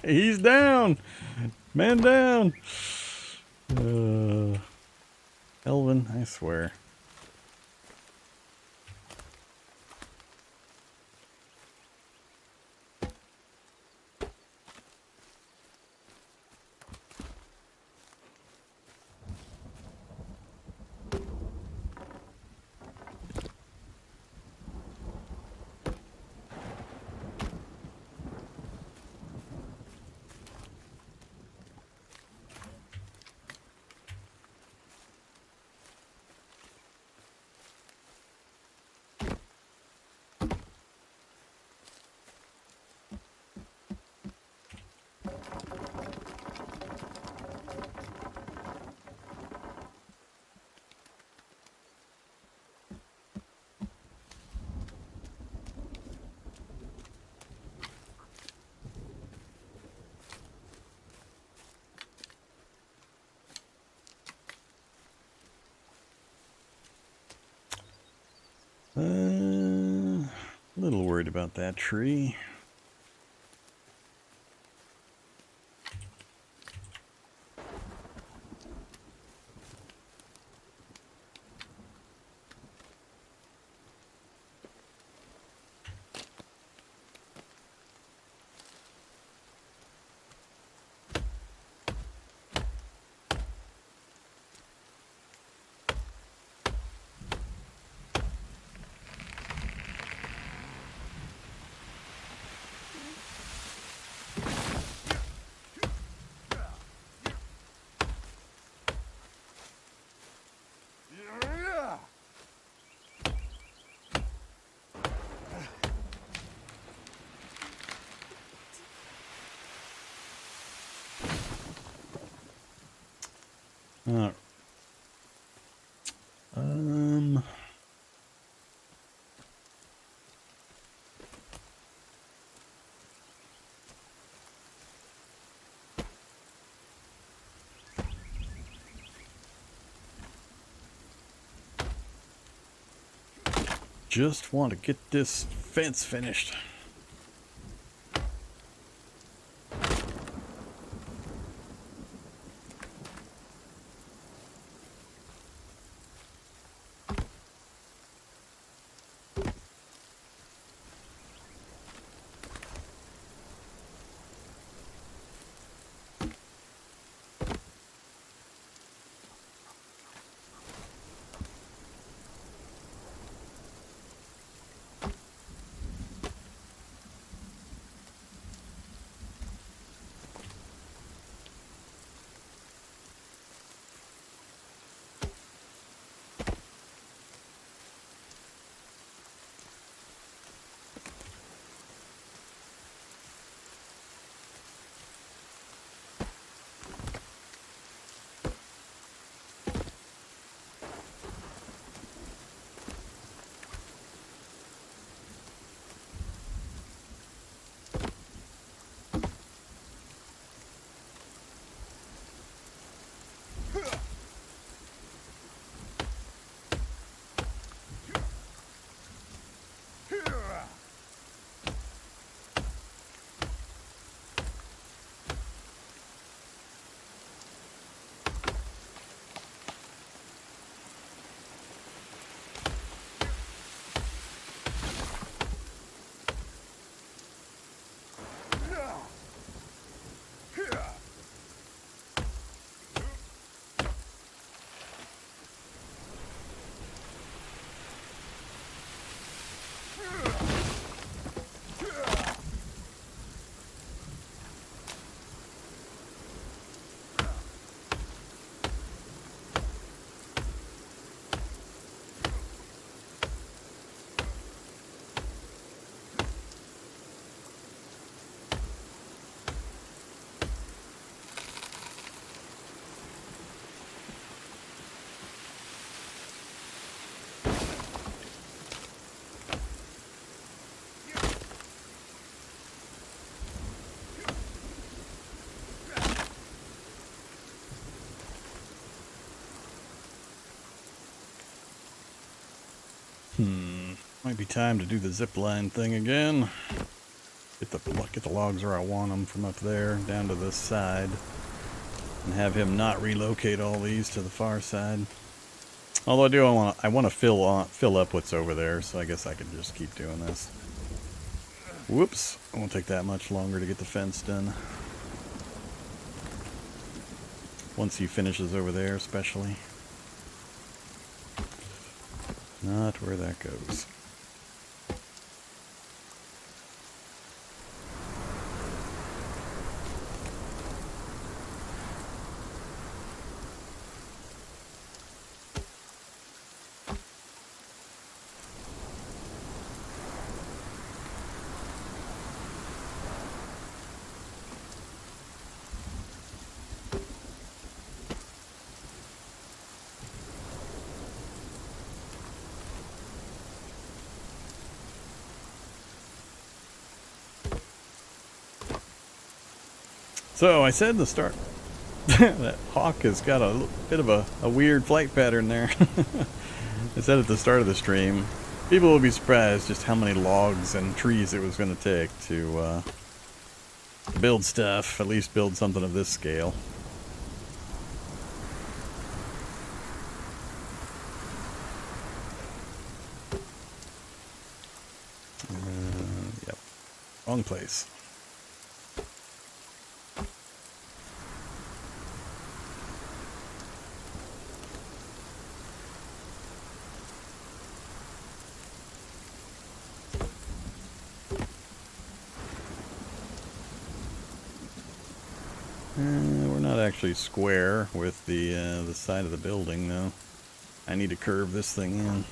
He's down. Man down. Elvin, I swear. A little worried about that tree. Uh, um, just want to get this fence finished. Might be time to do the zipline thing again. get the logs where I want them from up there down to this side, and have him not relocate all these to the far side. Although I want to fill up what's over there, so I guess I could just keep doing this. Whoops! It won't take that much longer to get the fence done. Once he finishes over there, especially. Not where that goes. So I said in the start that hawk has got a bit of a weird flight pattern there. I said at the start of the stream, people will be surprised just how many logs and trees it was going to take to build stuff, at least build something of this scale. Yep, wrong place. We're not actually square with the side of the building, though. I need to curve this thing in.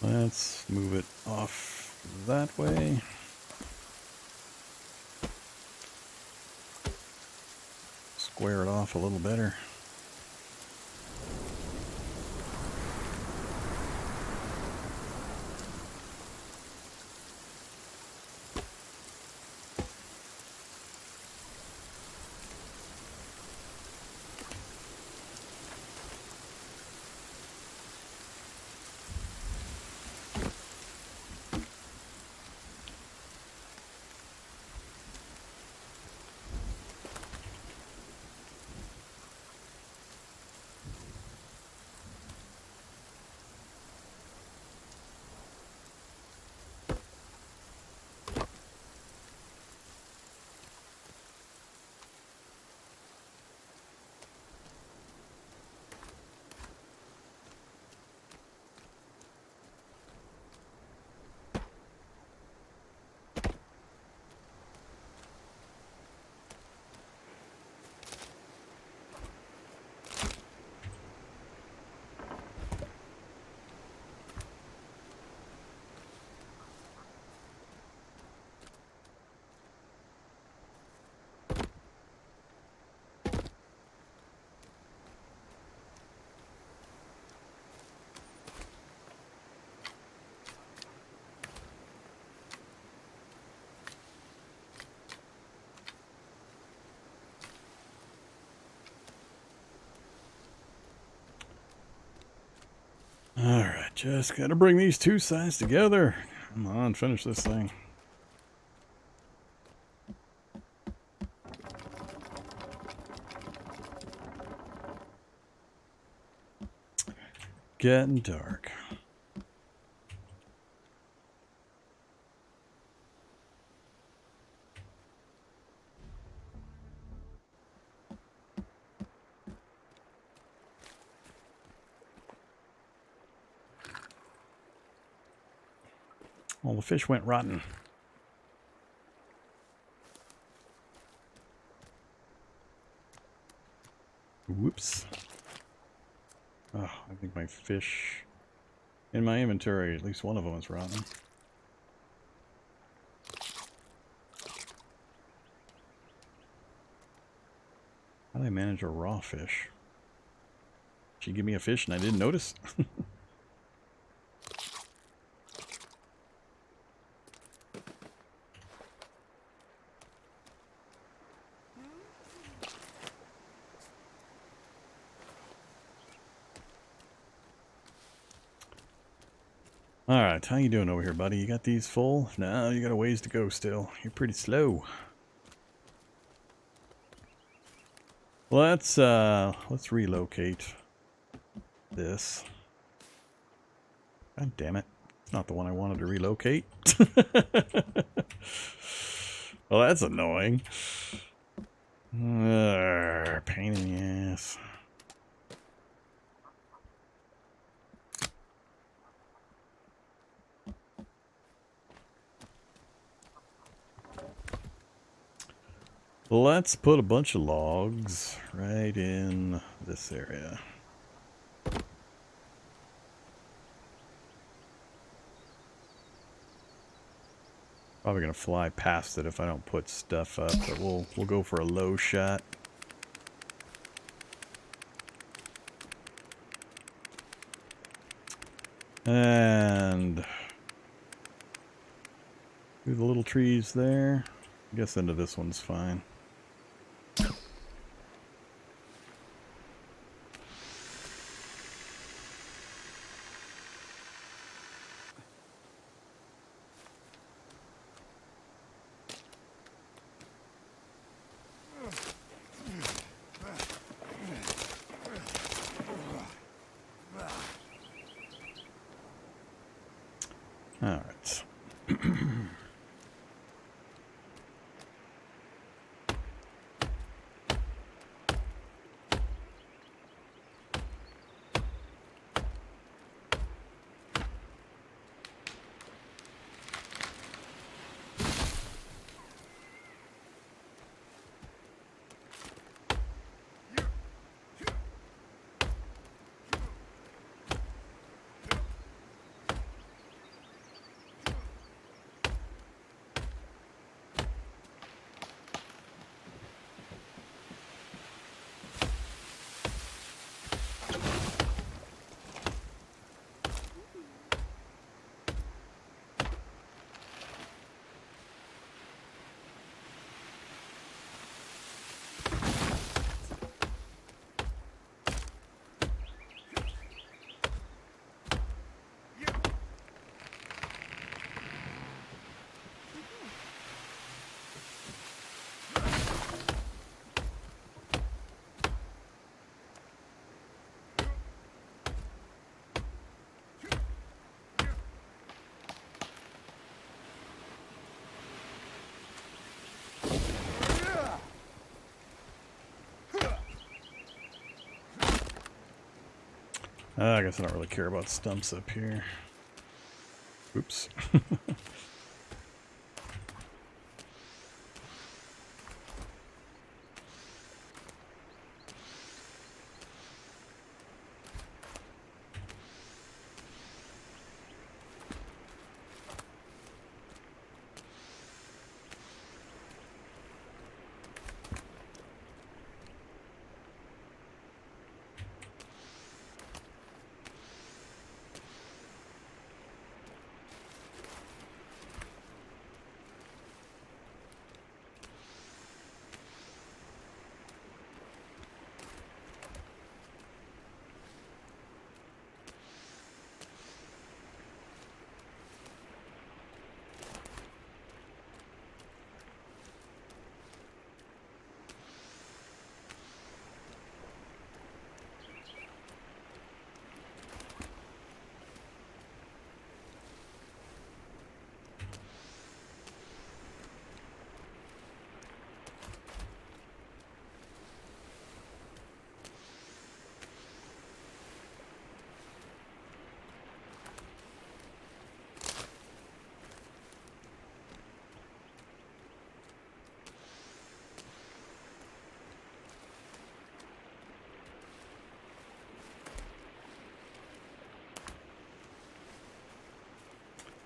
Let's move it off that way. Square it off a little better. Alright, just gotta bring these two sides together. Come on, finish this thing. Getting dark. Well, the fish went rotten. Whoops. Oh, I think my fish in my inventory, at least one of them is rotten. How did I manage a raw fish? She gave me a fish and I didn't notice? Alright, how you doing over here, buddy? You got these full? No, you got a ways to go still. You're pretty slow. Let's relocate this. God damn it. It's not the one I wanted to relocate. Well, that's annoying. Pain in the ass. Let's put a bunch of logs right in this area. Probably gonna fly past it if I don't put stuff up, but we'll go for a low shot. And do the little trees there. I guess into this one's fine. All right. I guess I don't really care about stumps up here. Oops.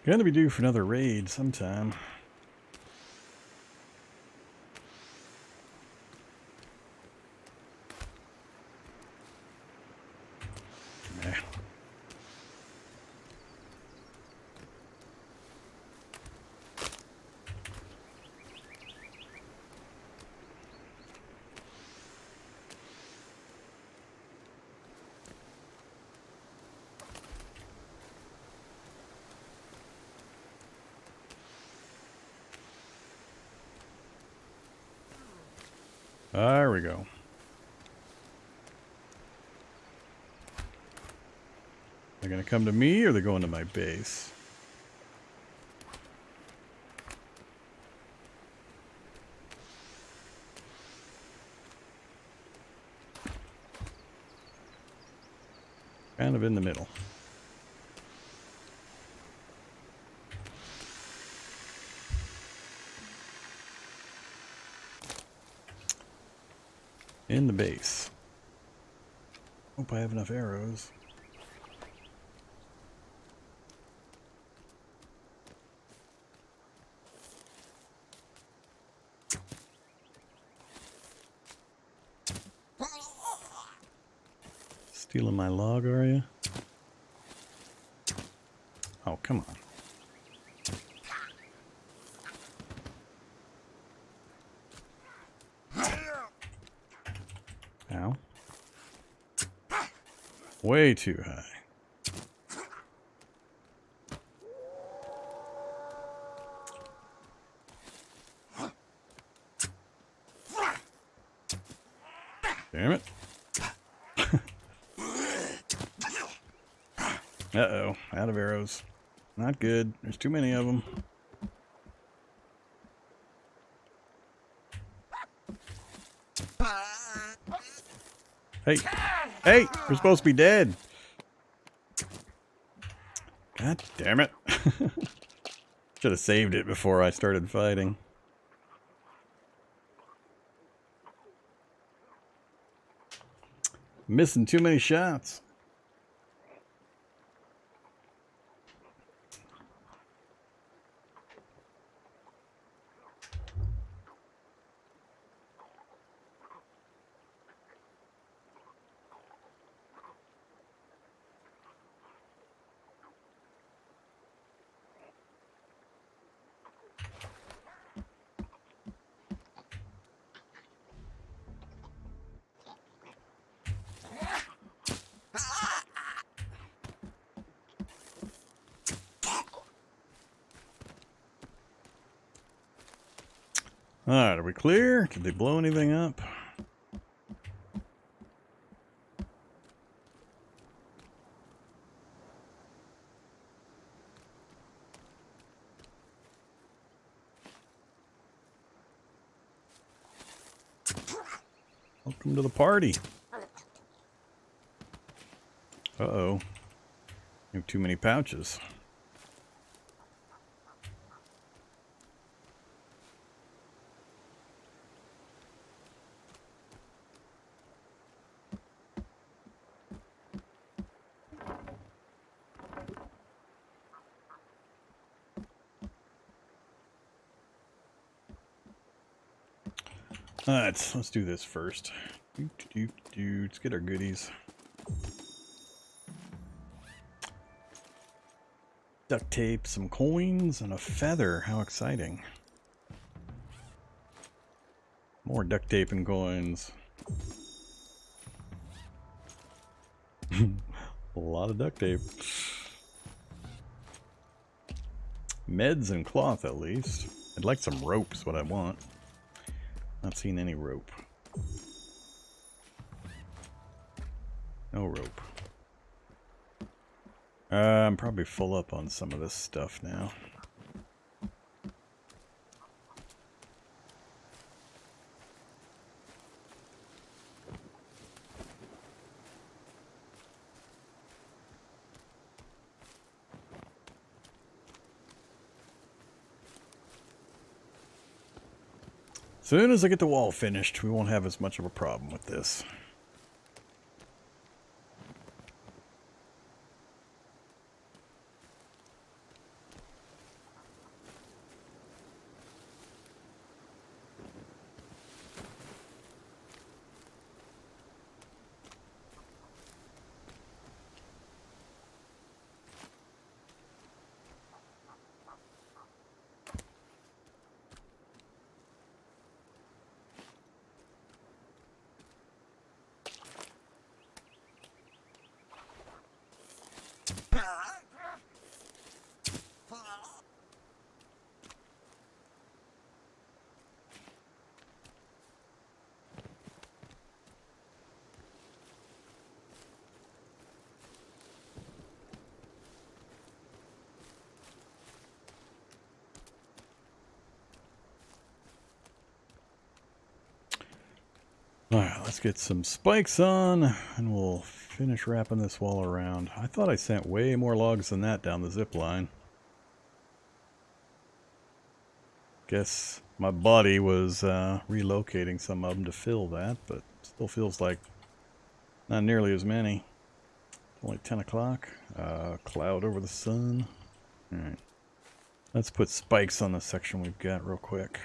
Gonna be due for another raid sometime. There we go. They're gonna come to me or they're going to my base? Kind of in the middle. In the base. Hope I have enough arrows. Stealing my log, are you? Oh, come on. Ow. Way too high. Damn it. Uh-oh. Out of arrows. Not good. There's too many of them. Hey. Hey! We're supposed to be dead. God damn it. Should have saved it before I started fighting. Missing too many shots. Alright, are we clear? Did they blow anything up? Welcome to the party. Uh-oh. You have too many pouches. Let's do this first. Let's get our goodies. Duct tape, some coins, and a feather. How exciting. More duct tape and coins. A lot of duct tape. Meds and cloth, at least. I'd like some rope is what I want. Not seen any rope. No rope. I'm probably full up on some of this stuff now. Soon as I get the wall finished, we won't have as much of a problem with this. Alright, let's get some spikes on, and we'll finish wrapping this wall around. I thought I sent way more logs than that down the zip line. Guess my body was relocating some of them to fill that, but still feels like not nearly as many. Only 10 o'clock. Cloud over the sun. Alright. Let's put spikes on the section we've got real quick.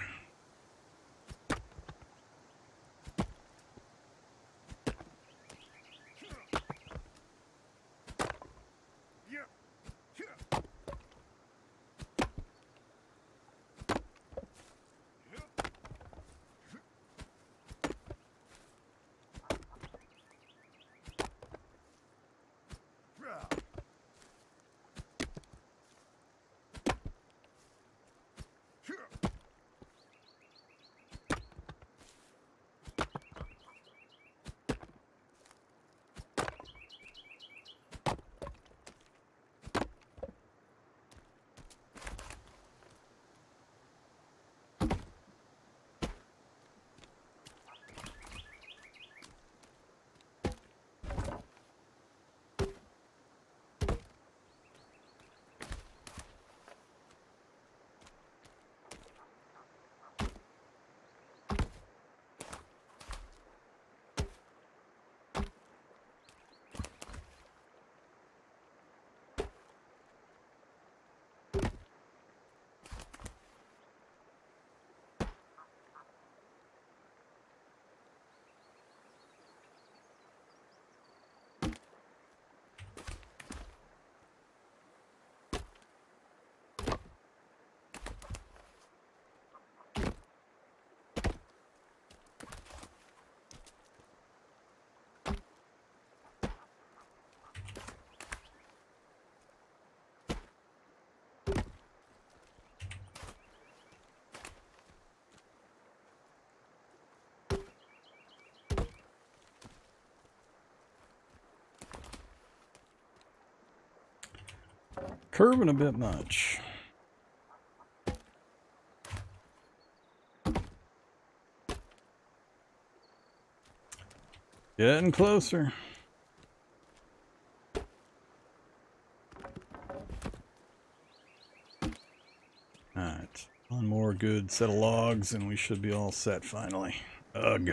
Curving a bit much. Getting closer. Alright, one more good set of logs and we should be all set finally. Ugh.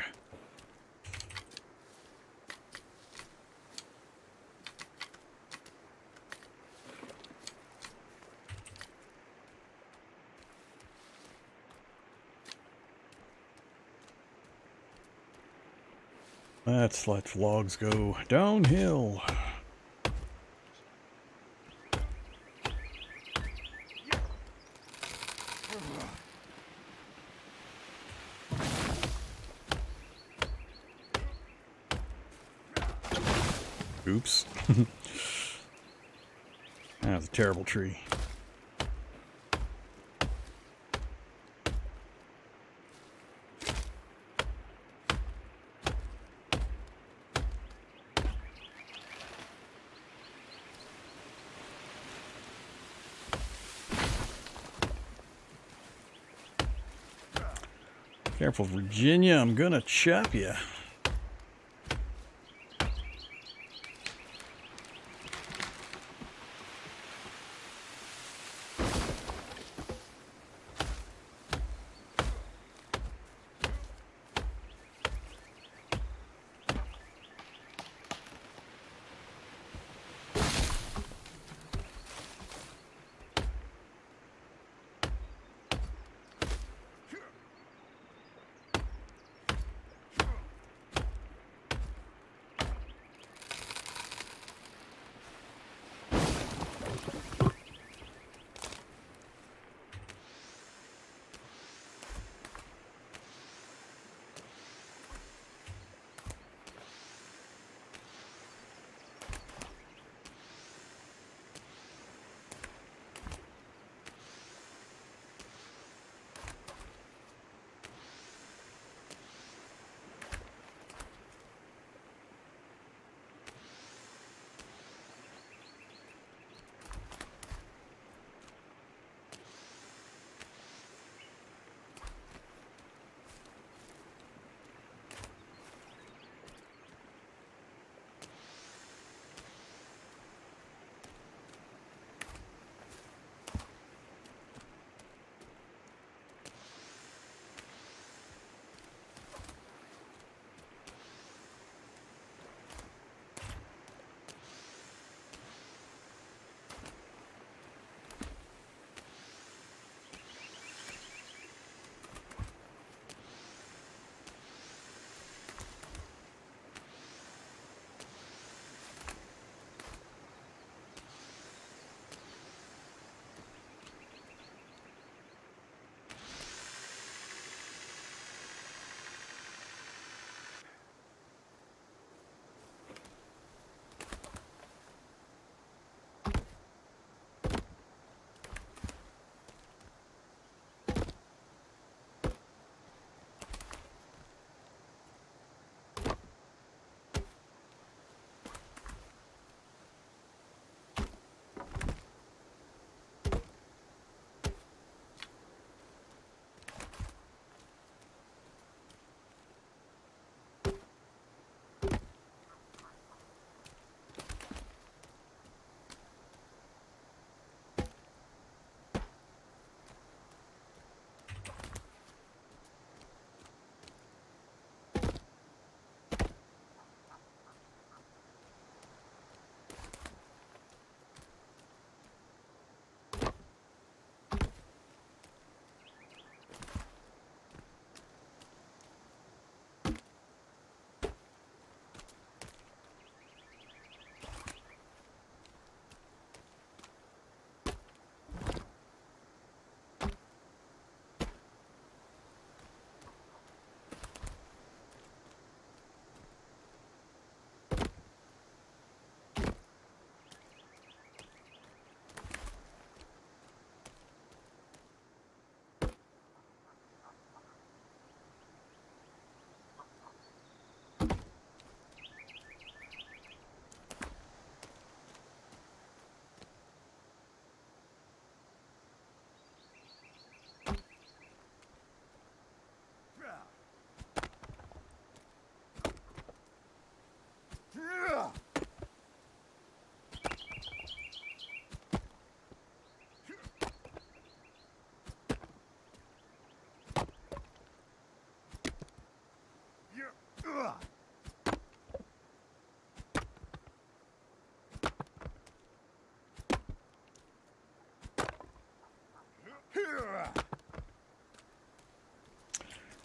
Let's let logs go downhill. Oops. That was a terrible tree. Careful, Virginia, I'm gonna chop you.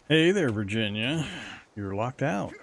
Hey there, Virginia. You're locked out.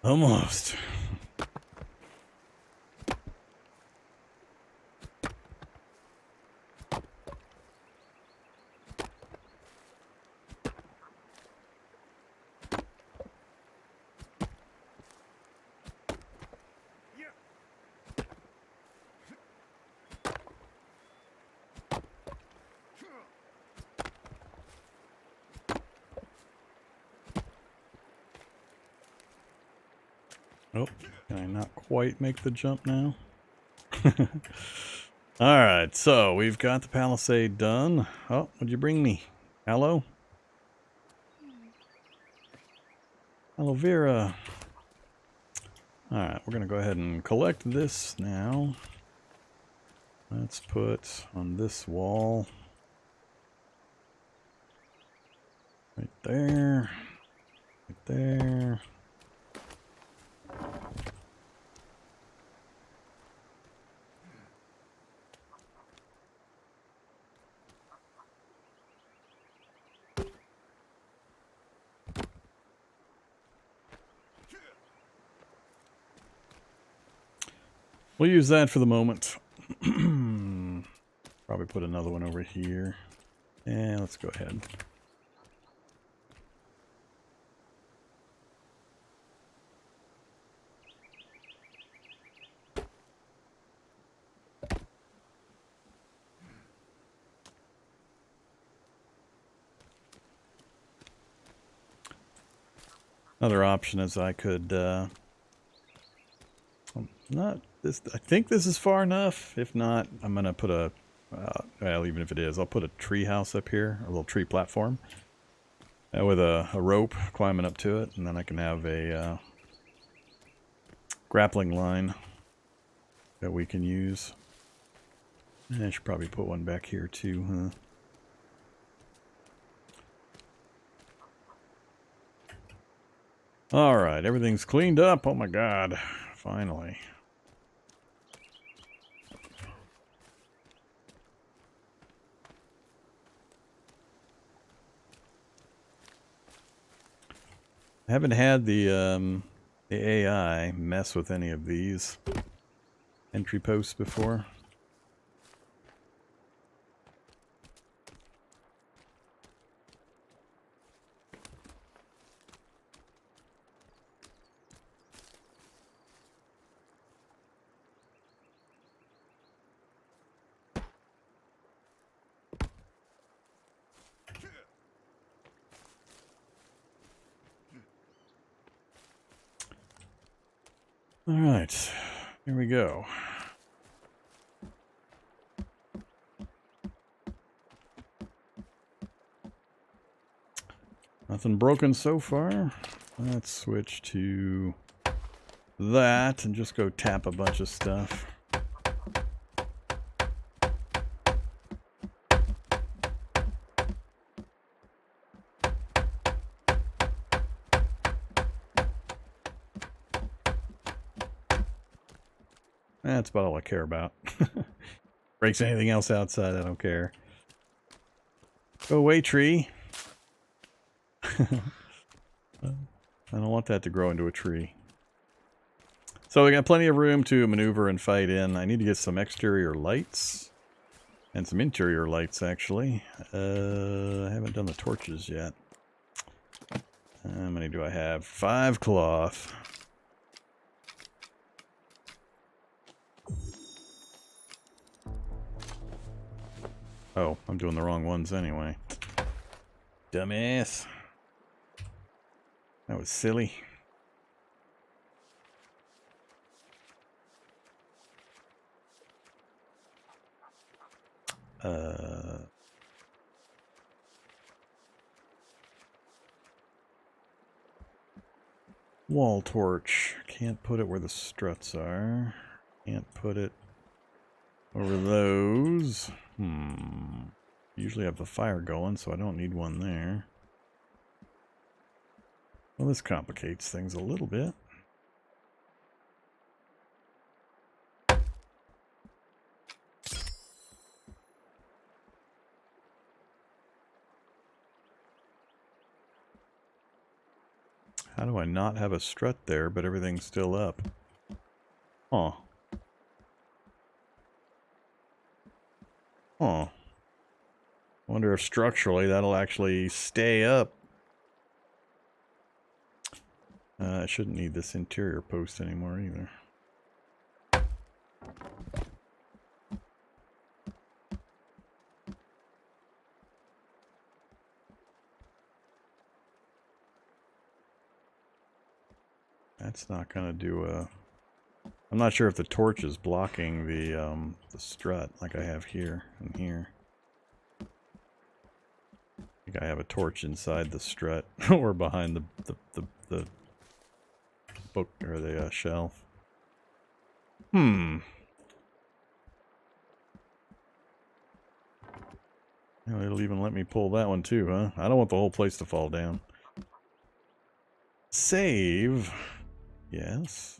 Almost. Oh, can I not quite make the jump now? Alright, so we've got the palisade done. Oh, what'd you bring me? Aloe? Aloe vera. Alright, we're going to go ahead and collect this now. Let's put on this wall. Right there. Right there. We'll use that for the moment. Probably put another one over here. Yeah, let's go ahead. Another option is I could, not this. I think this is far enough. If not, I'm gonna put a, well, even if it is, I'll put a tree house up here, a little tree platform, with a rope climbing up to it, and then I can have a grappling line that we can use. And I should probably put one back here too, huh? Alright, everything's cleaned up. Oh my god. Finally. I haven't had the AI mess with any of these entry posts before. All right, here we go. Nothing broken so far. Let's switch to that and just go tap a bunch of stuff. That's about all I care about. Breaks anything else outside, I don't care. Go away, tree. I don't want that to grow into a tree. So we got plenty of room to maneuver and fight in. I need to get some exterior lights. And some interior lights, actually. I haven't done the torches yet. How many do I have? 5 cloth. Oh, I'm doing the wrong ones anyway. Dumbass. That was silly. Wall torch. Can't put it where the struts are. Can't put it over those. Usually have the fire going, so I don't need one there. Well, this complicates things a little bit. How do I not have a strut there, but everything's still up? Huh. Huh. Wonder if structurally that'll actually stay up. I shouldn't need this interior post anymore either. That's not gonna do a... I'm not sure if the torch is blocking the strut like I have here and here. I think I have a torch inside the strut or behind the book or the shelf. Oh, it'll even let me pull that one too, huh? I don't want the whole place to fall down. Save. Yes.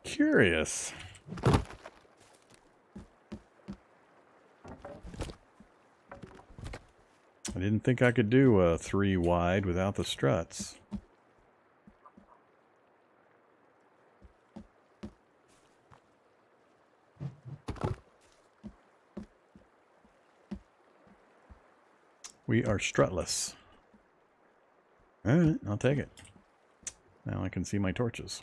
Curious. I didn't think I could do a 3 wide without the struts. We are strutless. Alright, I'll take it. Now I can see my torches.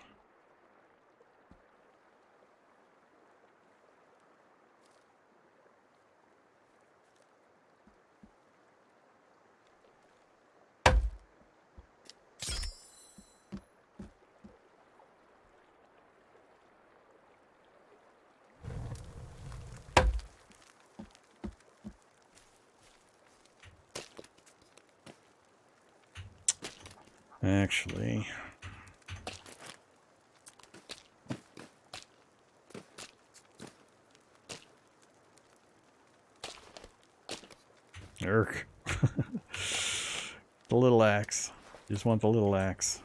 Actually, Urk. The little axe. Just want the little axe.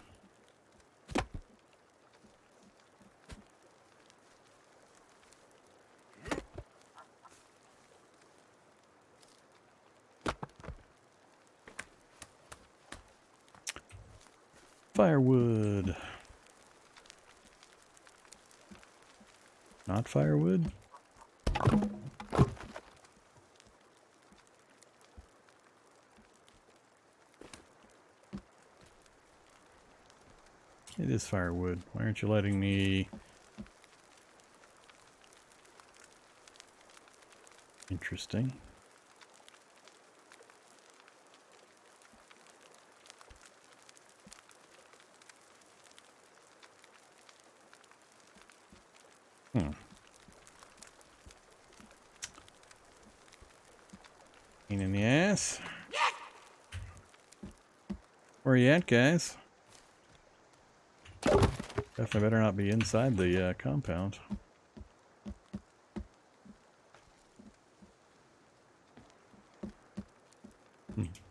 Firewood. Not firewood? It is firewood. Why aren't you letting me... Interesting. Hmm. Pain in the ass. Where are you at, guys? Definitely better not be inside the compound.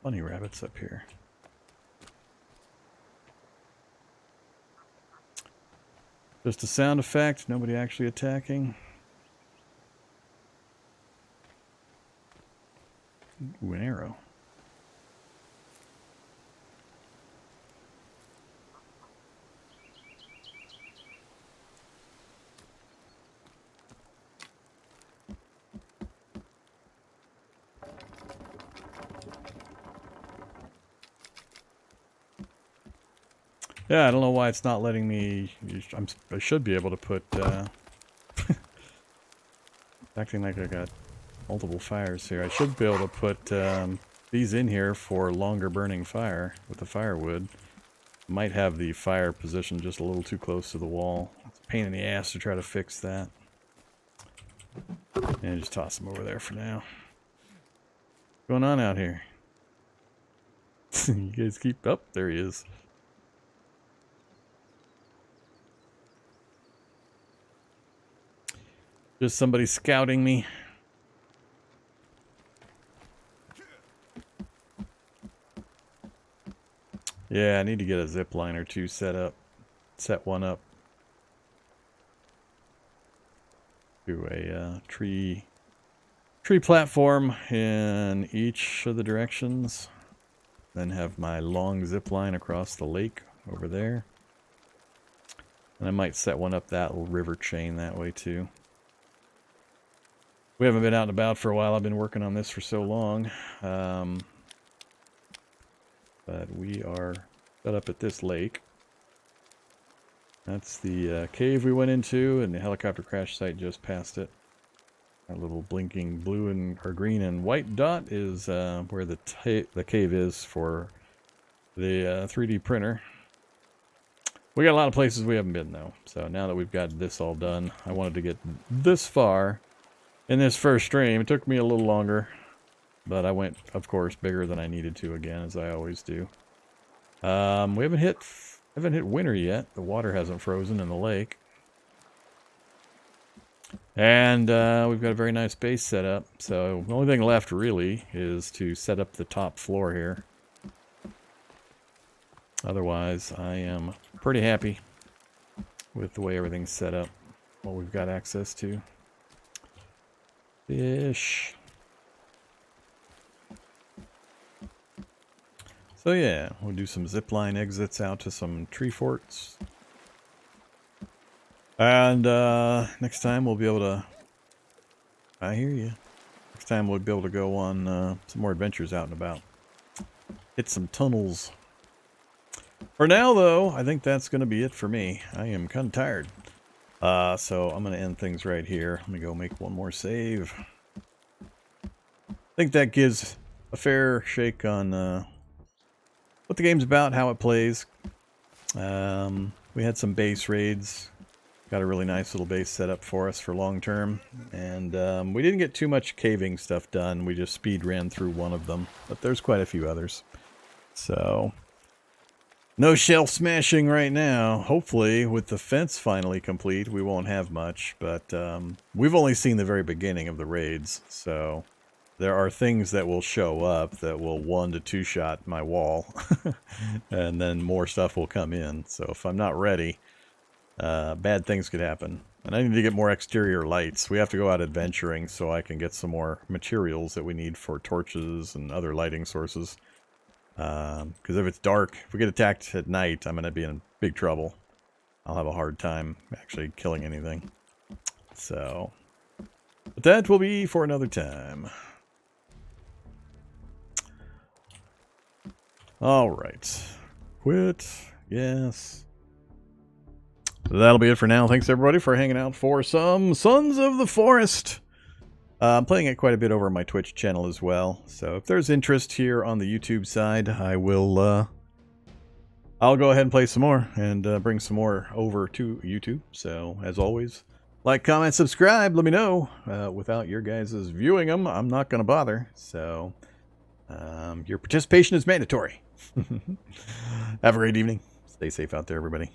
Bunny rabbits up here. Just a sound effect, nobody actually attacking. Ooh, an arrow. Yeah, I don't know why it's not letting me... I should be able to put... acting like I got multiple fires here. I should be able to put these in here for longer burning fire with the firewood. Might have the fire positioned just a little too close to the wall. It's a pain in the ass to try to fix that. And just toss them over there for now. What's going on out here? You guys keep... Oh, there he is. Just somebody scouting me. Yeah, I need to get a zipline or two set up. Set one up. Do a tree platform in each of the directions. Then have my long zip line across the lake over there. And I might set one up that river chain that way too. We haven't been out and about for a while. I've been working on this for so long. But we are set up at this lake. That's the cave we went into, and the helicopter crash site just past it. That little blinking blue and or green and white dot is where the cave is for the 3D printer. We got a lot of places we haven't been though. So now that we've got this all done, I wanted to get this far in this first stream. It took me a little longer, but I went, of course, bigger than I needed to again, as I always do. We haven't hit winter yet. The water hasn't frozen in the lake. And we've got a very nice base set up. So the only thing left really is to set up the top floor here. Otherwise, I am pretty happy with the way everything's set up. What we've got access to. Fish. So yeah, we'll do some zipline exits out to some tree forts. And next time we'll be able to... I hear you. Next time we'll be able to go on some more adventures out and about. Hit some tunnels. For now, though, I think that's going to be it for me. I am kind of tired. So I'm going to end things right here. Let me go make one more save. I think that gives a fair shake on what the game's about, how it plays. We had some base raids. Got a really nice little base set up for us for long term. And we didn't get too much caving stuff done. We just speed ran through one of them. But there's quite a few others. So... no shelf smashing right now. Hopefully, with the fence finally complete, we won't have much. But we've only seen the very beginning of the raids. So there are things that will show up that will 1 to 2 shot my wall. And then more stuff will come in. So if I'm not ready, bad things could happen. And I need to get more exterior lights. We have to go out adventuring so I can get some more materials that we need for torches and other lighting sources. Because if it's dark, if we get attacked at night, I'm going to be in big trouble. I'll have a hard time actually killing anything. So, but that will be for another time. Alright. Quit. Yes. That'll be it for now. Thanks everybody for hanging out for some Sons of the Forest. I'm playing it quite a bit over my Twitch channel as well. So if there's interest here on the YouTube side, I'll go ahead and play some more and bring some more over to YouTube. So as always, like, comment, subscribe. Let me know. Without your guys' viewing them, I'm not going to bother. So your participation is mandatory. Have a great evening. Stay safe out there, everybody.